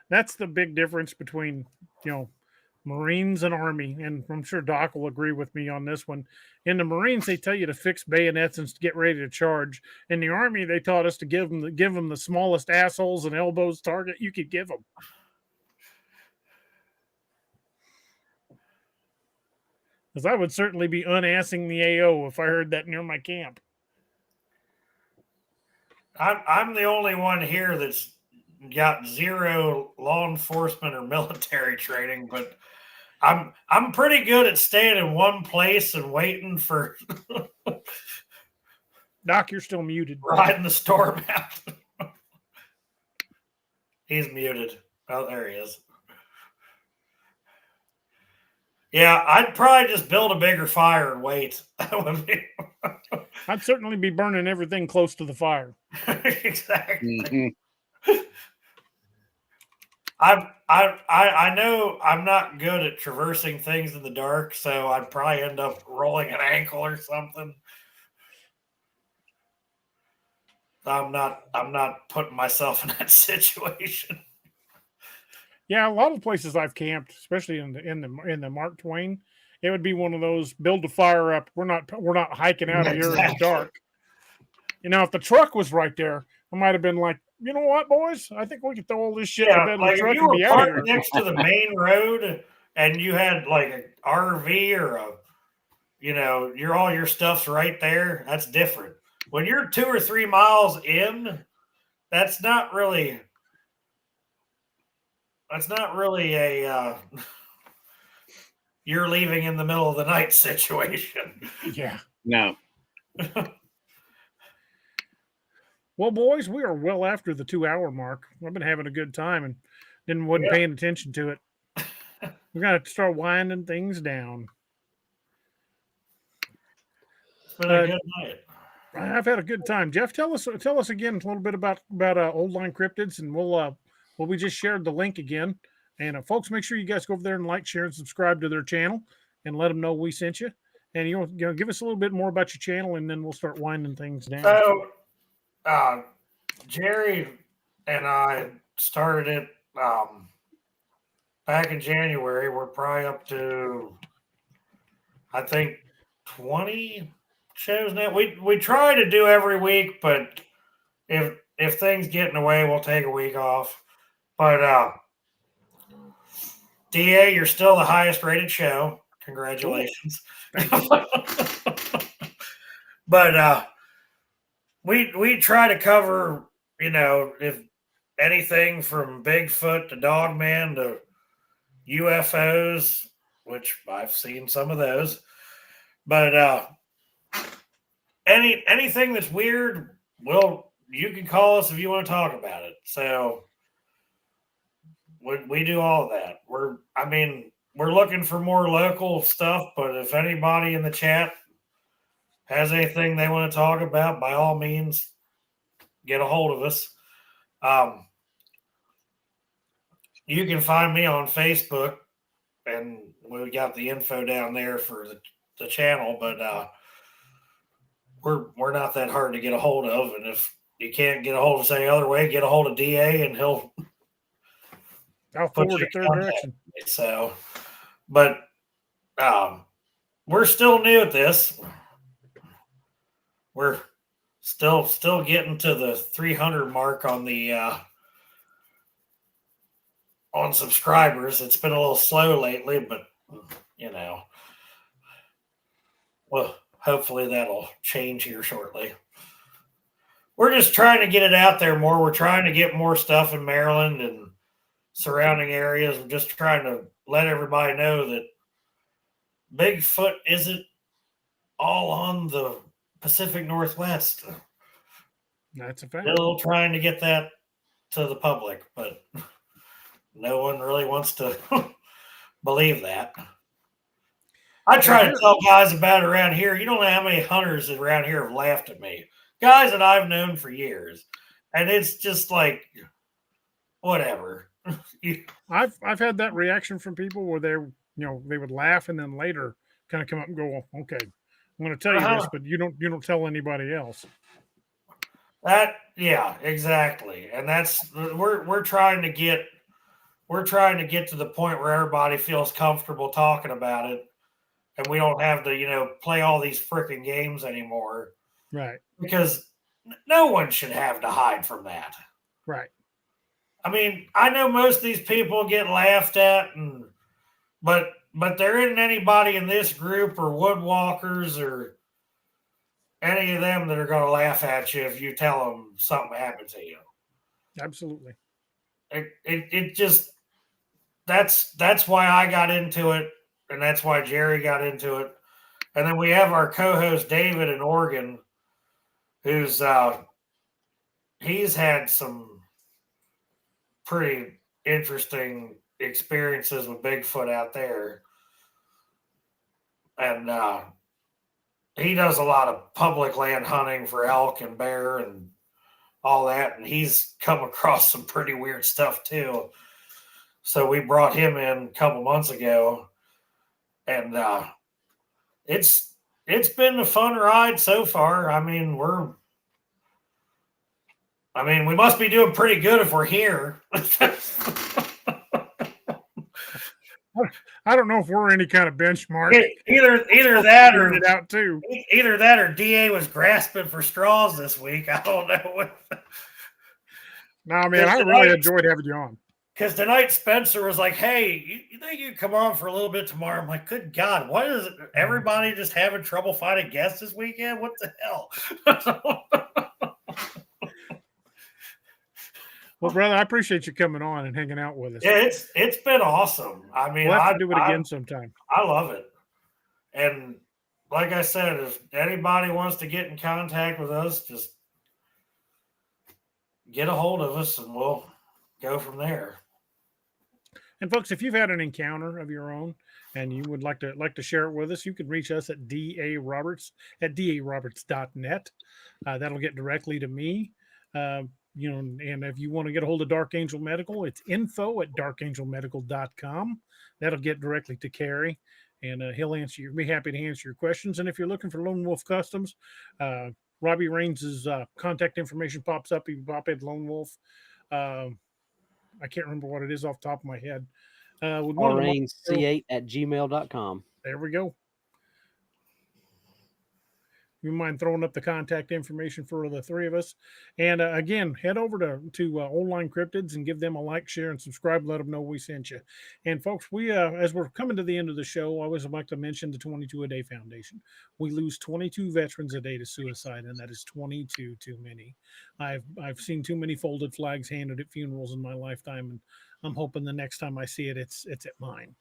That's the big difference between Marines and Army, and I'm sure Doc will agree with me on this one. In the Marines, they tell you to fix bayonets and to get ready to charge. In the Army, they taught us to give them the smallest assholes and elbows target you could give them. Because I would certainly be unassing the AO if I heard that near my camp. I'm the only one here that's got zero law enforcement or military training, but I'm pretty good at staying in one place and waiting for Doc, you're still muted. Riding the storm out. He's muted. Oh, there he is. Yeah, I'd probably just build a bigger fire and wait. I'd certainly be burning everything close to the fire. Exactly. Mm-hmm. I know I'm not good at traversing things in the dark, so I'd probably end up rolling an ankle or something. I'm not putting myself in that situation. Yeah, a lot of places I've camped, especially in the Mark Twain, it would be one of those build the fire up. We're not hiking out of here in the dark. If the truck was right there, I might have been like, you know what, boys? I think we could throw all this shit in the bed of the truck and be out of here. Next to the main road, and you had like an RV or all your stuff's right there. That's different. When you're 2 or 3 miles in, that's not really a you're leaving in the middle of the night situation. Yeah. No. Well, boys, we are well after the 2-hour mark. I've been having a good time and wasn't paying attention to it. We got to start winding things down. It's been a good night. I've had a good time. Jeff, tell us again a little bit about Old Line Cryptids, and we just shared the link again. And folks, make sure you guys go over there and like, share, and subscribe to their channel, and let them know we sent you. And give us a little bit more about your channel, and then we'll start winding things down. So, Jerry and I started it back in January. We're probably up to, I think, 20 shows now. We try to do every week, but if things get in the way, we'll take a week off. But DA, you're still the highest rated show. Congratulations. But we try to cover, if anything from Bigfoot to dogman to UFOs, which I've seen some of those. But anything that's weird, well, you can call us if you want to talk about it. So we do all of that. We're looking for more local stuff, but if anybody in the chat has anything they want to talk about, by all means, get a hold of us. You can find me on Facebook, and we got the info down there for the channel, but we're not that hard to get a hold of. And if you can't get a hold of us any other way, get a hold of DA, and I'll forward it their direction. So, but we're still new at this. We're still getting to the 300 mark on the on subscribers. It's been a little slow lately, but well, hopefully that'll change here shortly. We're just trying to get it out there more. We're trying to get more stuff in Maryland and surrounding areas. We're just trying to let everybody know that Bigfoot isn't all on the Pacific Northwest. That's a fact. Still trying to get that to the public, but no one really wants to believe that. I try to tell guys about it around here. You don't know how many hunters around here have laughed at me. Guys that I've known for years. And it's just like, whatever. I've had that reaction from people where they would laugh and then later kind of come up and go, okay, I'm going to tell you this, but you don't tell anybody else. Yeah, exactly. And that's we're trying to get to the point where everybody feels comfortable talking about it, and we don't have to play all these freaking games anymore. Right. Because no one should have to hide from that. Right. I mean, I know most of these people get laughed at, but there isn't anybody in this group or woodwalkers or any of them that are going to laugh at you if you tell them something happened to you. Absolutely. It just that's why I got into it, and that's why Jerry got into it. And then we have our co-host David in Oregon, who's he's had some pretty interesting experiences with Bigfoot out there. And he does a lot of public land hunting for elk and bear and all that. And he's come across some pretty weird stuff too. So we brought him in a couple months ago, and it's been a fun ride so far. I mean, we must be doing pretty good if we're here. I don't know if we're any kind of benchmark. Either that or it out too. Either that or DA was grasping for straws this week. I don't know. No, man, I really enjoyed having you on. Because tonight Spencer was like, "Hey, you think you could come on for a little bit tomorrow?" I'm like, "Good God, what is it? Everybody just having trouble finding guests this weekend? What the hell?" Well, brother, I appreciate you coming on and hanging out with us. Yeah, it's been awesome. I mean, we'll have to do it again sometime. I love it. And like I said, if anybody wants to get in contact with us, just get a hold of us and we'll go from there. And folks, if you've had an encounter of your own and you would like to share it with us, you can reach us at daroberts@daroberts.net. That'll get directly to me. And if you want to get a hold of Dark Angel Medical, it's info@darkangelmedical.com. That'll get directly to Carrie, and he'll be happy to answer your questions. And if you're looking for Lone Wolf Customs, Robbie Raines's contact information pops up. You pop in Lone Wolf. I can't remember what it is off the top of my head. With one of the RainC8@gmail.com. There we go. You mind throwing up the contact information for the three of us? And again, head over to Old Line Cryptids and give them a like, share, and subscribe. Let them know we sent you. And folks, we as we're coming to the end of the show, I always like to mention the 22 a Day Foundation. We lose 22 veterans a day to suicide, and that is 22 too many. I've seen too many folded flags handed at funerals in my lifetime, and I'm hoping the next time I see it, it's at mine.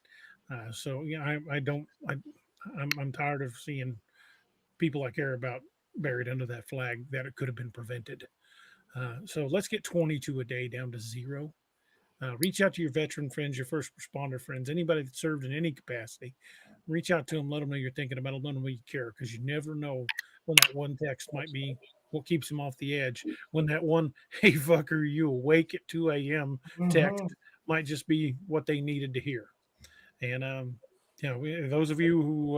So yeah, I'm tired of seeing people I care about buried under that flag that it could have been prevented. So let's get 22 a day down to 0. Reach out to your veteran friends, your first responder friends, anybody that served in any capacity. Reach out to them, let them know you're thinking about them, let them know you care, because you never know when that one text might be what keeps them off the edge. When that one, hey fucker, you awake at 2 a.m. text might just be what they needed to hear. And those of you who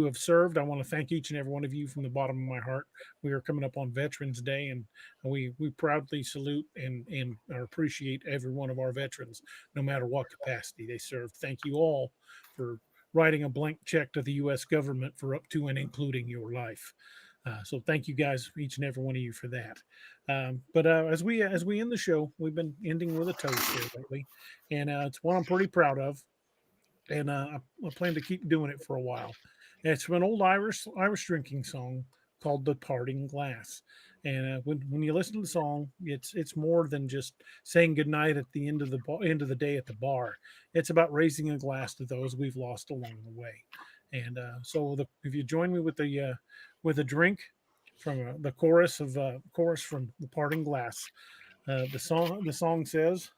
have served, I want to thank each and every one of you from the bottom of my heart. We are coming up on Veterans Day, and we proudly salute and appreciate every one of our veterans, no matter what capacity they served. Thank you all for writing a blank check to the U.S. government for up to and including your life. So thank you guys, each and every one of you, for that. But as we end the show, we've been ending with a toast here lately, and it's one I'm pretty proud of. And I plan to keep doing it for a while. It's an old Irish drinking song called "The Parting Glass," and when you listen to the song, it's more than just saying goodnight at the end of the day at the bar. It's about raising a glass to those we've lost along the way. And so if you join me with a drink from the chorus from "The Parting Glass," the song says,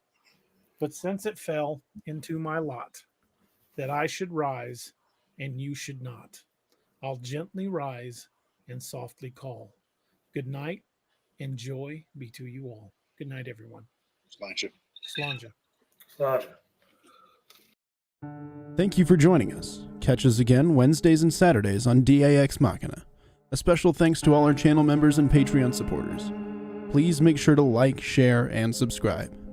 "But since it fell into my lot that I should rise and you should not, I'll gently rise and softly call. Good night and joy be to you all." Good night, everyone. Slanja. Slanja. Slanja. Thank you for joining us. Catch us again Wednesdays and Saturdays on DAX Machina. A special thanks to all our channel members and Patreon supporters. Please make sure to like, share, and subscribe.